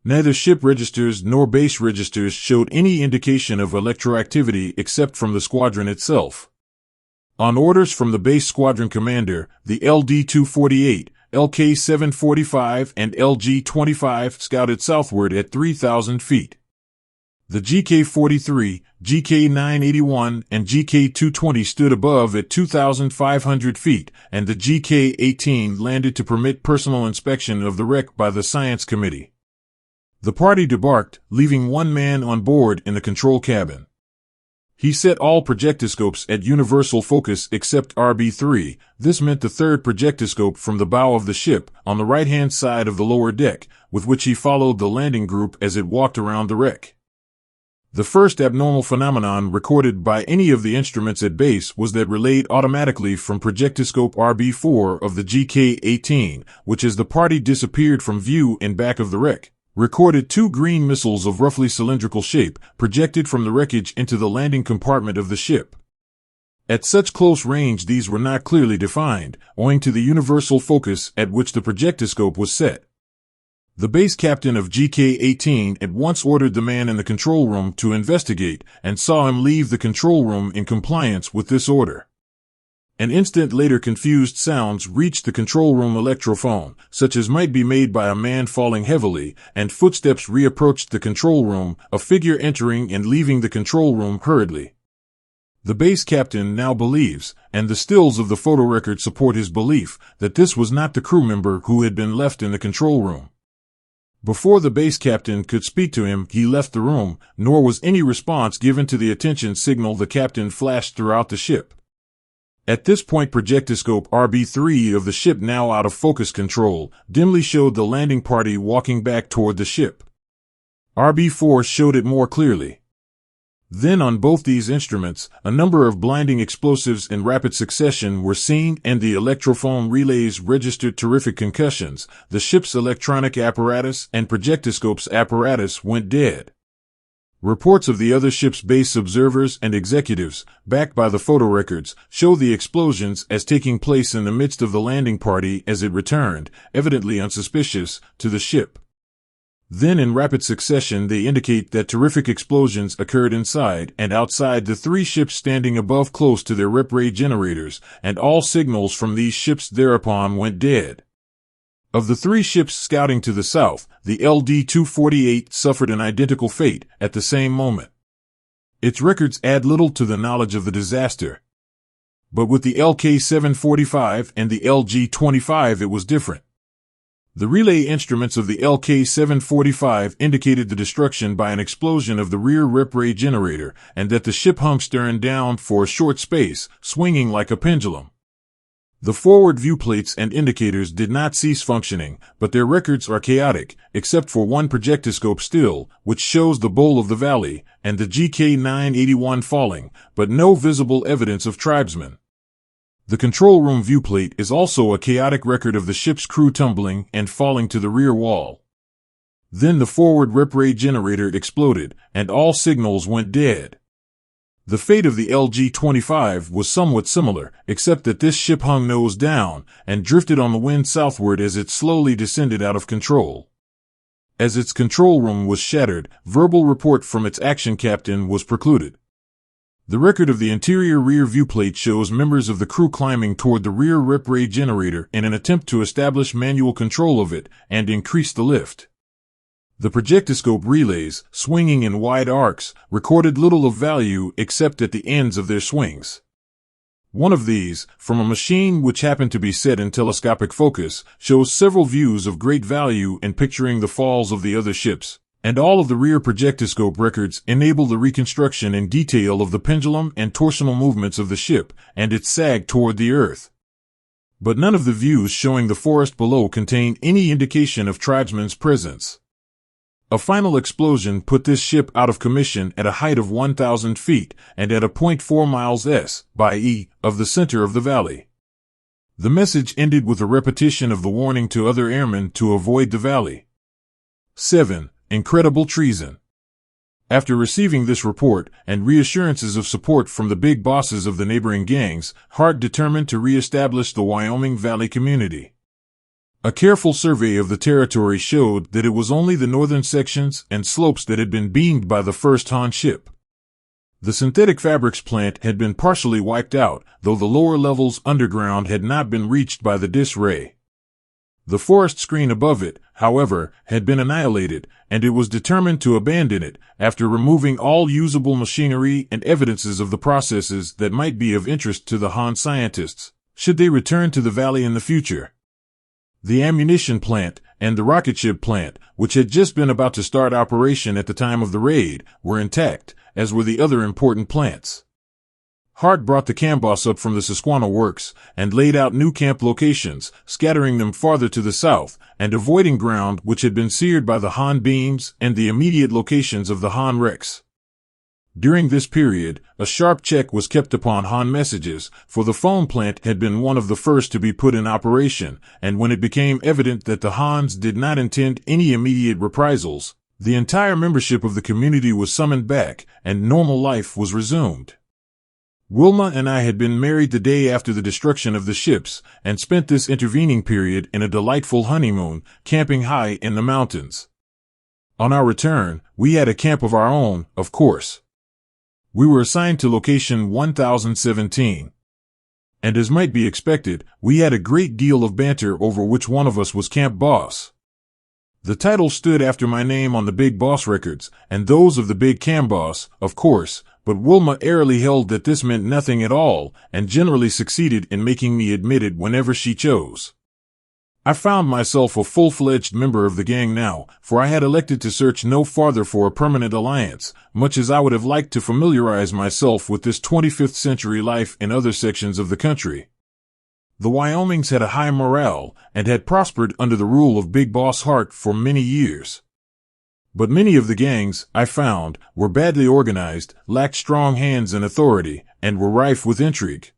Neither ship registers nor base registers showed any indication of electroactivity except from the squadron itself. On orders from the base squadron commander, the LD-248, LK-745, and LG-25 scouted southward at 3,000 feet. The GK-43, GK-981, and GK-220 stood above at 2,500 feet, and the GK-18 landed to permit personal inspection of the wreck by the Science Committee. The party debarked, leaving one man on board in the control cabin. He set all projectoscopes at universal focus except RB3. This meant the third projectoscope from the bow of the ship, on the right-hand side of the lower deck, with which he followed the landing group as it walked around the wreck. The first abnormal phenomenon recorded by any of the instruments at base was that relayed automatically from projectoscope RB4 of the GK-18, which as the party disappeared from view in back of the wreck, recorded two green missiles of roughly cylindrical shape projected from the wreckage into the landing compartment of the ship. At such close range these were not clearly defined, owing to the universal focus at which the projectoscope was set. The base captain of GK-18 at once ordered the man in the control room to investigate, and saw him leave the control room in compliance with this order. An instant later confused sounds reached the control room electrophone, such as might be made by a man falling heavily, and footsteps reapproached the control room, a figure entering and leaving the control room hurriedly. The base captain now believes, and the stills of the photo record support his belief, that this was not the crew member who had been left in the control room. Before the base captain could speak to him, he left the room, nor was any response given to the attention signal the captain flashed throughout the ship. At this point projectoscope RB3 of the ship, now out of focus control, dimly showed the landing party walking back toward the ship. RB4 showed it more clearly. Then on both these instruments, a number of blinding explosives in rapid succession were seen, and the electrophone relays registered terrific concussions. The ship's electronic apparatus and projectoscope's apparatus went dead. Reports of the other ship's base observers and executives, backed by the photo records, show the explosions as taking place in the midst of the landing party as it returned, evidently unsuspicious, to the ship. Then in rapid succession they indicate that terrific explosions occurred inside and outside the three ships standing above close to their rep ray generators, and all signals from these ships thereupon went dead. Of the three ships scouting to the south, the LD-248 suffered an identical fate at the same moment. Its records add little to the knowledge of the disaster. But with the LK-745 and the LG-25 it was different. The relay instruments of the LK-745 indicated the destruction by an explosion of the rear rep ray generator, and that the ship hung stern down for a short space, swinging like a pendulum. The forward viewplates and indicators did not cease functioning, but their records are chaotic, except for one projectoscope still, which shows the bowl of the valley, and the GK-981 falling, but no visible evidence of tribesmen. The control room viewplate is also a chaotic record of the ship's crew tumbling and falling to the rear wall. Then the forward rep ray generator exploded, and all signals went dead. The fate of the LG-25 was somewhat similar, except that this ship hung nose down and drifted on the wind southward as it slowly descended out of control. As its control room was shattered, verbal report from its action captain was precluded. The record of the interior rear viewplate shows members of the crew climbing toward the rear rep ray generator in an attempt to establish manual control of it and increase the lift. The projectoscope relays, swinging in wide arcs, recorded little of value except at the ends of their swings. One of these, from a machine which happened to be set in telescopic focus, shows several views of great value in picturing the falls of the other ships. And all of the rear projectoscope records enable the reconstruction in detail of the pendulum and torsional movements of the ship and its sag toward the earth. But none of the views showing the forest below contain any indication of tribesmen's presence. A final explosion put this ship out of commission at a height of 1,000 feet and at a 0.4 miles s by e of the center of the valley. The message ended with a repetition of the warning to other airmen to avoid the valley. 7. Incredible treason. After receiving this report and reassurances of support from the big bosses of the neighboring gangs, Hart determined to re-establish the Wyoming Valley community. A careful survey of the territory showed that it was only the northern sections and slopes that had been beamed by the first Han ship. The synthetic fabrics plant had been partially wiped out, though the lower levels underground had not been reached by the dis ray. The forest screen above it, however, had been annihilated, and it was determined to abandon it after removing all usable machinery and evidences of the processes that might be of interest to the Han scientists, should they return to the valley in the future. The ammunition plant and the rocket ship plant, which had just been about to start operation at the time of the raid, were intact, as were the other important plants. Hart brought the camboss up from the Susquehanna works and laid out new camp locations, scattering them farther to the south and avoiding ground which had been seared by the Han beams and the immediate locations of the Han wrecks. During this period, a sharp check was kept upon Han messages, for the phone plant had been one of the first to be put in operation, and when it became evident that the Hans did not intend any immediate reprisals, the entire membership of the community was summoned back, and normal life was resumed. Wilma and I had been married the day after the destruction of the ships, and spent this intervening period in a delightful honeymoon, camping high in the mountains. On our return, we had a camp of our own, of course. We were assigned to location 1017. And as might be expected, we had a great deal of banter over which one of us was camp boss. The title stood after my name on the Big Boss records, and those of the Big Cam Boss, of course, but Wilma airily held that this meant nothing at all, and generally succeeded in making me admit it whenever she chose. I found myself a full-fledged member of the gang now, for I had elected to search no farther for a permanent alliance, much as I would have liked to familiarize myself with this 25th century life in other sections of the country. The Wyomings had a high morale, and had prospered under the rule of Big Boss Hart for many years. But many of the gangs, I found, were badly organized, lacked strong hands and authority, and were rife with intrigue.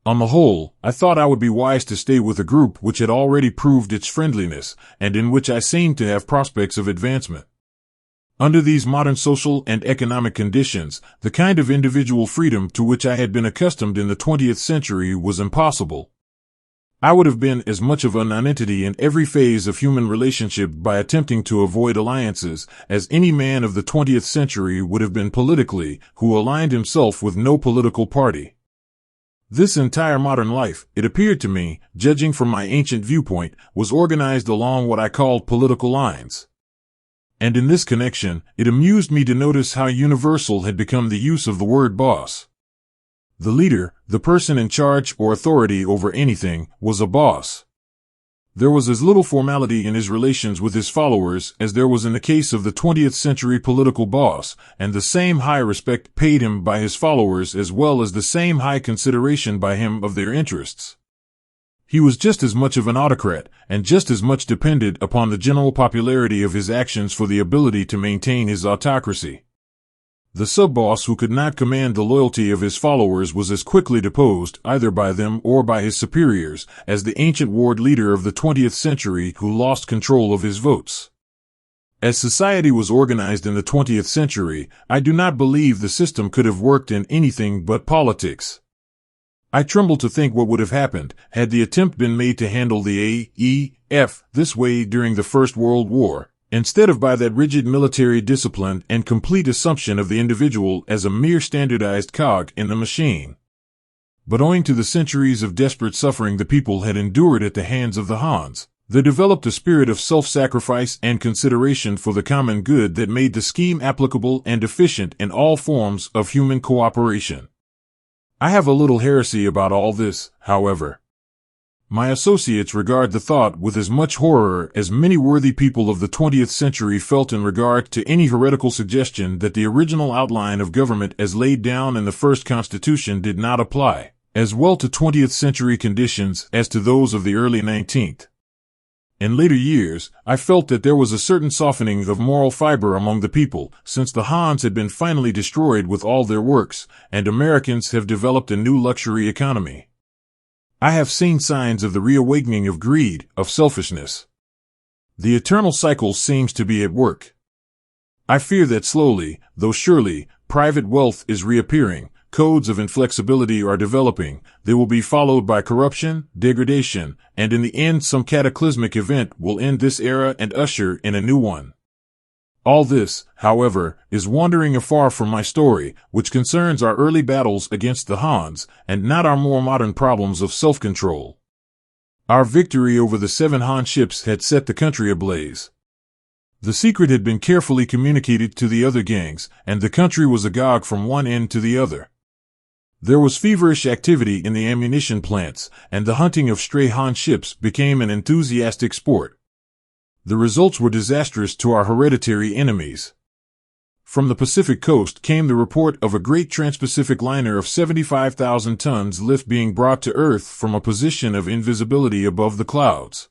On the whole, I thought I would be wise to stay with a group which had already proved its friendliness, and in which I seemed to have prospects of advancement. Under these modern social and economic conditions, the kind of individual freedom to which I had been accustomed in the 20th century was impossible. I would have been as much of a nonentity in every phase of human relationship by attempting to avoid alliances as any man of the 20th century would have been politically, who aligned himself with no political party. This entire modern life, it appeared to me, judging from my ancient viewpoint, was organized along what I called political lines. And in this connection, it amused me to notice how universal had become the use of the word boss. The leader, the person in charge or authority over anything, was a boss. There was as little formality in his relations with his followers as there was in the case of the 20th century political boss, and the same high respect paid him by his followers as well as the same high consideration by him of their interests. He was just as much of an autocrat, and just as much depended upon the general popularity of his actions for the ability to maintain his autocracy. The sub-boss who could not command the loyalty of his followers was as quickly deposed, either by them or by his superiors, as the ancient ward leader of the 20th century who lost control of his votes. As society was organized in the 20th century, I do not believe the system could have worked in anything but politics. I tremble to think what would have happened had the attempt been made to handle the AEF this way during the First World War, instead of by that rigid military discipline and complete assumption of the individual as a mere standardized cog in the machine. But owing to the centuries of desperate suffering the people had endured at the hands of the Hans, there developed a spirit of self-sacrifice and consideration for the common good that made the scheme applicable and efficient in all forms of human cooperation. I have a little heresy about all this, however. My associates regard the thought with as much horror as many worthy people of the 20th century felt in regard to any heretical suggestion that the original outline of government as laid down in the first Constitution did not apply, as well to 20th century conditions as to those of the early 19th. In later years, I felt that there was a certain softening of moral fiber among the people, since the Hans had been finally destroyed with all their works, and Americans have developed a new luxury economy. I have seen signs of the reawakening of greed, of selfishness. The eternal cycle seems to be at work. I fear that slowly, though surely, private wealth is reappearing, codes of inflexibility are developing, they will be followed by corruption, degradation, and in the end some cataclysmic event will end this era and usher in a new one. All this, however, is wandering afar from my story, which concerns our early battles against the Hans, and not our more modern problems of self-control. Our victory over the 7 Han ships had set the country ablaze. The secret had been carefully communicated to the other gangs, and the country was agog from one end to the other. There was feverish activity in the ammunition plants, and the hunting of stray Han ships became an enthusiastic sport. The results were disastrous to our hereditary enemies. From the Pacific coast came the report of a great trans-Pacific liner of 75,000 tons lift being brought to Earth from a position of invisibility above the clouds.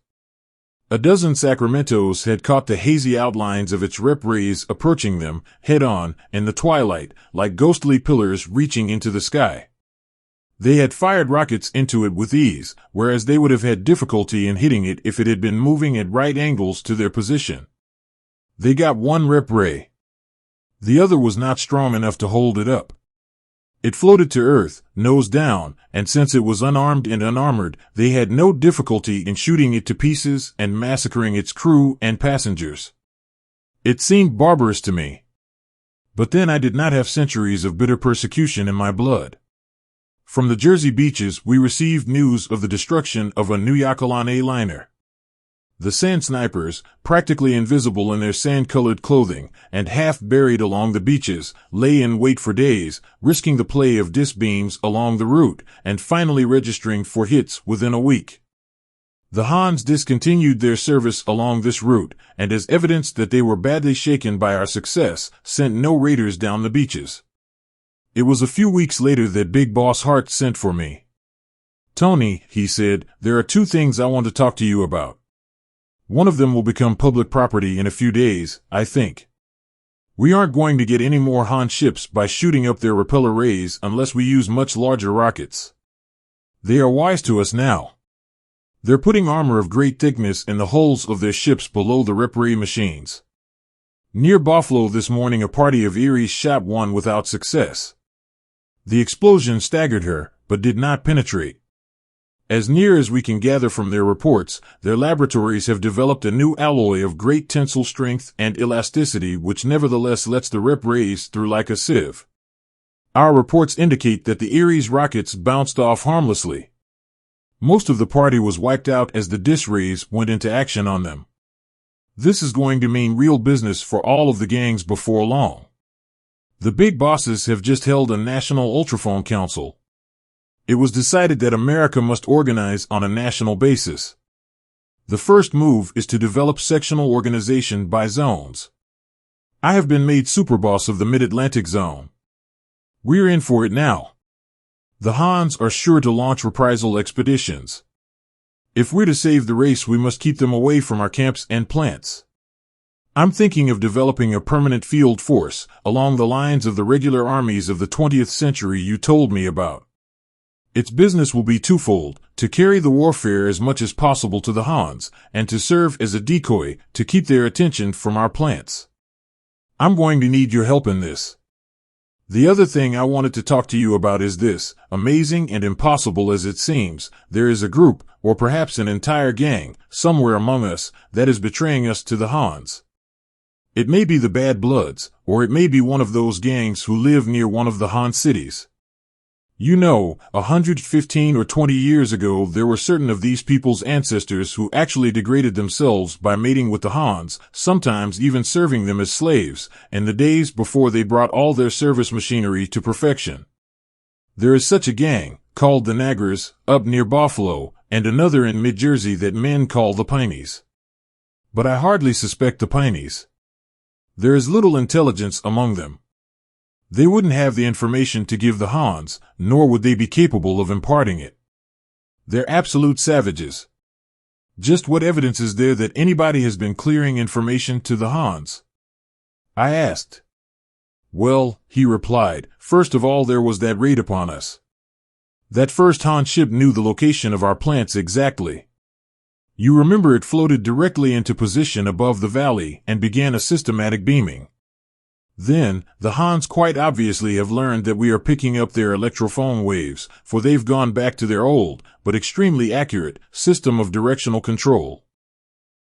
A dozen Sacramentos had caught the hazy outlines of its rep rays approaching them, head-on, in the twilight, like ghostly pillars reaching into the sky. They had fired rockets into it with ease, whereas they would have had difficulty in hitting it if it had been moving at right angles to their position. They got one rep ray. The other was not strong enough to hold it up. It floated to Earth, nose down, and since it was unarmed and unarmored, they had no difficulty in shooting it to pieces and massacring its crew and passengers. It seemed barbarous to me. But then I did not have centuries of bitter persecution in my blood. From the Jersey beaches we received news of the destruction of a New Yakalane liner. The sand snipers, practically invisible in their sand-colored clothing, and half buried along the beaches, lay in wait for days, risking the play of dis beams along the route, and finally registering for hits within a week. The Hans discontinued their service along this route, and as evidence that they were badly shaken by our success, sent no raiders down the beaches. It was a few weeks later that Big Boss Hart sent for me. "Tony," he said, "there are 2 things I want to talk to you about. One of them will become public property in a few days, I think. We aren't going to get any more Han ships by shooting up their repeller rays unless we use much larger rockets. They are wise to us now. They're putting armor of great thickness in the hulls of their ships below the rep ray machines. Near Buffalo this morning a party of Eries shot one without success. The explosion staggered her, but did not penetrate. As near as we can gather from their reports, their laboratories have developed a new alloy of great tensile strength and elasticity which nevertheless lets the rep rays through like a sieve. Our reports indicate that the Eries rockets bounced off harmlessly. Most of the party was wiped out as the dis rays went into action on them. This is going to mean real business for all of the gangs before long. The big bosses have just held a national ultraphone council. It was decided that America must organize on a national basis. The first move is to develop sectional organization by zones. I have been made superboss of the Mid-Atlantic zone. We're in for it now. The Hans are sure to launch reprisal expeditions. If we're to save the race, we must keep them away from our camps and plants. I'm thinking of developing a permanent field force, along the lines of the regular armies of the 20th century you told me about. Its business will be twofold, to carry the warfare as much as possible to the Hans, and to serve as a decoy to keep their attention from our plants. I'm going to need your help in this. The other thing I wanted to talk to you about is this: amazing and impossible as it seems, there is a group, or perhaps an entire gang, somewhere among us, that is betraying us to the Hans. It may be the Bad Bloods, or it may be one of those gangs who live near one of the Han cities. You know, 115 or 20 years ago there were certain of these people's ancestors who actually degraded themselves by mating with the Hans, sometimes even serving them as slaves, in the days before they brought all their service machinery to perfection. There is such a gang, called the Naggers, up near Buffalo, and another in mid-Jersey that men call the Pineys. But I hardly suspect the Pineys. There is little intelligence among them. They wouldn't have the information to give the Hans, nor would they be capable of imparting it. They're absolute savages. Just what evidence is there that anybody has been clearing information to the Hans? I asked. Well, he replied, first of all there was that raid upon us. That first Han ship knew the location of our plants exactly. You remember it floated directly into position above the valley and began a systematic beaming. Then, the Hans quite obviously have learned that we are picking up their electrophone waves, for they've gone back to their old, but extremely accurate, system of directional control.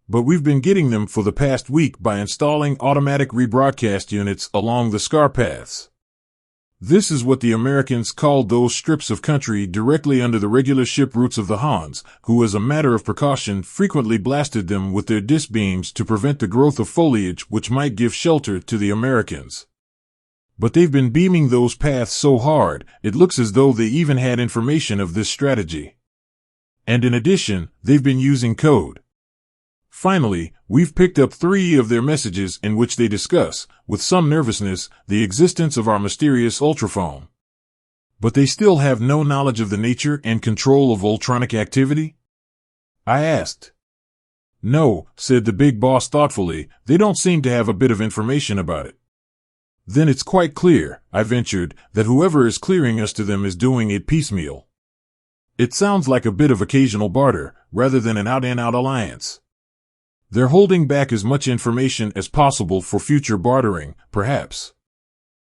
But we've been getting them for the past week by installing automatic rebroadcast units along the scar paths. This is what the Americans called those strips of country directly under the regular ship routes of the Hans, who as a matter of precaution frequently blasted them with their disc beams to prevent the growth of foliage which might give shelter to the Americans. But they've been beaming those paths so hard, it looks as though they even had information of this strategy. And in addition, they've been using code. Finally, we've picked up 3 of their messages in which they discuss, with some nervousness, the existence of our mysterious ultraphone. But they still have no knowledge of the nature and control of ultronic activity? I asked. No, said the big boss thoughtfully, they don't seem to have a bit of information about it. Then it's quite clear, I ventured, that whoever is clearing us to them is doing it piecemeal. It sounds like a bit of occasional barter, rather than an out-and-out alliance. They're holding back as much information as possible for future bartering, perhaps.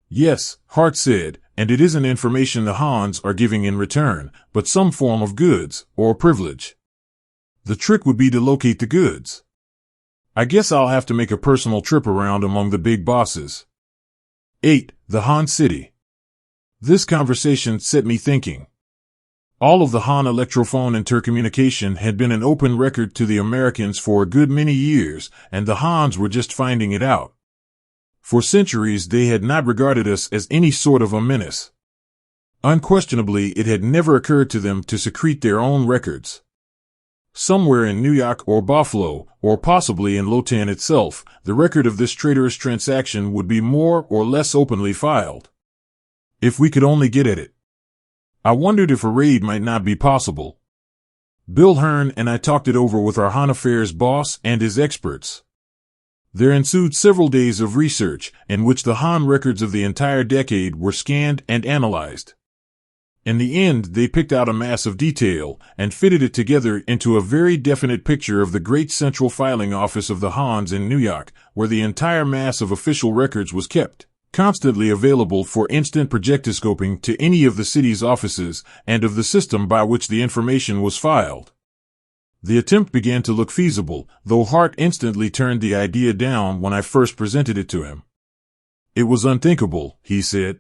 Yes, Hart said, and it isn't information the Hans are giving in return, but some form of goods, or privilege. The trick would be to locate the goods. I guess I'll have to make a personal trip around among the big bosses. 8. The Han City. This conversation set me thinking. All of the Han electrophone intercommunication had been an open record to the Americans for a good many years, and the Hans were just finding it out. For centuries they had not regarded us as any sort of a menace. Unquestionably, it had never occurred to them to secrete their own records. Somewhere in New York or Buffalo, or possibly in Lotan itself, the record of this traitorous transaction would be more or less openly filed. If we could only get at it. I wondered if a raid might not be possible. Bill Hearn and I talked it over with our Han Affairs boss and his experts. There ensued several days of research, in which the Han records of the entire decade were scanned and analyzed. In the end, they picked out a mass of detail, and fitted it together into a very definite picture of the great central filing office of the Hans in New York, where the entire mass of official records was kept, constantly available for instant projectoscoping to any of the city's offices, and of the system by which the information was filed. The attempt began to look feasible, though Hart instantly turned the idea down when I first presented it to him. It was unthinkable, he said.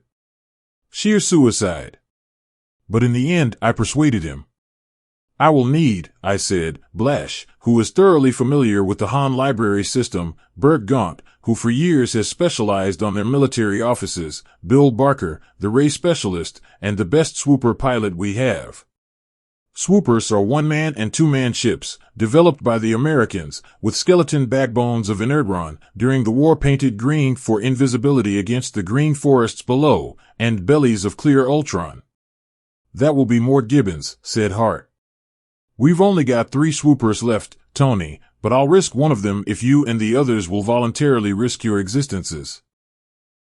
Sheer suicide. But in the end, I persuaded him. I will need, I said, Blash, who is thoroughly familiar with the Han library system, Bert Gaunt, who for years has specialized on their military offices, Bill Barker, the Ray specialist, and the best swooper pilot we have. Swoopers are one-man and two-man ships, developed by the Americans, with skeleton backbones of inertron, during the war painted green for invisibility against the green forests below, and bellies of clear ultron. That will be more Gibbons, said Hart. We've only got 3 swoopers left, Tony, but I'll risk one of them if you and the others will voluntarily risk your existences.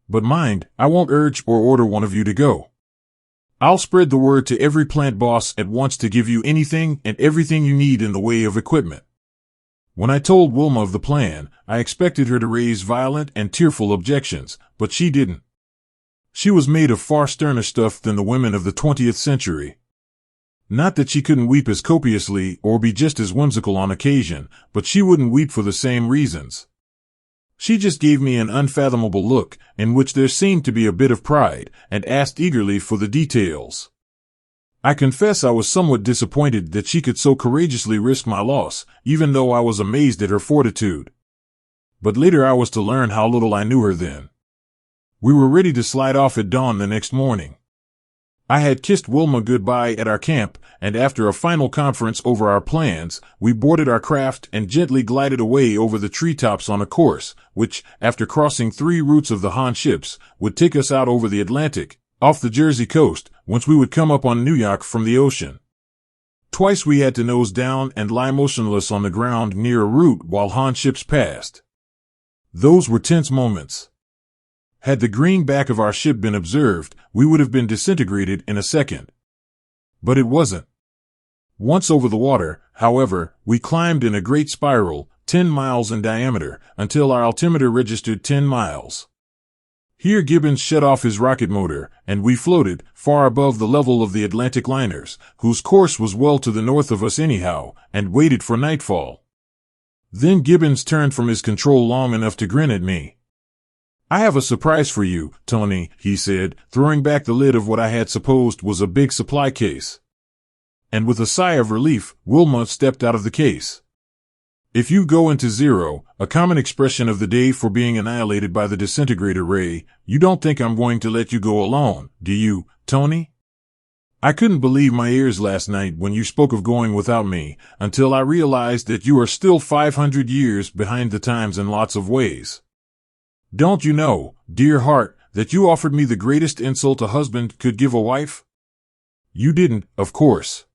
But mind, I won't urge or order one of you to go. I'll spread the word to every plant boss at once to give you anything and everything you need in the way of equipment. When I told Wilma of the plan, I expected her to raise violent and tearful objections, but she didn't. She was made of far sterner stuff than the women of the 20th century. Not that she couldn't weep as copiously or be just as whimsical on occasion, but she wouldn't weep for the same reasons. She just gave me an unfathomable look, in which there seemed to be a bit of pride, and asked eagerly for the details. I confess I was somewhat disappointed that she could so courageously risk my loss, even though I was amazed at her fortitude. But later I was to learn how little I knew her then. We were ready to slide off at dawn the next morning. I had kissed Wilma goodbye at our camp, and after a final conference over our plans, we boarded our craft and gently glided away over the treetops on a course, which, after crossing 3 routes of the Han ships, would take us out over the Atlantic, off the Jersey coast, whence we would come up on New York from the ocean. Twice we had to nose down and lie motionless on the ground near a route while Han ships passed. Those were tense moments. Had the green back of our ship been observed, we would have been disintegrated in a second. But it wasn't. Once over the water, however, we climbed in a great spiral, 10 miles in diameter, until our altimeter registered 10 miles. Here Gibbons shut off his rocket motor, and we floated, far above the level of the Atlantic liners, whose course was well to the north of us anyhow, and waited for nightfall. Then Gibbons turned from his control long enough to grin at me. "I have a surprise for you, Tony," he said, throwing back the lid of what I had supposed was a big supply case. And with a sigh of relief, Wilma stepped out of the case. "If you go into zero, a common expression of the day for being annihilated by the disintegrator ray, you don't think I'm going to let you go alone, do you, Tony? I couldn't believe my ears last night when you spoke of going without me, until I realized that you are still 500 years behind the times in lots of ways. Don't you know, dear heart, that you offered me the greatest insult a husband could give a wife? You didn't, of course.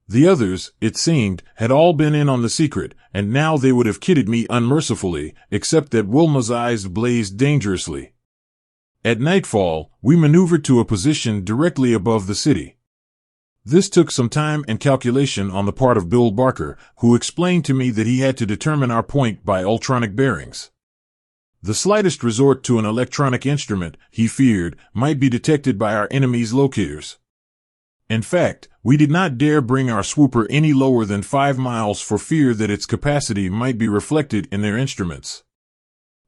The others, it seemed, had all been in on the secret, and now they would have kidded me unmercifully, except that Wilma's eyes blazed dangerously. At nightfall, we maneuvered to a position directly above the city. This took some time and calculation on the part of Bill Barker, who explained to me that he had to determine our point by ultronic bearings. The slightest resort to an electronic instrument, he feared, might be detected by our enemies' locators. In fact, we did not dare bring our swooper any lower than 5 miles for fear that its capacity might be reflected in their instruments.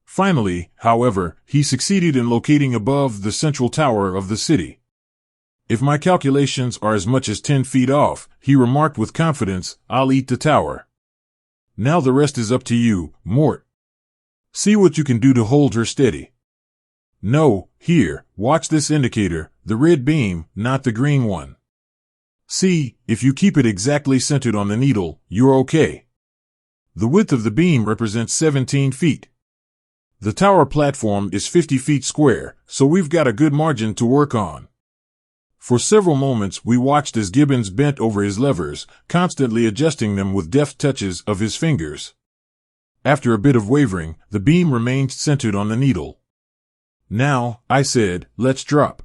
Finally, however, he succeeded in locating above the central tower of the city. "If my calculations are as much as 10 feet off," he remarked with confidence, "I'll eat the tower. Now the rest is up to you, Mort. See what you can do to hold her steady. No, here, watch this indicator, the red beam, not the green one. See, if you keep it exactly centered on the needle, you're okay. The width of the beam represents 17 feet. The tower platform is 50 feet square, so we've got a good margin to work on." For several moments we watched as Gibbons bent over his levers, constantly adjusting them with deft touches of his fingers. After a bit of wavering, the beam remained centered on the needle. "Now," I said, "let's drop."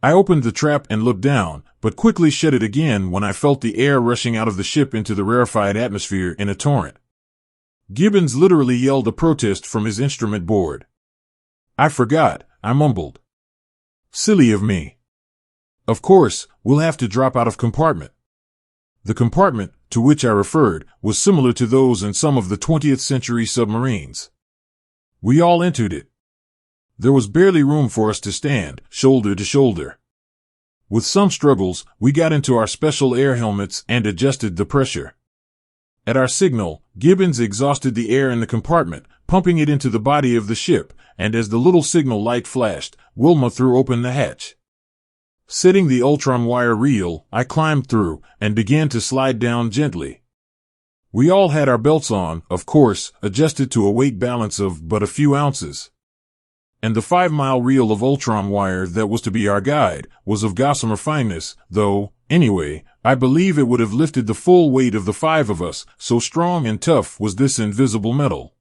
I opened the trap and looked down, but quickly shut it again when I felt the air rushing out of the ship into the rarefied atmosphere in a torrent. Gibbons literally yelled a protest from his instrument board. "I forgot," I mumbled. "Silly of me. Of course, we'll have to drop out of compartment." The compartment, to which I referred, was similar to those in some of the 20th century submarines. We all entered it. There was barely room for us to stand, shoulder to shoulder. With some struggles, we got into our special air helmets and adjusted the pressure. At our signal, Gibbons exhausted the air in the compartment, pumping it into the body of the ship, and as the little signal light flashed, Wilma threw open the hatch. Setting the Ultron wire reel, I climbed through, and began to slide down gently. We all had our belts on, of course, adjusted to a weight balance of but a few ounces. And the 5-mile reel of Ultron wire that was to be our guide was of gossamer fineness, though, anyway, I believe it would have lifted the full weight of the 5 of us, so strong and tough was this invisible metal.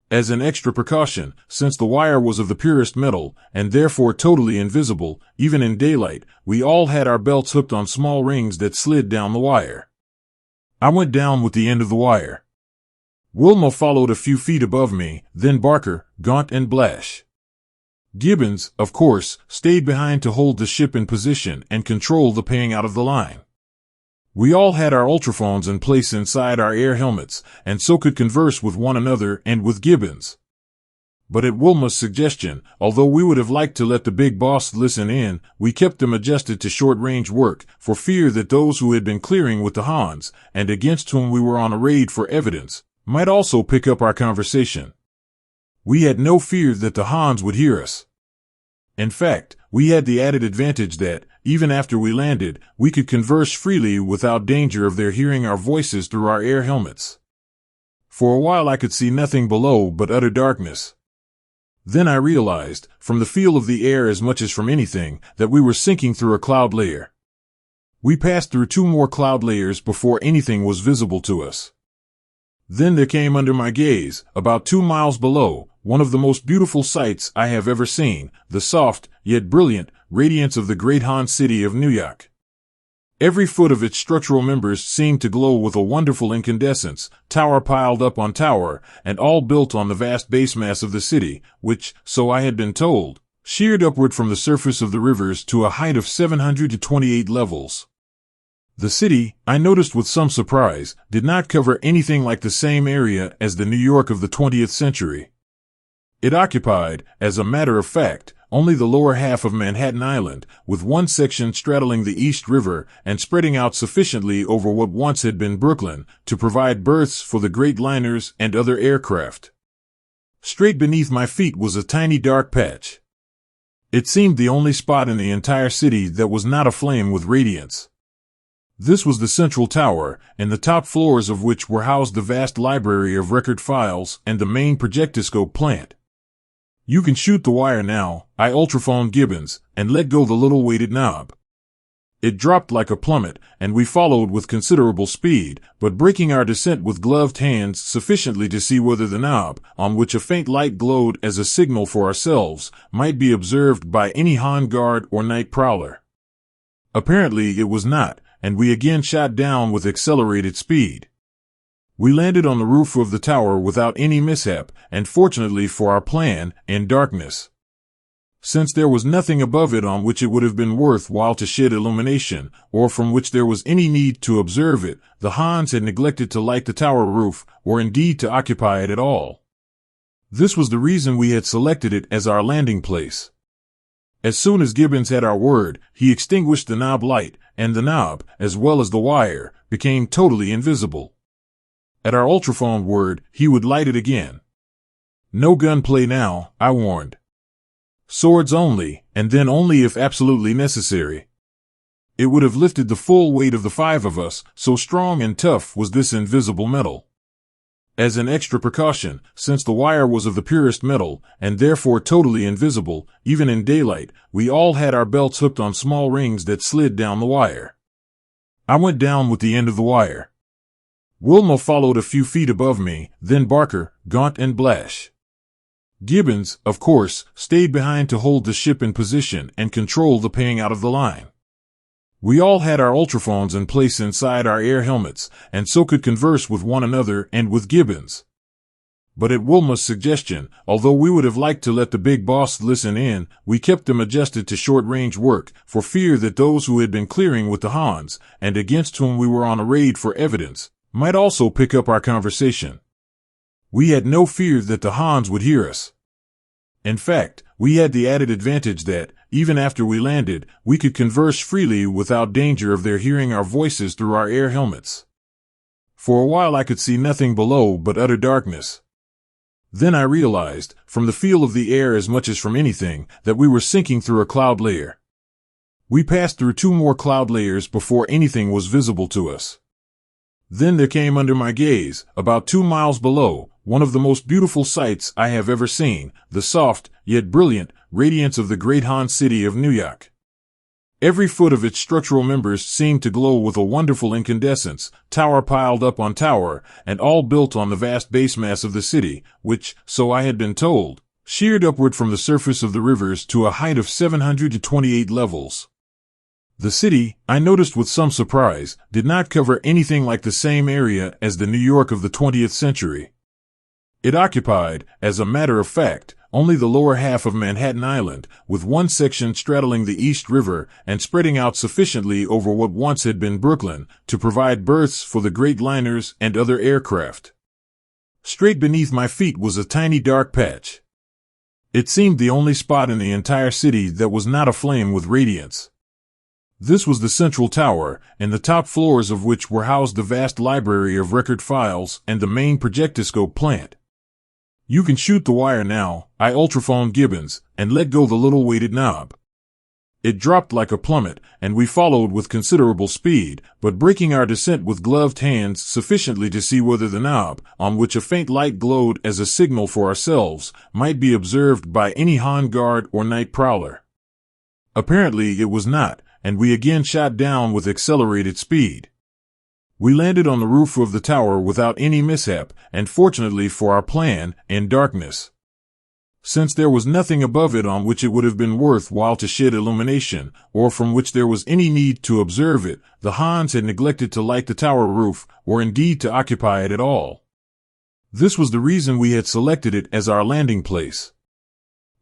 As an extra precaution, since the wire was of the purest metal, and therefore totally invisible, even in daylight, we all had our belts hooked on small rings that slid down the wire. I went down with the end of the wire. Wilma followed a few feet above me, then Barker, Gaunt and Blash. Gibbons, of course, stayed behind to hold the ship in position and control the paying out of the line. We all had our ultraphones in place inside our air helmets, and so could converse with one another and with Gibbons. But at Wilma's suggestion, although we would have liked to let the big boss listen in, we kept them adjusted to short-range work, for fear that those who had been clearing with the Hans, and against whom we were on a raid for evidence, might also pick up our conversation. We had no fear that the Hans would hear us. In fact, we had the added advantage that, even after we landed, we could converse freely without danger of their hearing our voices through our air helmets. For a while I could see nothing below but utter darkness. Then I realized, from the feel of the air as much as from anything, that we were sinking through a cloud layer. We passed through 2 more cloud layers before anything was visible to us. Then there came under my gaze, about 2 miles below, one of the most beautiful sights I have ever seen, the soft, yet brilliant, radiance of the great Han city of New York. Every foot of its structural members seemed to glow with a wonderful incandescence, tower piled up on tower, and all built on the vast base mass of the city, which, so I had been told, sheered upward from the surface of the rivers to a height of 728 levels. The city, I noticed with some surprise, did not cover anything like the same area as the New York of the 20th century. It occupied, as a matter of fact, only the lower half of Manhattan Island, with one section straddling the East River and spreading out sufficiently over what once had been Brooklyn to provide berths for the great liners and other aircraft. Straight beneath my feet was a tiny dark patch. It seemed the only spot in the entire city that was not aflame with radiance. This was the central tower, in the top floors of which were housed the vast library of record files and the main projectoscope plant. "You can shoot the wire now," I ultrophoned Gibbons, and let go the little weighted knob. It dropped like a plummet, and we followed with considerable speed, but breaking our descent with gloved hands sufficiently to see whether the knob, on which a faint light glowed as a signal for ourselves, might be observed by any Han guard or night prowler. Apparently it was not, and we again shot down with accelerated speed. We landed on the roof of the tower without any mishap, and fortunately for our plan, in darkness. Since there was nothing above it on which it would have been worth while to shed illumination, or from which there was any need to observe it, the Hans had neglected to light the tower roof, or indeed to occupy it at all. This was the reason we had selected it as our landing place. As soon as Gibbons had our word, he extinguished the knob light, and the knob, as well as the wire, became totally invisible. At our ultrophone word, he would light it again. "No gunplay now," I warned. "Swords only, and then only if absolutely necessary." It would have lifted the full weight of the five of us, so strong and tough was this invisible metal. As an extra precaution, since the wire was of the purest metal, and therefore totally invisible, even in daylight, we all had our belts hooked on small rings that slid down the wire. I went down with the end of the wire. Wilma followed a few feet above me, then Barker, Gaunt and Blash. Gibbons, of course, stayed behind to hold the ship in position and control the paying out of the line. We all had our ultrophones in place inside our air helmets, and so could converse with one another and with Gibbons. But at Wilma's suggestion, although we would have liked to let the big boss listen in, we kept them adjusted to short-range work, for fear that those who had been clearing with the Hans, and against whom we were on a raid for evidence, might also pick up our conversation. We had no fear that the Hans would hear us. In fact, we had the added advantage that, even after we landed, we could converse freely without danger of their hearing our voices through our air helmets. For a while I could see nothing below but utter darkness. Then I realized, from the feel of the air as much as from anything, that we were sinking through a cloud layer. We passed through 2 more cloud layers before anything was visible to us. Then there came under my gaze, about 2 miles below, one of the most beautiful sights I have ever seen, the soft, yet brilliant, radiance of the great Han city of New York. Every foot of its structural members seemed to glow with a wonderful incandescence, tower piled up on tower, and all built on the vast base mass of the city, which, so I had been told, sheered upward from the surface of the rivers to a height of 728 levels. The city, I noticed with some surprise, did not cover anything like the same area as the New York of the 20th century. It occupied, as a matter of fact, only the lower half of Manhattan Island, with one section straddling the East River and spreading out sufficiently over what once had been Brooklyn to provide berths for the great liners and other aircraft. Straight beneath my feet was a tiny dark patch. It seemed the only spot in the entire city that was not aflame with radiance. This was the central tower, in the top floors of which were housed the vast library of record files and the main projectoscope plant. "You can shoot the wire now," I ultrophoned Gibbons, and let go the little weighted knob. It dropped like a plummet, and we followed with considerable speed, but breaking our descent with gloved hands sufficiently to see whether the knob, on which a faint light glowed as a signal for ourselves, might be observed by any Han guard or night prowler. Apparently it was not, and we again shot down with accelerated speed. We landed on the roof of the tower without any mishap, and fortunately for our plan, in darkness. Since there was nothing above it on which it would have been worth while to shed illumination, or from which there was any need to observe it, the Hans had neglected to light the tower roof, or indeed to occupy it at all. This was the reason we had selected it as our landing place.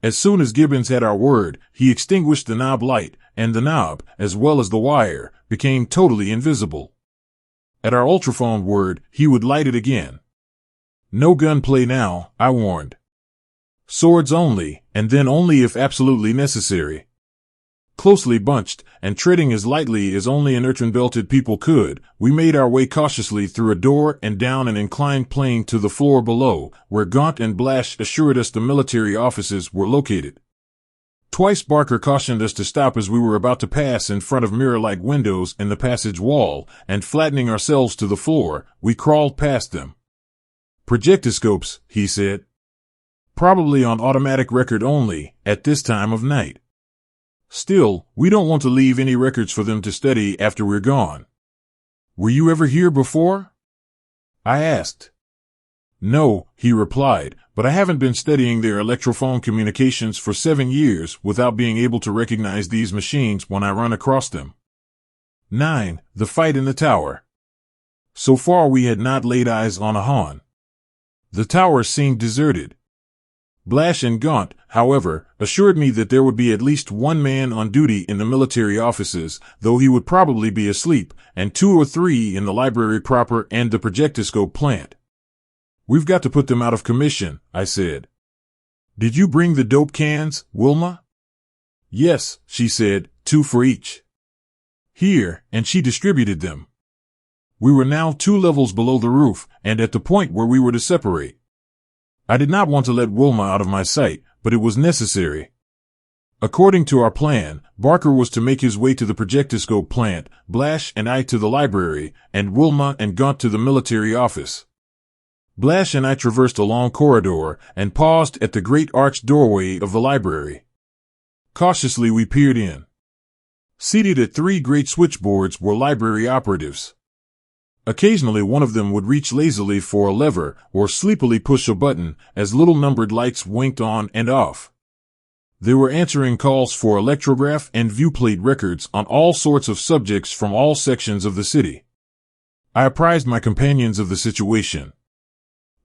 As soon as Gibbons had our word, he extinguished the knob light, and the knob, as well as the wire, became totally invisible. At our ultrophone word, he would light it again. "No gunplay now," I warned. Swords only, and then only if absolutely necessary. Closely bunched, and treading as lightly as only inertron-belted people could, we made our way cautiously through a door and down an inclined plane to the floor below, where Gaunt and Blash assured us the military offices were located. Twice Barker cautioned us to stop as we were about to pass in front of mirror-like windows in the passage wall, and flattening ourselves to the floor, we crawled past them. Projectoscopes, he said. Probably on automatic record only, at this time of night. Still, we don't want to leave any records for them to study after we're gone. Were you ever here before? I asked. No, he replied, but I haven't been studying their electrophone communications for 7 years without being able to recognize these machines when I run across them. 9. The fight in the tower. So far we had not laid eyes on a Han. The tower seemed deserted. Blash and Gaunt, however, assured me that there would be at least one man on duty in the military offices, though he would probably be asleep, and 2 or 3 in the library proper and the projectoscope plant. We've got to put them out of commission, I said. Did you bring the dope cans, Wilma? Yes, she said, 2 for each. Here, and she distributed them. We were now 2 levels below the roof, and at the point where we were to separate. I did not want to let Wilma out of my sight, but it was necessary. According to our plan, Barker was to make his way to the projectoscope plant, Blash and I to the library, and Wilma and Gaunt to the military office. Blash and I traversed a long corridor and paused at the great arched doorway of the library. Cautiously we peered in. Seated at 3 great switchboards were library operatives. Occasionally one of them would reach lazily for a lever or sleepily push a button as little numbered lights winked on and off. They were answering calls for electrograph and viewplate records on all sorts of subjects from all sections of the city. I apprised my companions of the situation.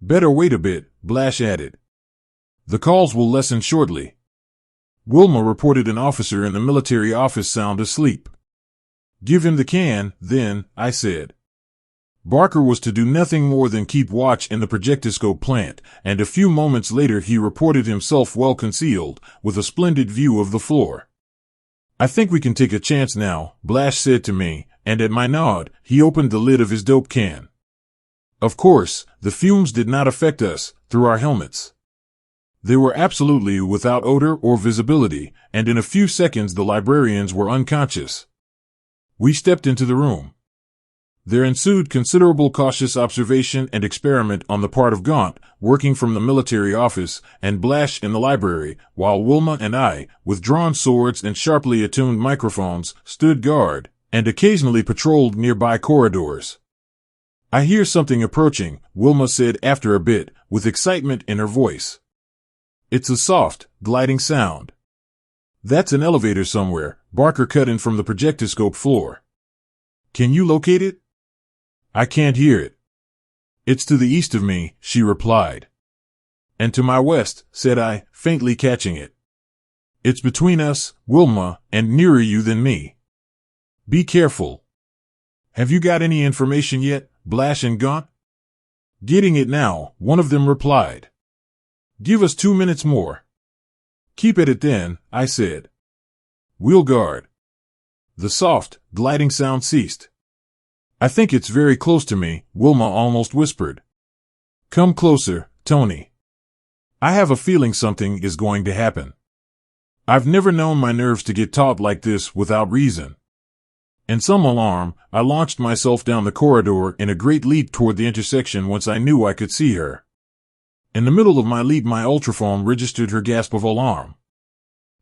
Better wait a bit, Blash added. The calls will lessen shortly. Wilma reported an officer in the military office sound asleep. Give him the can, then, I said. Barker was to do nothing more than keep watch in the projectoscope plant, and a few moments later he reported himself well concealed, with a splendid view of the floor. I think we can take a chance now, Blash said to me, and at my nod, he opened the lid of his dope can. Of course, the fumes did not affect us, through our helmets. They were absolutely without odor or visibility, and in a few seconds the librarians were unconscious. We stepped into the room. There ensued considerable cautious observation and experiment on the part of Gaunt, working from the military office, and Blash in the library, while Wilma and I, with drawn swords and sharply attuned microphones, stood guard, and occasionally patrolled nearby corridors. I hear something approaching, Wilma said after a bit, with excitement in her voice. It's a soft, gliding sound. That's an elevator somewhere, Barker cut in from the projectoscope floor. Can you locate it? I can't hear it. It's to the east of me, she replied. And to my west, said I, faintly catching it. It's between us, Wilma, and nearer you than me. Be careful. Have you got any information yet, Blash and Gaunt? Getting it now, one of them replied. Give us 2 minutes more. Keep at it then, I said. We'll guard. The soft, gliding sound ceased. I think it's very close to me, Wilma almost whispered. Come closer, Tony. I have a feeling something is going to happen. I've never known my nerves to get taut like this without reason. In some alarm, I launched myself down the corridor in a great leap toward the intersection whence I knew I could see her. In the middle of my leap my ultraphone registered her gasp of alarm.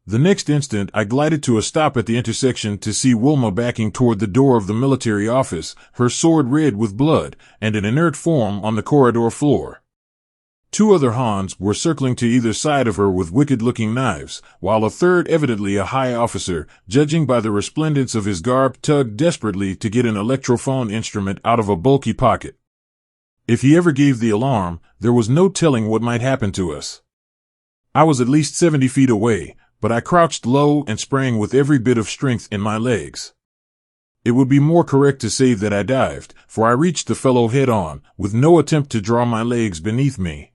The next instant I glided to a stop at the intersection to see Wilma backing toward the door of the military office, her sword red with blood, and an inert form on the corridor floor. 2 other Hans were circling to either side of her with wicked-looking knives, while a third, evidently a high officer, judging by the resplendence of his garb, tugged desperately to get an electrophone instrument out of a bulky pocket. If he ever gave the alarm, there was no telling what might happen to us. I was at least 70 feet away, but I crouched low and sprang with every bit of strength in my legs. It would be more correct to say that I dived, for I reached the fellow head-on, with no attempt to draw my legs beneath me.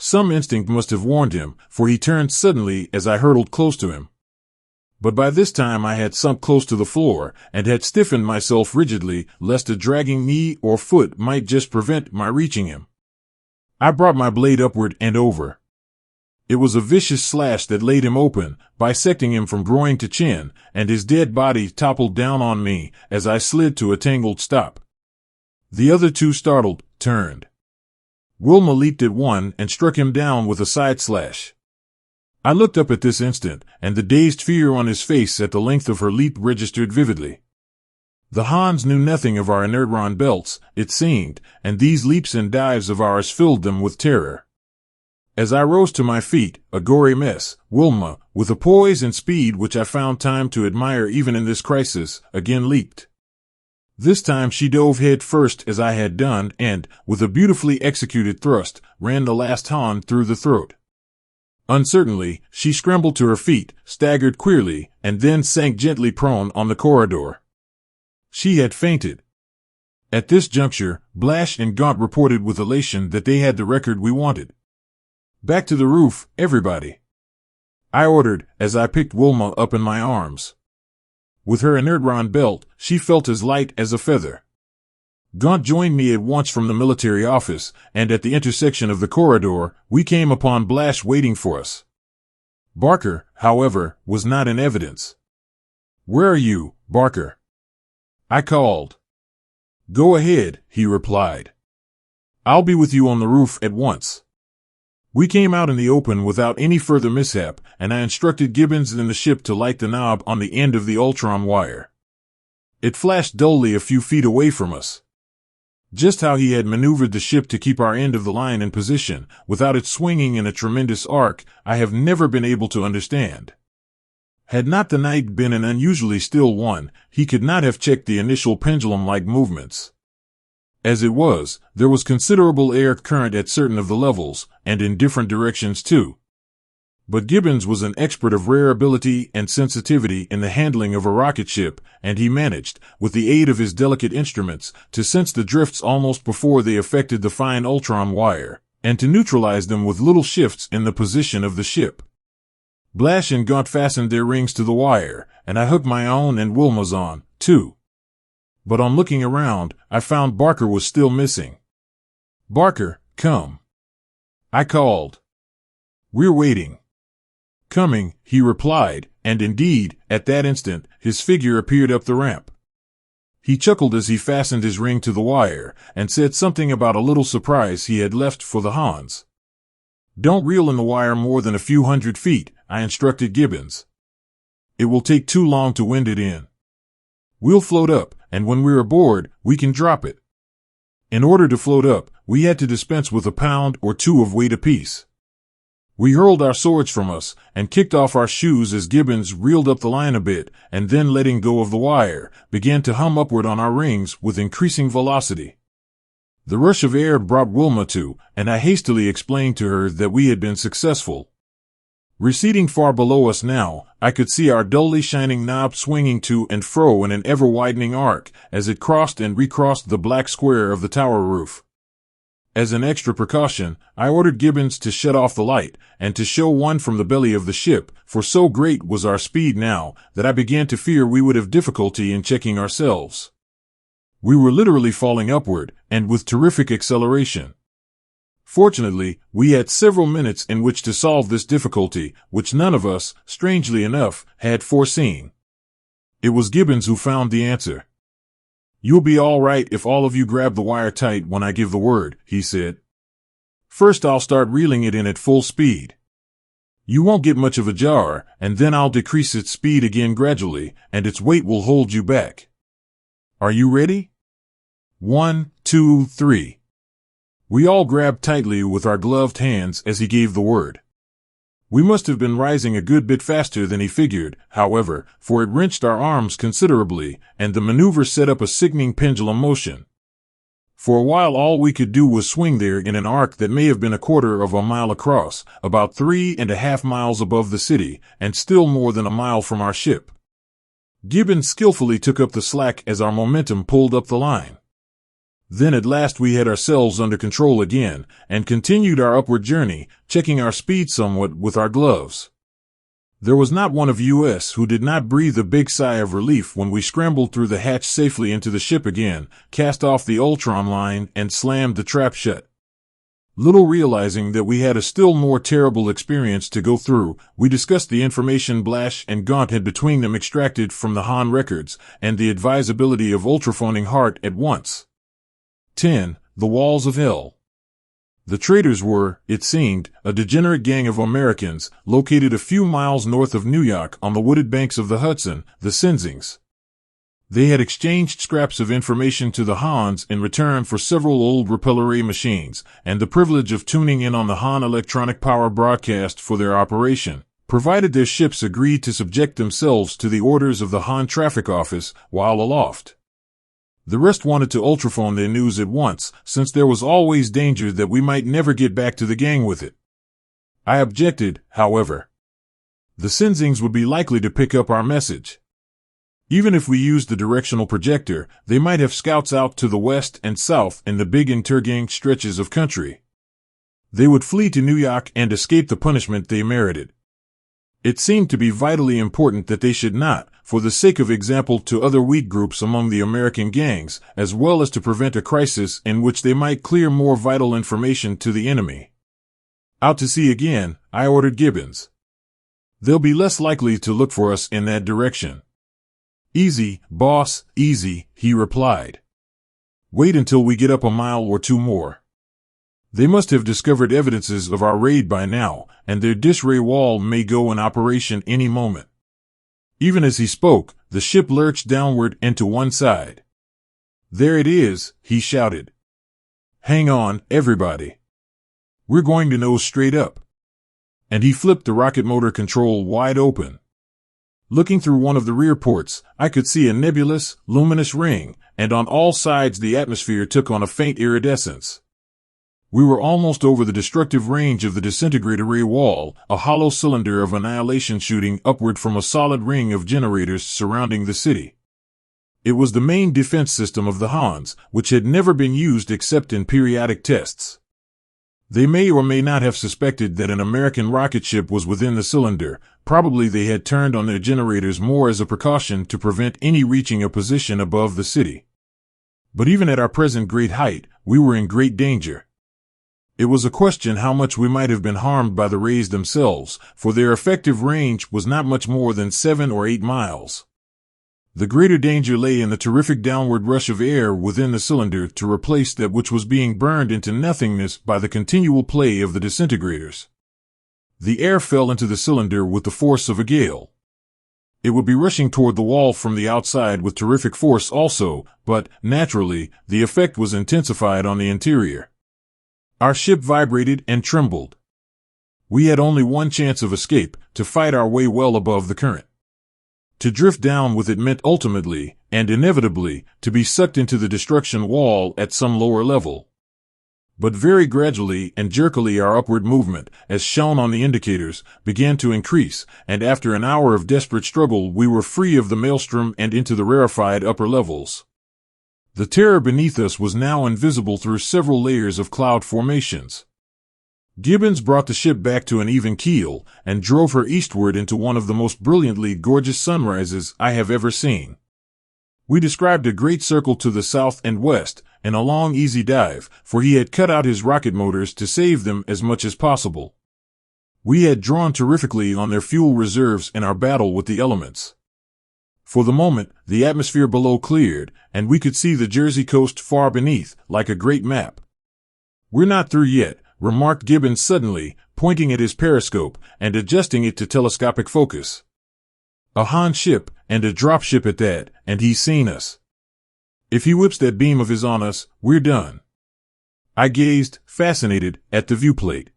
Some instinct must have warned him, for he turned suddenly as I hurtled close to him. But by this time I had sunk close to the floor, and had stiffened myself rigidly, lest a dragging knee or foot might just prevent my reaching him. I brought my blade upward and over. It was a vicious slash that laid him open, bisecting him from groin to chin, and his dead body toppled down on me as I slid to a tangled stop. The other two, startled, turned. Wilma leaped at one and struck him down with a side slash. I looked up at this instant, and the dazed fear on his face at the length of her leap registered vividly. The Hans knew nothing of our inertron belts, it seemed, and these leaps and dives of ours filled them with terror. As I rose to my feet, a gory mess, Wilma, with a poise and speed which I found time to admire even in this crisis, again leaped. This time she dove head first as I had done and, with a beautifully executed thrust, ran the last Han through the throat. Uncertainly, she scrambled to her feet, staggered queerly, and then sank gently prone on the corridor. She had fainted. At this juncture, Blash and Gaunt reported with elation that they had the record we wanted. "Back to the roof, everybody," I ordered, as I picked Wilma up in my arms. With her inertron belt, she felt as light as a feather. Gaunt joined me at once from the military office, and at the intersection of the corridor, we came upon Blash waiting for us. Barker, however, was not in evidence. "Where are you, Barker?" I called. "Go ahead," he replied. "I'll be with you on the roof at once." We came out in the open without any further mishap, and I instructed Gibbons in the ship to light the knob on the end of the Ultron wire. It flashed dully a few feet away from us. Just how he had maneuvered the ship to keep our end of the line in position, without it swinging in a tremendous arc, I have never been able to understand. Had not the night been an unusually still one, he could not have checked the initial pendulum-like movements. As it was, there was considerable air current at certain of the levels, and in different directions too. But Gibbons was an expert of rare ability and sensitivity in the handling of a rocket ship, and he managed, with the aid of his delicate instruments, to sense the drifts almost before they affected the fine Ultron wire, and to neutralize them with little shifts in the position of the ship. Blash and Gaunt fastened their rings to the wire, and I hooked my own and Wilma's on, too. But on looking around, I found Barker was still missing. "Barker, come," I called. "We're waiting." "Coming," he replied, and indeed, at that instant, his figure appeared up the ramp. He chuckled as he fastened his ring to the wire, and said something about a little surprise he had left for the Hans. "Don't reel in the wire more than a few hundred feet," I instructed Gibbons. "It will take too long to wind it in. We'll float up, and when we're aboard, we can drop it." In order to float up, we had to dispense with a pound or two of weight apiece. We hurled our swords from us, and kicked off our shoes as Gibbons reeled up the line a bit, and then letting go of the wire, began to hum upward on our rings with increasing velocity. The rush of air brought Wilma to, and I hastily explained to her that we had been successful. Receding far below us now, I could see our dully shining knob swinging to and fro in an ever-widening arc as it crossed and recrossed the black square of the tower roof. As an extra precaution, I ordered Gibbons to shut off the light and to show one from the belly of the ship, for so great was our speed now that I began to fear we would have difficulty in checking ourselves. We were literally falling upward, and with terrific acceleration. Fortunately, we had several minutes in which to solve this difficulty, which none of us, strangely enough, had foreseen. It was Gibbons who found the answer. "You'll be all right if all of you grab the wire tight when I give the word," he said. "First I'll start reeling it in at full speed. You won't get much of a jar, and then I'll decrease its speed again gradually, and its weight will hold you back. Are you ready? 1, 2, 3. We all grabbed tightly with our gloved hands as he gave the word. We must have been rising a good bit faster than he figured, however, for it wrenched our arms considerably, and the maneuver set up a sickening pendulum motion. For a while all we could do was swing there in an arc that may have been a quarter of a mile across, about 3.5 miles above the city, and still more than a mile from our ship. Gibbons skillfully took up the slack as our momentum pulled up the line. Then at last we had ourselves under control again, and continued our upward journey, checking our speed somewhat with our gloves. There was not one of us who did not breathe a big sigh of relief when we scrambled through the hatch safely into the ship again, cast off the Ultron line, and slammed the trap shut. Little realizing that we had a still more terrible experience to go through, we discussed the information Blash and Gaunt had between them extracted from the Han records, and the advisability of ultraphoning Hart at once. 10. The Walls of Hell. The traitors were, it seemed, a degenerate gang of Americans, located a few miles north of New York on the wooded banks of the Hudson, the Senzings. They had exchanged scraps of information to the Hans in return for several old repeller ray machines, and the privilege of tuning in on the Han electronic power broadcast for their operation, provided their ships agreed to subject themselves to the orders of the Han traffic office while aloft. The rest wanted to ultraphone their news at once, since there was always danger that we might never get back to the gang with it. I objected, however. The Senzings would be likely to pick up our message. Even if we used the directional projector, they might have scouts out to the west and south in the big intergang stretches of country. They would flee to New York and escape the punishment they merited. It seemed to be vitally important that they should not, for the sake of example to other weak groups among the American gangs, as well as to prevent a crisis in which they might clear more vital information to the enemy. Out to sea again, I ordered Gibbons. They'll be less likely to look for us in that direction. Easy, boss, easy, he replied. Wait until we get up a mile or two more. They must have discovered evidences of our raid by now, and their dish-ray wall may go in operation any moment. Even as he spoke, the ship lurched downward and to one side. There it is, he shouted. Hang on, everybody. We're going to nose straight up. And he flipped the rocket motor control wide open. Looking through one of the rear ports, I could see a nebulous, luminous ring, and on all sides the atmosphere took on a faint iridescence. We were almost over the destructive range of the disintegrator ray wall, a hollow cylinder of annihilation shooting upward from a solid ring of generators surrounding the city. It was the main defense system of the Hans, which had never been used except in periodic tests. They may or may not have suspected that an American rocket ship was within the cylinder. Probably they had turned on their generators more as a precaution to prevent any reaching a position above the city. But even at our present great height, we were in great danger. It was a question how much we might have been harmed by the rays themselves, for their effective range was not much more than 7 or 8 miles. The greater danger lay in the terrific downward rush of air within the cylinder to replace that which was being burned into nothingness by the continual play of the disintegrators. The air fell into the cylinder with the force of a gale. It would be rushing toward the wall from the outside with terrific force also, but, naturally, the effect was intensified on the interior. Our ship vibrated and trembled. We had only one chance of escape, to fight our way well above the current. To drift down with it meant ultimately, and inevitably, to be sucked into the destruction wall at some lower level. But very gradually and jerkily our upward movement, as shown on the indicators, began to increase, and after an hour of desperate struggle we were free of the maelstrom and into the rarefied upper levels. The terror beneath us was now invisible through several layers of cloud formations. Gibbons brought the ship back to an even keel, and drove her eastward into one of the most brilliantly gorgeous sunrises I have ever seen. We described a great circle to the south and west, and a long easy dive, for he had cut out his rocket motors to save them as much as possible. We had drawn terrifically on their fuel reserves in our battle with the elements. For the moment, the atmosphere below cleared, and we could see the Jersey coast far beneath, like a great map. We're not through yet, remarked Gibbons suddenly, pointing at his periscope and adjusting it to telescopic focus. A Han ship, and a drop ship at that, and he's seen us. If he whips that beam of his on us, we're done. I gazed, fascinated, at the viewplate.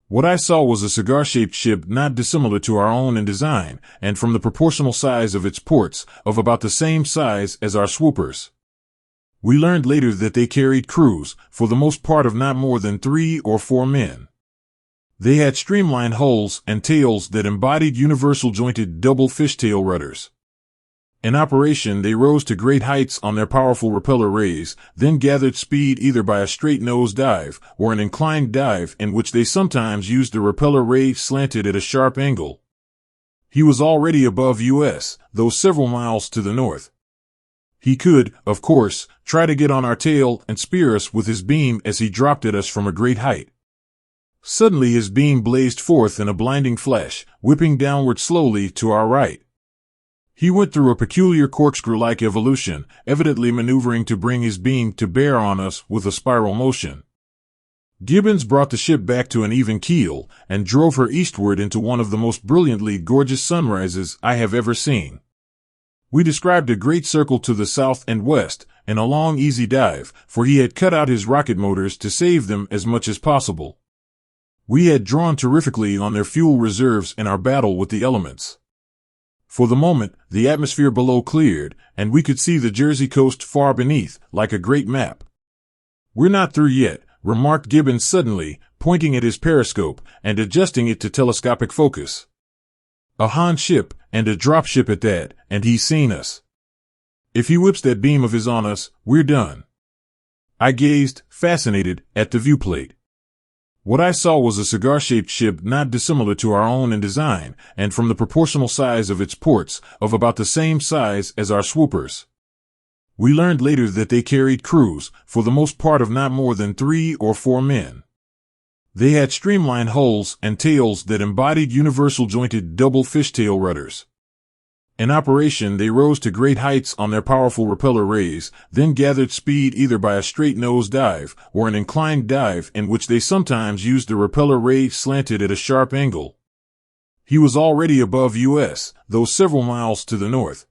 What I saw was a cigar-shaped ship not dissimilar to our own in design, and from the proportional size of its ports, of about the same size as our swoopers. We learned later that they carried crews, for the most part of not more than 3 or 4 men. They had streamlined hulls and tails that embodied universal jointed double fishtail rudders. In operation, they rose to great heights on their powerful repeller rays, then gathered speed either by a straight nose dive or an inclined dive in which they sometimes used the repeller ray slanted at a sharp angle. He was already above us, though several miles to the north. He could, of course, try to get on our tail and spear us with his beam as he dropped at us from a great height. Suddenly his beam blazed forth in a blinding flash, whipping downward slowly to our right. He went through a peculiar corkscrew-like evolution, evidently maneuvering to bring his beam to bear on us with a spiral motion. Gibbons brought the ship back to an even keel and drove her eastward into one of the most brilliantly gorgeous sunrises I have ever seen. We described a great circle to the south and west, and a long easy dive, for he had cut out his rocket motors to save them as much as possible. We had drawn terrifically on their fuel reserves in our battle with the elements. For the moment, the atmosphere below cleared, and we could see the Jersey coast far beneath, like a great map. "We're not through yet," remarked Gibbons suddenly, pointing at his periscope and adjusting it to telescopic focus. "A Han ship, and a dropship at that, and he's seen us. If he whips that beam of his on us, we're done." I gazed, fascinated, at the viewplate. What I saw was a cigar-shaped ship not dissimilar to our own in design, and from the proportional size of its ports, of about the same size as our swoopers. We learned later that they carried crews, for the most part of not more than 3 or 4 men. They had streamlined hulls and tails that embodied universal jointed double fishtail rudders. In operation, they rose to great heights on their powerful repeller rays, then gathered speed either by a straight nose dive or an inclined dive in which they sometimes used the repeller ray slanted at a sharp angle. He was already above us, though several miles to the north.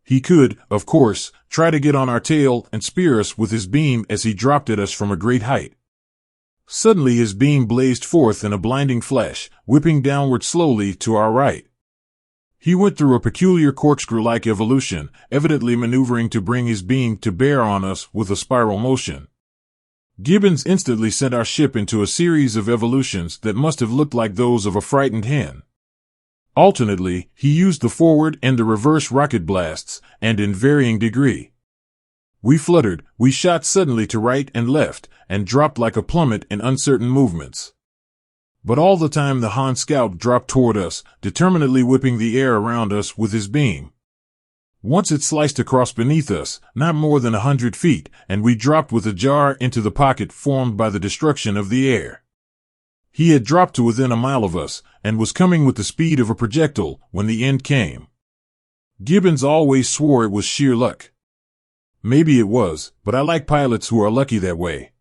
He could, of course, try to get on our tail and spear us with his beam as he dropped at us from a great height. Suddenly his beam blazed forth in a blinding flash, whipping downward slowly to our right. He went through a peculiar corkscrew-like evolution, evidently maneuvering to bring his beam to bear on us with a spiral motion. Gibbons instantly sent our ship into a series of evolutions that must have looked like those of a frightened hen. Alternately, he used the forward and the reverse rocket blasts, and in varying degree. We fluttered, we shot suddenly to right and left, and dropped like a plummet in uncertain movements. But all the time the Han scout dropped toward us, determinedly whipping the air around us with his beam. Once it sliced across beneath us, not more than 100 feet, and we dropped with a jar into the pocket formed by the destruction of the air. He had dropped to within a mile of us, and was coming with the speed of a projectile when the end came. Gibbons always swore it was sheer luck. Maybe it was, but I like pilots who are lucky that way.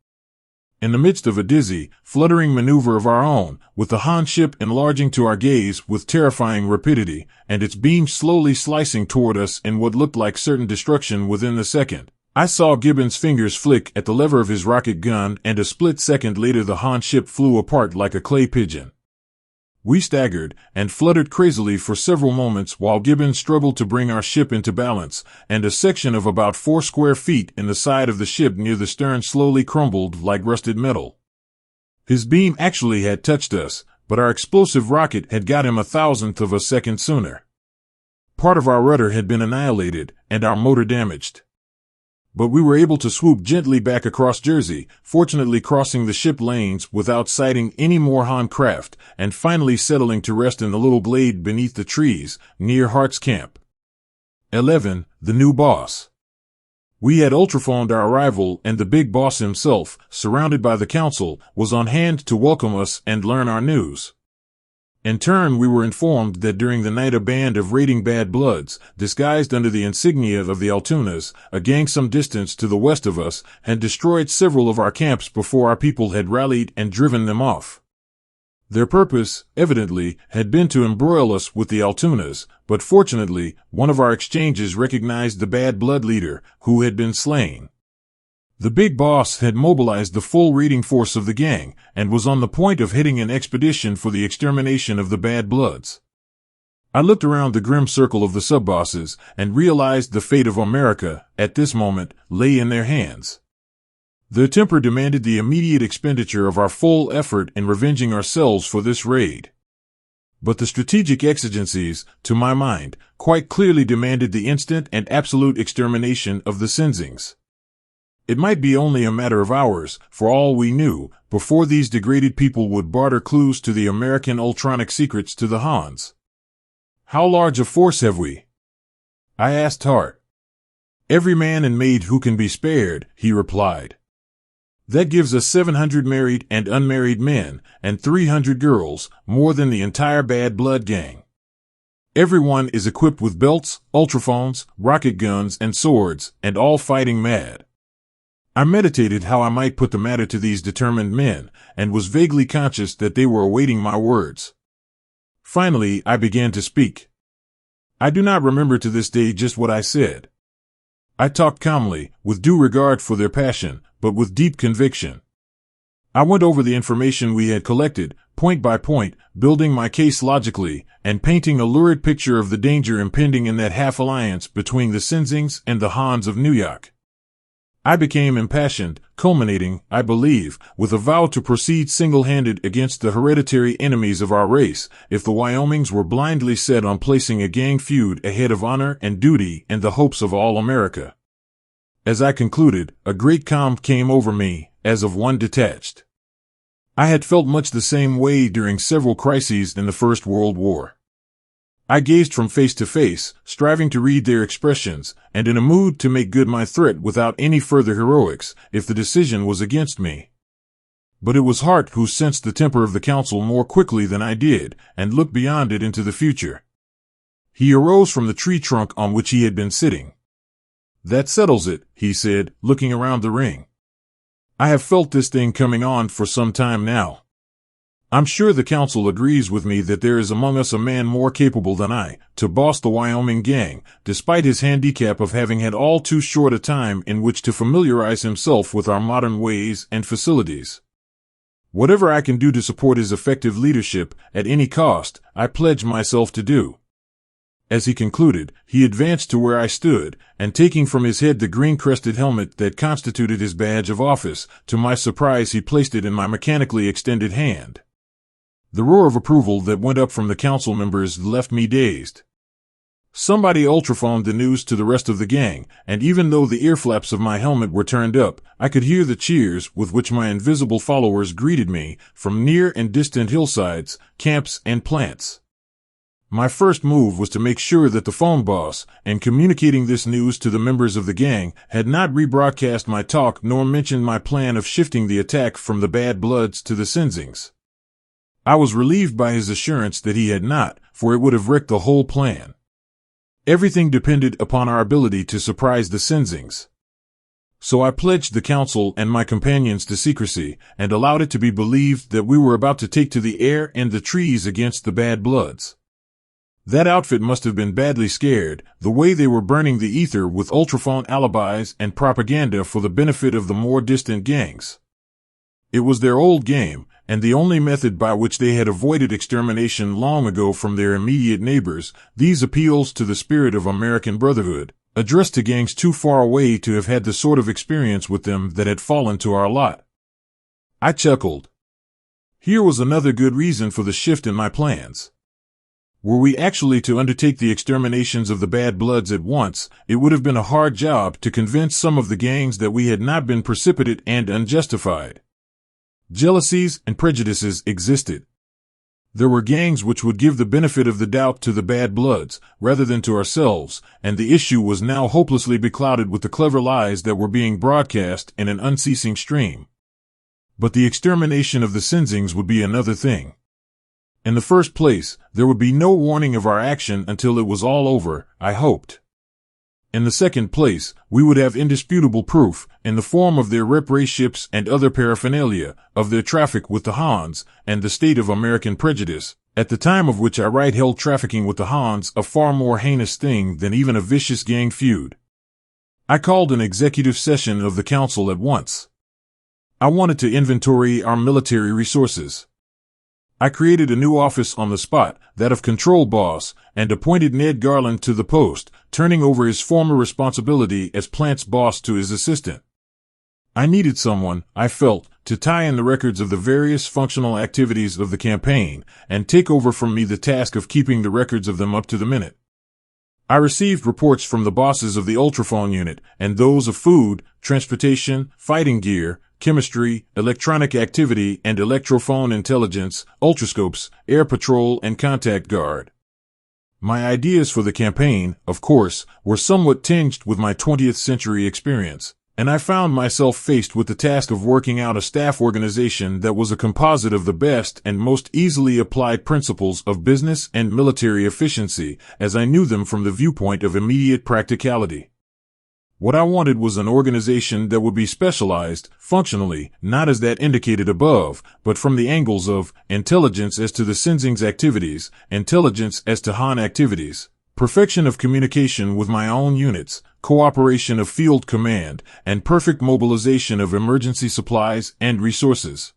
In the midst of a dizzy, fluttering maneuver of our own, with the Han ship enlarging to our gaze with terrifying rapidity, and its beam slowly slicing toward us in what looked like certain destruction within the second, I saw Gibbons' fingers flick at the lever of his rocket gun, and a split second later the Han ship flew apart like a clay pigeon. We staggered and fluttered crazily for several moments while Gibbons struggled to bring our ship into balance, and a section of about 4 square feet in the side of the ship near the stern slowly crumbled like rusted metal. His beam actually had touched us, but our explosive rocket had got him 1,000th of a second sooner. Part of our rudder had been annihilated, and our motor damaged. But we were able to swoop gently back across Jersey, fortunately crossing the ship lanes without sighting any more Han craft, and finally settling to rest in the little glade beneath the trees, near Hart's camp. 11. The new boss. We had ultrophoned our arrival, and the big boss himself, surrounded by the council, was on hand to welcome us and learn our news. In turn, we were informed that during the night a band of raiding bad bloods, disguised under the insignia of the Altunas, a gang some distance to the west of us, had destroyed several of our camps before our people had rallied and driven them off. Their purpose, evidently, had been to embroil us with the Altunas, but fortunately, one of our exchanges recognized the bad blood leader, who had been slain. The big boss had mobilized the full raiding force of the gang, and was on the point of heading an expedition for the extermination of the bad bloods. I looked around the grim circle of the sub-bosses, and realized the fate of America, at this moment, lay in their hands. Their temper demanded the immediate expenditure of our full effort in revenging ourselves for this raid. But the strategic exigencies, to my mind, quite clearly demanded the instant and absolute extermination of the Senzings. It might be only a matter of hours, for all we knew, before these degraded people would barter clues to the American ultronic secrets to the Hans. "How large a force have we?" I asked Hart. "Every man and maid who can be spared," he replied. "That gives us 700 married and unmarried men, and 300 girls, more than the entire Bad Blood gang. Everyone is equipped with belts, ultraphones, rocket guns, and swords, and all fighting mad." I meditated how I might put the matter to these determined men, and was vaguely conscious that they were awaiting my words. Finally, I began to speak. I do not remember to this day just what I said. I talked calmly, with due regard for their passion, but with deep conviction. I went over the information we had collected, point by point, building my case logically, and painting a lurid picture of the danger impending in that half-alliance between the Senzings and the Hans of New York. I became impassioned, culminating, I believe, with a vow to proceed single-handed against the hereditary enemies of our race, if the Wyomings were blindly set on placing a gang feud ahead of honor and duty and the hopes of all America. As I concluded, a great calm came over me, as of one detached. I had felt much the same way during several crises in the First World War. I gazed from face to face, striving to read their expressions, and in a mood to make good my threat without any further heroics, if the decision was against me. But it was Hart who sensed the temper of the council more quickly than I did, and looked beyond it into the future. He arose from the tree trunk on which he had been sitting. "That settles it," he said, looking around the ring. "I have felt this thing coming on for some time now. I'm sure the council agrees with me that there is among us a man more capable than I to boss the Wyoming gang, despite his handicap of having had all too short a time in which to familiarize himself with our modern ways and facilities. Whatever I can do to support his effective leadership, at any cost, I pledge myself to do." As he concluded, he advanced to where I stood, and taking from his head the green-crested helmet that constituted his badge of office, to my surprise he placed it in my mechanically extended hand. The roar of approval that went up from the council members left me dazed. Somebody ultraphoned the news to the rest of the gang, and even though the earflaps of my helmet were turned up, I could hear the cheers with which my invisible followers greeted me, from near and distant hillsides, camps, and plants. My first move was to make sure that the phone boss, in communicating this news to the members of the gang, had not rebroadcast my talk nor mentioned my plan of shifting the attack from the Bad Bloods to the Senzings. I was relieved by his assurance that he had not, for it would have wrecked the whole plan. Everything depended upon our ability to surprise the Senzings. So I pledged the council and my companions to secrecy, and allowed it to be believed that we were about to take to the air and the trees against the Bad Bloods. That outfit must have been badly scared, the way they were burning the ether with ultraphone alibis and propaganda for the benefit of the more distant gangs. It was their old game, and the only method by which they had avoided extermination long ago from their immediate neighbors, these appeals to the spirit of American brotherhood, addressed to gangs too far away to have had the sort of experience with them that had fallen to our lot. I chuckled. Here was another good reason for the shift in my plans. Were we actually to undertake the exterminations of the Bad Bloods at once, it would have been a hard job to convince some of the gangs that we had not been precipitate and unjustified. Jealousies and prejudices existed. There were gangs which would give the benefit of the doubt to the Bad Bloods, rather than to ourselves, and the issue was now hopelessly beclouded with the clever lies that were being broadcast in an unceasing stream. But the extermination of the Senzings would be another thing. In the first place, there would be no warning of our action until it was all over, I hoped. In the second place, we would have indisputable proof, in the form of their rep-ray ships and other paraphernalia, of their traffic with the Hans, and the state of American prejudice, at the time of which I write held trafficking with the Hans a far more heinous thing than even a vicious gang feud. I called an executive session of the council at once. I wanted to inventory our military resources. I created a new office on the spot, that of Control Boss, and appointed Ned Garland to the post, turning over his former responsibility as Plant's boss to his assistant. I needed someone, I felt, to tie in the records of the various functional activities of the campaign and take over from me the task of keeping the records of them up to the minute. I received reports from the bosses of the Ultraphone unit and those of food, transportation, fighting gear, chemistry, electronic activity and electrophone intelligence, ultrascopes, air patrol and contact guard. My ideas for the campaign, of course, were somewhat tinged with my 20th century experience, and I found myself faced with the task of working out a staff organization that was a composite of the best and most easily applied principles of business and military efficiency, as I knew them from the viewpoint of immediate practicality. What I wanted was an organization that would be specialized, functionally, not as that indicated above, but from the angles of intelligence as to the Sensing's activities, intelligence as to Han activities, perfection of communication with my own units, cooperation of field command, and perfect mobilization of emergency supplies and resources.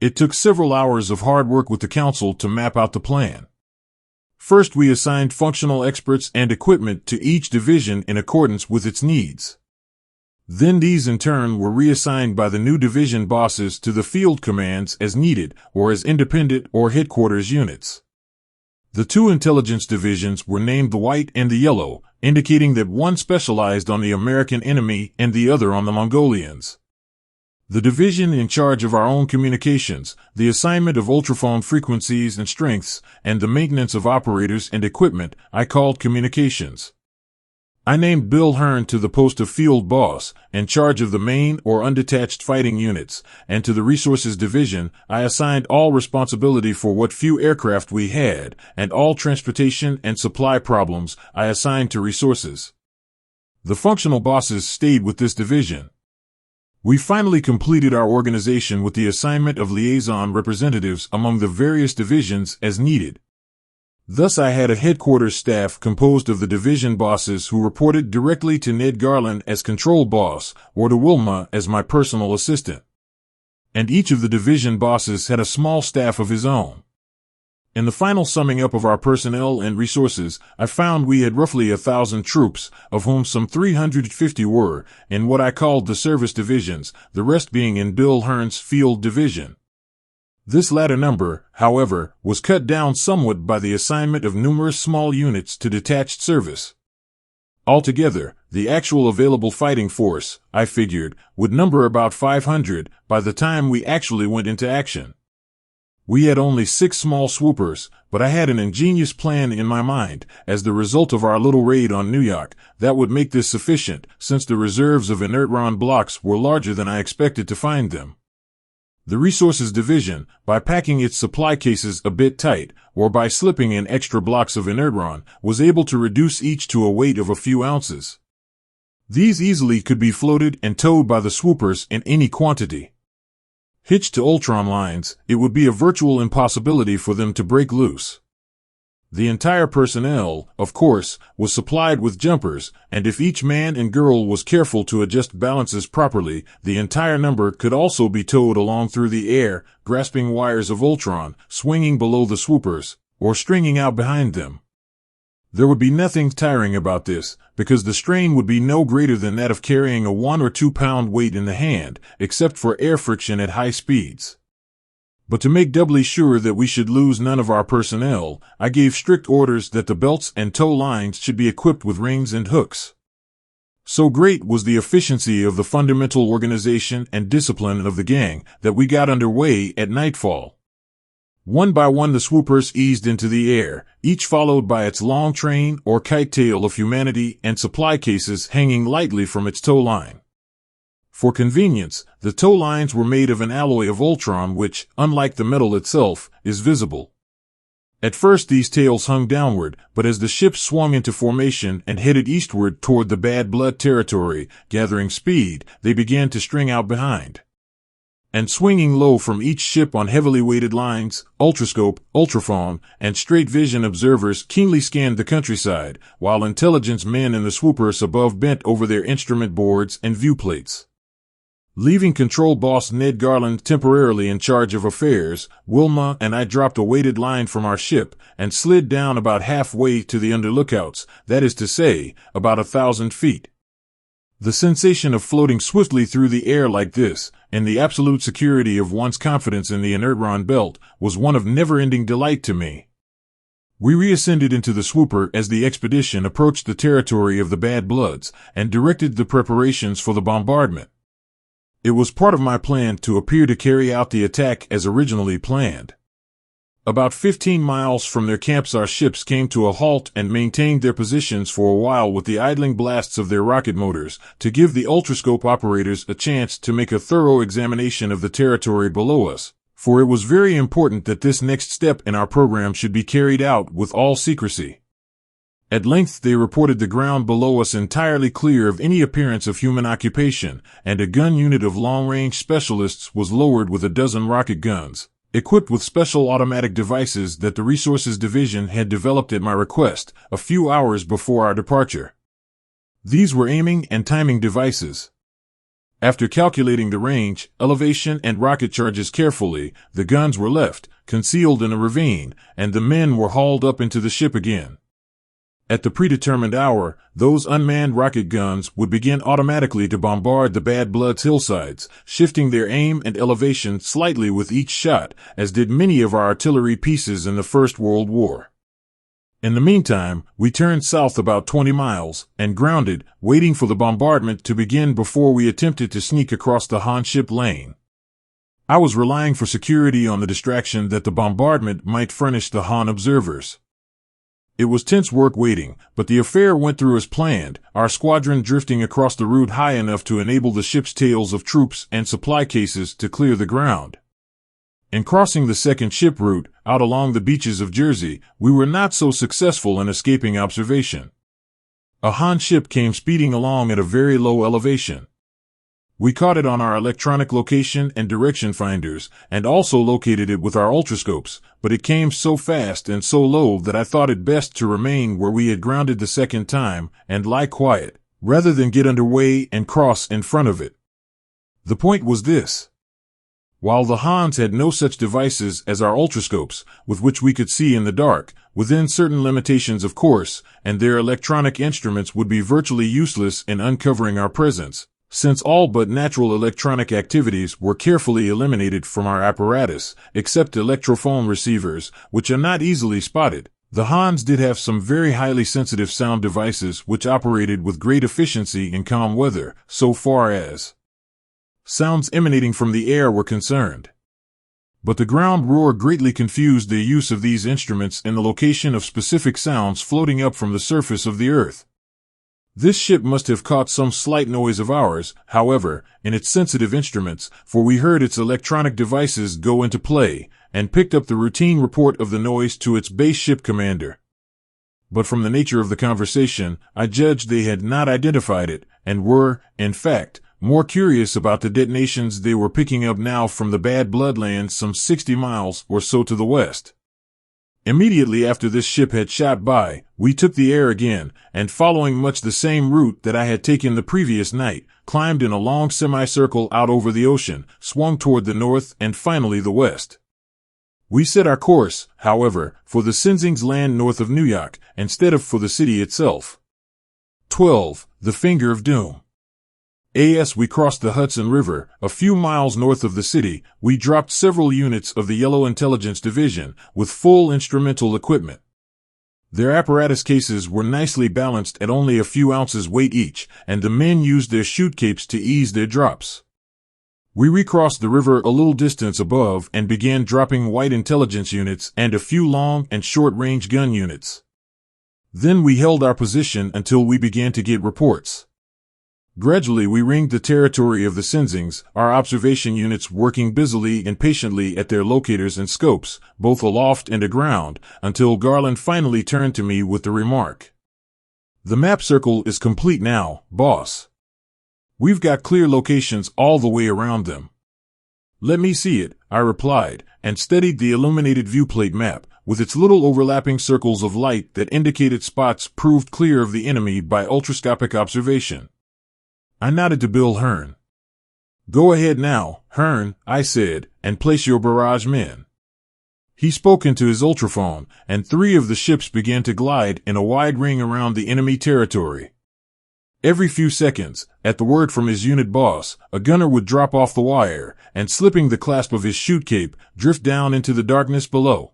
It took several hours of hard work with the Council to map out the plan. First, we assigned functional experts and equipment to each division in accordance with its needs. Then these in turn were reassigned by the new division bosses to the field commands as needed or as independent or headquarters units. The two intelligence divisions were named the White and the Yellow, indicating that one specialized on the American enemy and the other on the Mongolians. The division in charge of our own communications, the assignment of ultraphone frequencies and strengths, and the maintenance of operators and equipment, I called communications. I named Bill Hearn to the post of field boss, in charge of the main or undetached fighting units, and to the resources division, I assigned all responsibility for what few aircraft we had, and all transportation and supply problems I assigned to resources. The functional bosses stayed with this division. We finally completed our organization with the assignment of liaison representatives among the various divisions as needed. Thus I had a headquarters staff composed of the division bosses who reported directly to Ned Garland as control boss, or to Wilma as my personal assistant. And each of the division bosses had a small staff of his own. In the final summing up of our personnel and resources, I found we had roughly 1,000 troops, of whom some 350 were in what I called the service divisions, the rest being in Bill Hearn's field division. This latter number, however, was cut down somewhat by the assignment of numerous small units to detached service. Altogether, the actual available fighting force, I figured, would number about 500 by the time we actually went into action. We had only 6 small swoopers, but I had an ingenious plan in my mind, as the result of our little raid on New York, that would make this sufficient, since the reserves of inertron blocks were larger than I expected to find them. The Resources Division, by packing its supply cases a bit tight, or by slipping in extra blocks of inertron, was able to reduce each to a weight of a few ounces. These easily could be floated and towed by the swoopers in any quantity. Hitched to Ultron lines, it would be a virtual impossibility for them to break loose. The entire personnel, of course, was supplied with jumpers, and if each man and girl was careful to adjust balances properly, the entire number could also be towed along through the air, grasping wires of Ultron, swinging below the swoopers, or stringing out behind them. There would be nothing tiring about this, because the strain would be no greater than that of carrying a 1 or 2 pound weight in the hand, except for air friction at high speeds. But to make doubly sure that we should lose none of our personnel, I gave strict orders that the belts and tow lines should be equipped with rings and hooks. So great was the efficiency of the fundamental organization and discipline of the gang that we got underway at nightfall. One by one the swoopers eased into the air, each followed by its long train or kite tail of humanity and supply cases hanging lightly from its tow line. For convenience, the tow lines were made of an alloy of Ultron which, unlike the metal itself, is visible. At first these tails hung downward, but as the ship swung into formation and headed eastward toward the Bad Blood territory, gathering speed, they began to string out behind. And swinging low from each ship on heavily weighted lines, ultrascope, ultraphone, and straight vision observers keenly scanned the countryside, while intelligence men in the swoopers above bent over their instrument boards and viewplates. Leaving Control Boss Ned Garland temporarily in charge of affairs, Wilma and I dropped a weighted line from our ship and slid down about halfway to the underlookouts, that is to say, about 1,000 feet. The sensation of floating swiftly through the air like this, and the absolute security of one's confidence in the inertron belt, was one of never-ending delight to me. We reascended into the swooper as the expedition approached the territory of the Bad Bloods, and directed the preparations for the bombardment. It was part of my plan to appear to carry out the attack as originally planned. About 15 miles from their camps our ships came to a halt and maintained their positions for a while with the idling blasts of their rocket motors, to give the ultrascope operators a chance to make a thorough examination of the territory below us, for it was very important that this next step in our program should be carried out with all secrecy. At length they reported the ground below us entirely clear of any appearance of human occupation, and a gun unit of long-range specialists was lowered with a dozen rocket guns, equipped with special automatic devices that the Resources Division had developed at my request a few hours before our departure. These were aiming and timing devices. After calculating the range, elevation, and rocket charges carefully, the guns were left, concealed in a ravine, and the men were hauled up into the ship again. At the predetermined hour, those unmanned rocket guns would begin automatically to bombard the Bad Bloods' hillsides, shifting their aim and elevation slightly with each shot, as did many of our artillery pieces in the First World War. In the meantime, we turned south about 20 miles, and grounded, waiting for the bombardment to begin before we attempted to sneak across the Han ship lane. I was relying for security on the distraction that the bombardment might furnish the Han observers. It was tense work waiting, but the affair went through as planned, our squadron drifting across the route high enough to enable the ship's tails of troops and supply cases to clear the ground. In crossing the second ship route, out along the beaches of Jersey, we were not so successful in escaping observation. A Han ship came speeding along at a very low elevation. We caught it on our electronic location and direction finders, and also located it with our ultrascopes, but it came so fast and so low that I thought it best to remain where we had grounded the second time, and lie quiet, rather than get underway and cross in front of it. The point was this. While the Hans had no such devices as our ultrascopes, with which we could see in the dark, within certain limitations of course, and their electronic instruments would be virtually useless in uncovering our presence, since all but natural electronic activities were carefully eliminated from our apparatus, except electrophone receivers, which are not easily spotted. The Hans did have some very highly sensitive sound devices which operated with great efficiency in calm weather, so far as sounds emanating from the air were concerned. But the ground roar greatly confused the use of these instruments in the location of specific sounds floating up from the surface of the earth. This ship must have caught some slight noise of ours, however, in its sensitive instruments, for we heard its electronic devices go into play, and picked up the routine report of the noise to its base ship commander. But from the nature of the conversation, I judged they had not identified it, and were, in fact, more curious about the detonations they were picking up now from the Bad Bloodlands some 60 miles or so to the west. Immediately after this ship had shot by, we took the air again, and following much the same route that I had taken the previous night, climbed in a long semicircle out over the ocean, swung toward the north and finally the west. We set our course, however, for the Senzing's land north of New York, instead of for the city itself. 12. The Finger of Doom. As we crossed the Hudson River, a few miles north of the city, we dropped several units of the Yellow Intelligence Division, with full instrumental equipment. Their apparatus cases were nicely balanced at only a few ounces weight each, and the men used their chute capes to ease their drops. We recrossed the river a little distance above and began dropping white intelligence units and a few long and short-range gun units. Then we held our position until we began to get reports. Gradually we ringed the territory of the Senzings, our observation units working busily and patiently at their locators and scopes, both aloft and aground, until Garland finally turned to me with the remark, "The map circle is complete now, boss. We've got clear locations all the way around them." "Let me see it," I replied, and studied the illuminated viewplate map, with its little overlapping circles of light that indicated spots proved clear of the enemy by ultrascopic observation. I nodded to Bill Hearn. "Go ahead now, Hearn," I said, "and place your barrage men." He spoke into his ultraphone, and 3 of the ships began to glide in a wide ring around the enemy territory. Every few seconds, at the word from his unit boss, a gunner would drop off the wire, and slipping the clasp of his chute cape, drift down into the darkness below.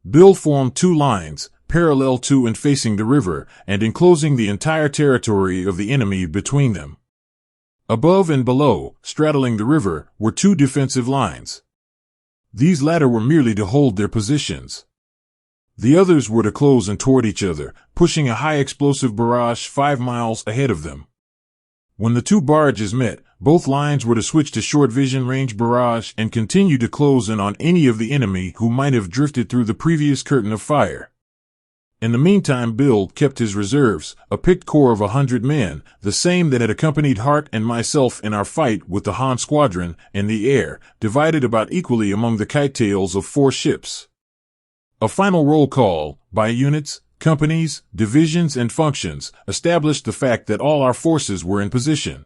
Bill formed two lines, parallel to and facing the river, and enclosing the entire territory of the enemy between them. Above and below, straddling the river, were two defensive lines. These latter were merely to hold their positions. The others were to close in toward each other, pushing a high-explosive barrage 5 miles ahead of them. When the two barrages met, both lines were to switch to short-vision range barrage and continue to close in on any of the enemy who might have drifted through the previous curtain of fire. In the meantime, Bill kept his reserves, a picked corps of 100 men, the same that had accompanied Hart and myself in our fight with the Han squadron, in the air, divided about equally among the kite-tails of 4 ships. A final roll call, by units, companies, divisions, and functions, established the fact that all our forces were in position.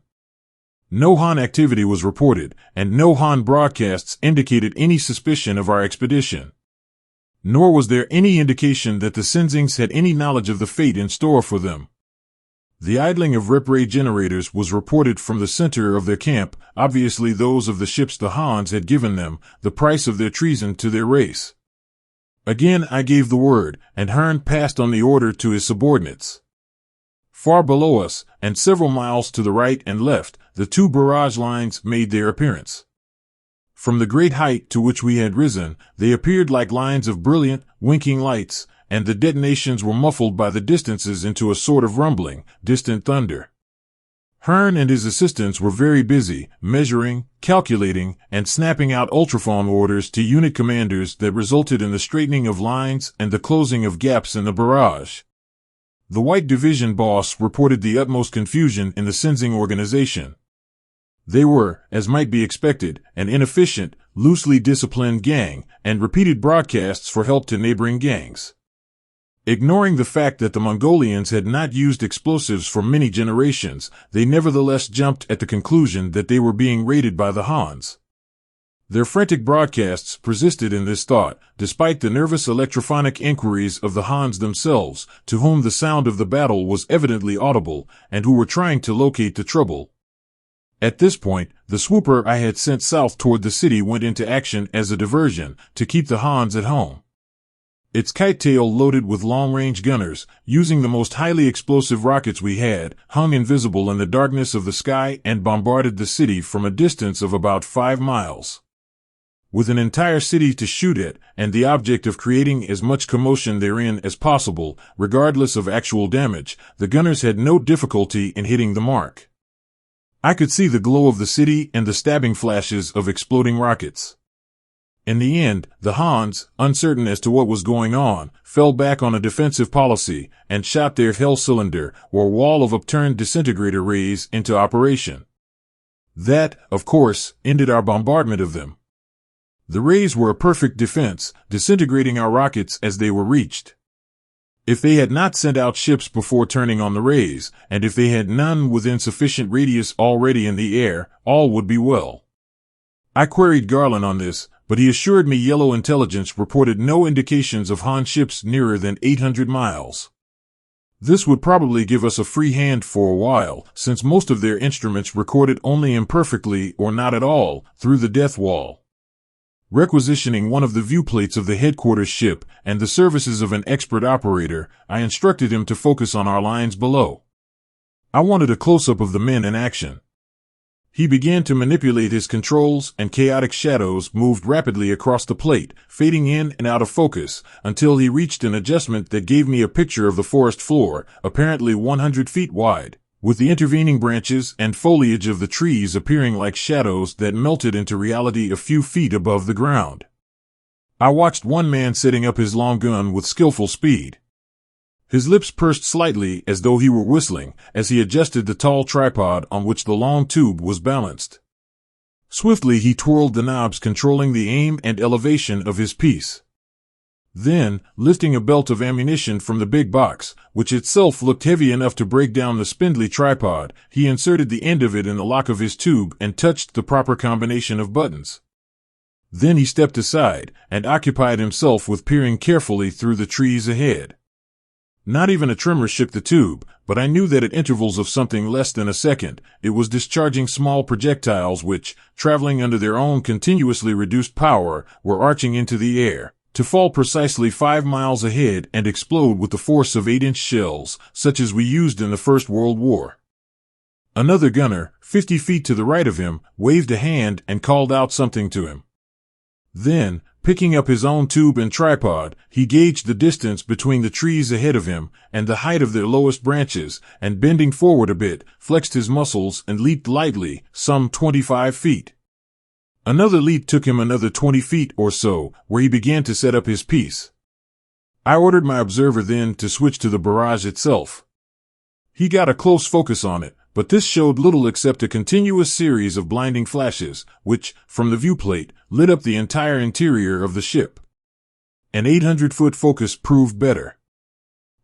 No Han activity was reported, and no Han broadcasts indicated any suspicion of our expedition. Nor was there any indication that the Senzings had any knowledge of the fate in store for them. The idling of rep-ray generators was reported from the center of their camp, obviously those of the ships the Hans had given them, the price of their treason to their race. Again I gave the word, and Hearn passed on the order to his subordinates. Far below us, and several miles to the right and left, the two barrage lines made their appearance. From the great height to which we had risen, they appeared like lines of brilliant, winking lights, and the detonations were muffled by the distances into a sort of rumbling, distant thunder. Hearn and his assistants were very busy, measuring, calculating, and snapping out ultraphone orders to unit commanders that resulted in the straightening of lines and the closing of gaps in the barrage. The White Division boss reported the utmost confusion in the Senzing organization. They were, as might be expected, an inefficient, loosely disciplined gang, and repeated broadcasts for help to neighboring gangs. Ignoring the fact that the Mongolians had not used explosives for many generations, they nevertheless jumped at the conclusion that they were being raided by the Hans. Their frantic broadcasts persisted in this thought, despite the nervous electrophonic inquiries of the Hans themselves, to whom the sound of the battle was evidently audible, and who were trying to locate the trouble. At this point, the swooper I had sent south toward the city went into action as a diversion, to keep the Hans at home. Its kite-tail, loaded with long-range gunners, using the most highly explosive rockets we had, hung invisible in the darkness of the sky and bombarded the city from a distance of about 5 miles. With an entire city to shoot at, and the object of creating as much commotion therein as possible, regardless of actual damage, the gunners had no difficulty in hitting the mark. I could see the glow of the city and the stabbing flashes of exploding rockets. In the end, the Hans, uncertain as to what was going on, fell back on a defensive policy and shot their hell cylinder, or wall of upturned disintegrator rays, into operation. That, of course, ended our bombardment of them. The rays were a perfect defense, disintegrating our rockets as they were reached. If they had not sent out ships before turning on the rays, and if they had none within sufficient radius already in the air, all would be well. I queried Garland on this, but he assured me Yellow Intelligence reported no indications of Han ships nearer than 800 miles. This would probably give us a free hand for a while, since most of their instruments recorded only imperfectly or not at all, through the death wall. Requisitioning one of the viewplates of the headquarters ship and the services of an expert operator, I instructed him to focus on our lines below. I wanted a close-up of the men in action. He began to manipulate his controls, and chaotic shadows moved rapidly across the plate, fading in and out of focus, until he reached an adjustment that gave me a picture of the forest floor, apparently 100 feet wide, with the intervening branches and foliage of the trees appearing like shadows that melted into reality a few feet above the ground. I watched one man setting up his long gun with skillful speed. His lips pursed slightly as though he were whistling as he adjusted the tall tripod on which the long tube was balanced. Swiftly he twirled the knobs controlling the aim and elevation of his piece. Then, lifting a belt of ammunition from the big box, which itself looked heavy enough to break down the spindly tripod, he inserted the end of it in the lock of his tube and touched the proper combination of buttons. Then he stepped aside and occupied himself with peering carefully through the trees ahead. Not even a tremor shook the tube, but I knew that at intervals of something less than a second, it was discharging small projectiles which, traveling under their own continuously reduced power, were arching into the air, to fall precisely 5 miles ahead and explode with the force of 8-inch shells, such as we used in the First World War. Another gunner, 50 feet to the right of him, waved a hand and called out something to him. Then, picking up his own tube and tripod, he gauged the distance between the trees ahead of him and the height of their lowest branches, and bending forward a bit, flexed his muscles and leaped lightly, some 25 feet. Another leap took him another 20 feet or so, where he began to set up his piece. I ordered my observer then to switch to the barrage itself. He got a close focus on it, but this showed little except a continuous series of blinding flashes, which, from the viewplate, lit up the entire interior of the ship. An 800-foot focus proved better.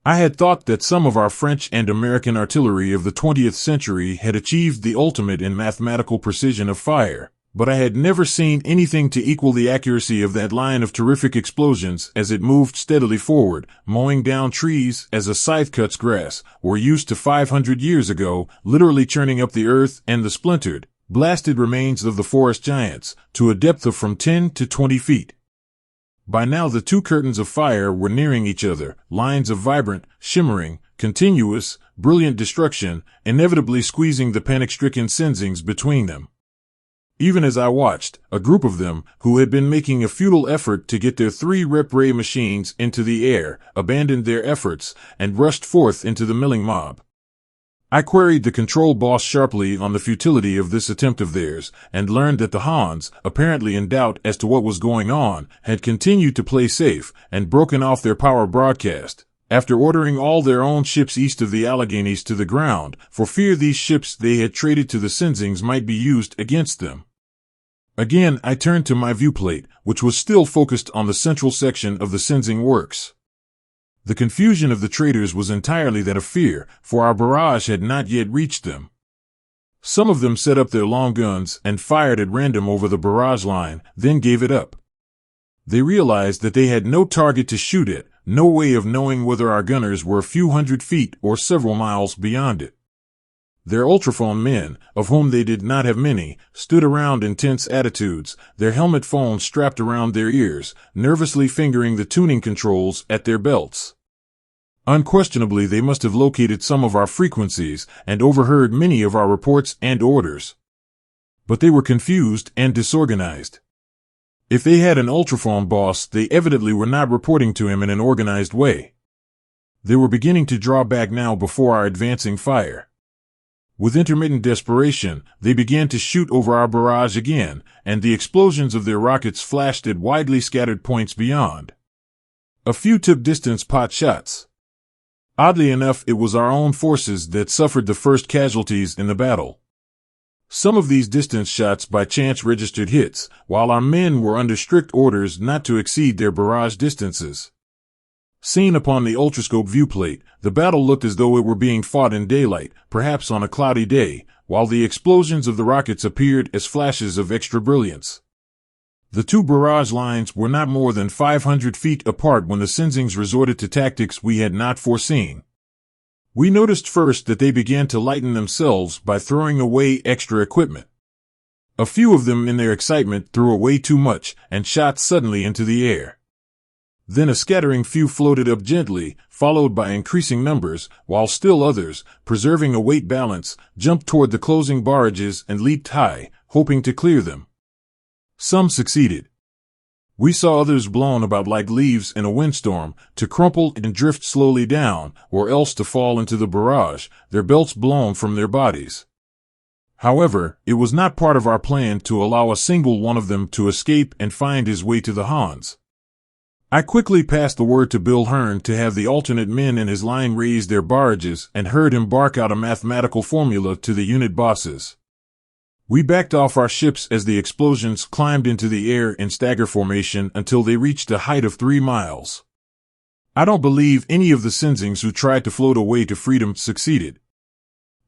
I had thought that some of our French and American artillery of the 20th century had achieved the ultimate in mathematical precision of fire, but I had never seen anything to equal the accuracy of that line of terrific explosions as it moved steadily forward, mowing down trees as a scythe cuts grass, or used to 500 years ago, literally churning up the earth and the splintered, blasted remains of the forest giants, to a depth of from 10 to 20 feet. By now the two curtains of fire were nearing each other, lines of vibrant, shimmering, continuous, brilliant destruction, inevitably squeezing the panic-stricken Senzings between them. Even as I watched, a group of them, who had been making a futile effort to get their 3 rep-ray machines into the air, abandoned their efforts and rushed forth into the milling mob. I queried the control boss sharply on the futility of this attempt of theirs, and learned that the Hans, apparently in doubt as to what was going on, had continued to play safe and broken off their power broadcast, after ordering all their own ships east of the Alleghenies to the ground, for fear these ships they had traded to the Senzings might be used against them. Again I turned to my viewplate, which was still focused on the central section of the Senzing works. The confusion of the traders was entirely that of fear, for our barrage had not yet reached them. Some of them set up their long guns and fired at random over the barrage line, then gave it up. They realized that they had no target to shoot at, no way of knowing whether our gunners were a few hundred feet or several miles beyond it. Their ultraphone men, of whom they did not have many, stood around in tense attitudes, their helmet phones strapped around their ears, nervously fingering the tuning controls at their belts. Unquestionably they must have located some of our frequencies and overheard many of our reports and orders. But they were confused and disorganized. If they had an ultraphone boss, they evidently were not reporting to him in an organized way. They were beginning to draw back now before our advancing fire. With intermittent desperation, they began to shoot over our barrage again, and the explosions of their rockets flashed at widely scattered points beyond. A few took distance pot shots. Oddly enough, it was our own forces that suffered the first casualties in the battle. Some of these distance shots by chance registered hits, while our men were under strict orders not to exceed their barrage distances. Seen upon the ultrascope viewplate, the battle looked as though it were being fought in daylight, perhaps on a cloudy day, while the explosions of the rockets appeared as flashes of extra brilliance. The two barrage lines were not more than 500 feet apart when the Senzings resorted to tactics we had not foreseen. We noticed first that they began to lighten themselves by throwing away extra equipment. A few of them in their excitement threw away too much and shot suddenly into the air. Then a scattering few floated up gently, followed by increasing numbers, while still others, preserving a weight balance, jumped toward the closing barrages and leaped high, hoping to clear them. Some succeeded. We saw others blown about like leaves in a windstorm, to crumple and drift slowly down, or else to fall into the barrage, their belts blown from their bodies. However, it was not part of our plan to allow a single one of them to escape and find his way to the Hans. I quickly passed the word to Bill Hearn to have the alternate men in his line raise their barrages and heard him bark out a mathematical formula to the unit bosses. We backed off our ships as the explosions climbed into the air in stagger formation until they reached a height of 3 miles. I don't believe any of the Senzings who tried to float away to freedom succeeded.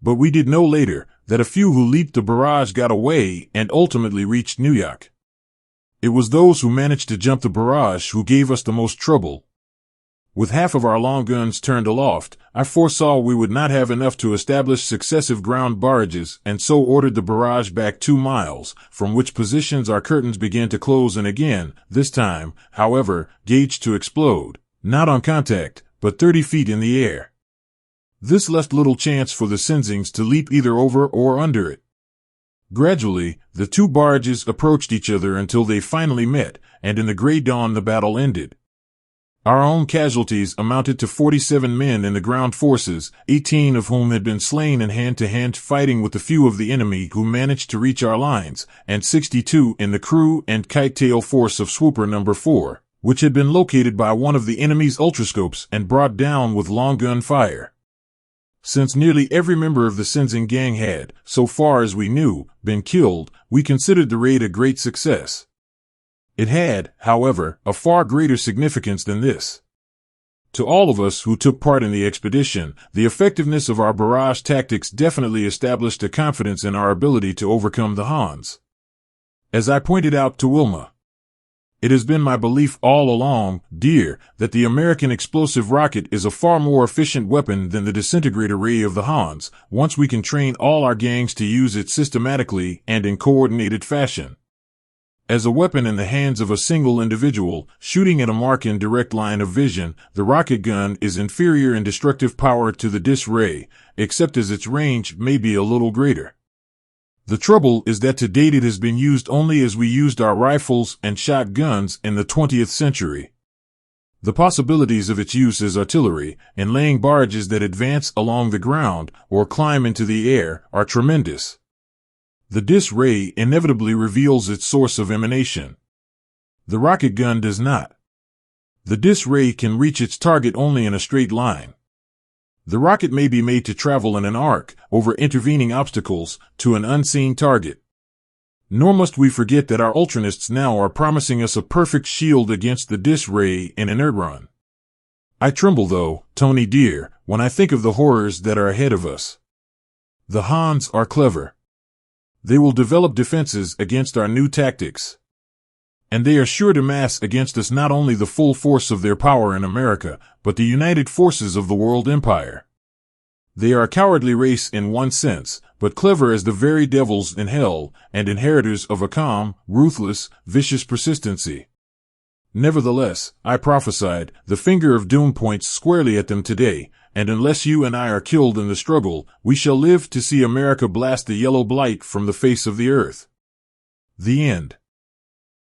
But we did know later that a few who leaped the barrage got away and ultimately reached New York. It was those who managed to jump the barrage who gave us the most trouble. With half of our long guns turned aloft, I foresaw we would not have enough to establish successive ground barrages, and so ordered the barrage back 2 miles, from which positions our curtains began to close and again, this time, however, gauged to explode, not on contact, but 30 feet in the air. This left little chance for the Senzings to leap either over or under it. Gradually, the 2 barrages approached each other until they finally met, and in the gray dawn the battle ended. Our own casualties amounted to 47 men in the ground forces, 18 of whom had been slain in hand-to-hand fighting with the few of the enemy who managed to reach our lines, and 62 in the crew and kite-tail force of Swooper No. 4, which had been located by one of the enemy's ultrascopes and brought down with long gun fire. Since nearly every member of the Senzing gang had, so far as we knew, been killed, we considered the raid a great success. It had, however, a far greater significance than this. To all of us who took part in the expedition, the effectiveness of our barrage tactics definitely established a confidence in our ability to overcome the Hans. As I pointed out to Wilma, it has been my belief all along, dear, that the American explosive rocket is a far more efficient weapon than the disintegrator ray of the Hans, once we can train all our gangs to use it systematically and in coordinated fashion. As a weapon in the hands of a single individual, shooting at a mark in direct line of vision, the rocket gun is inferior in destructive power to the dis ray, except as its range may be a little greater. The trouble is that to date it has been used only as we used our rifles and shotguns in the 20th century. The possibilities of its use as artillery, in laying barrages that advance along the ground or climb into the air, are tremendous. The dis ray inevitably reveals its source of emanation. The rocket gun does not. The dis ray can reach its target only in a straight line. The rocket may be made to travel in an arc, over intervening obstacles, to an unseen target. Nor must we forget that our ultranists now are promising us a perfect shield against the dis ray in an run. I tremble though, Tony dear, when I think of the horrors that are ahead of us. The Hans are clever. They will develop defenses against our new tactics. And they are sure to mass against us not only the full force of their power in America, but the united forces of the world empire. They are a cowardly race in one sense, but clever as the very devils in hell, and inheritors of a calm, ruthless, vicious persistency. Nevertheless, I prophesied, the finger of doom points squarely at them today, and unless you and I are killed in the struggle, we shall live to see America blast the yellow blight from the face of the earth. The end.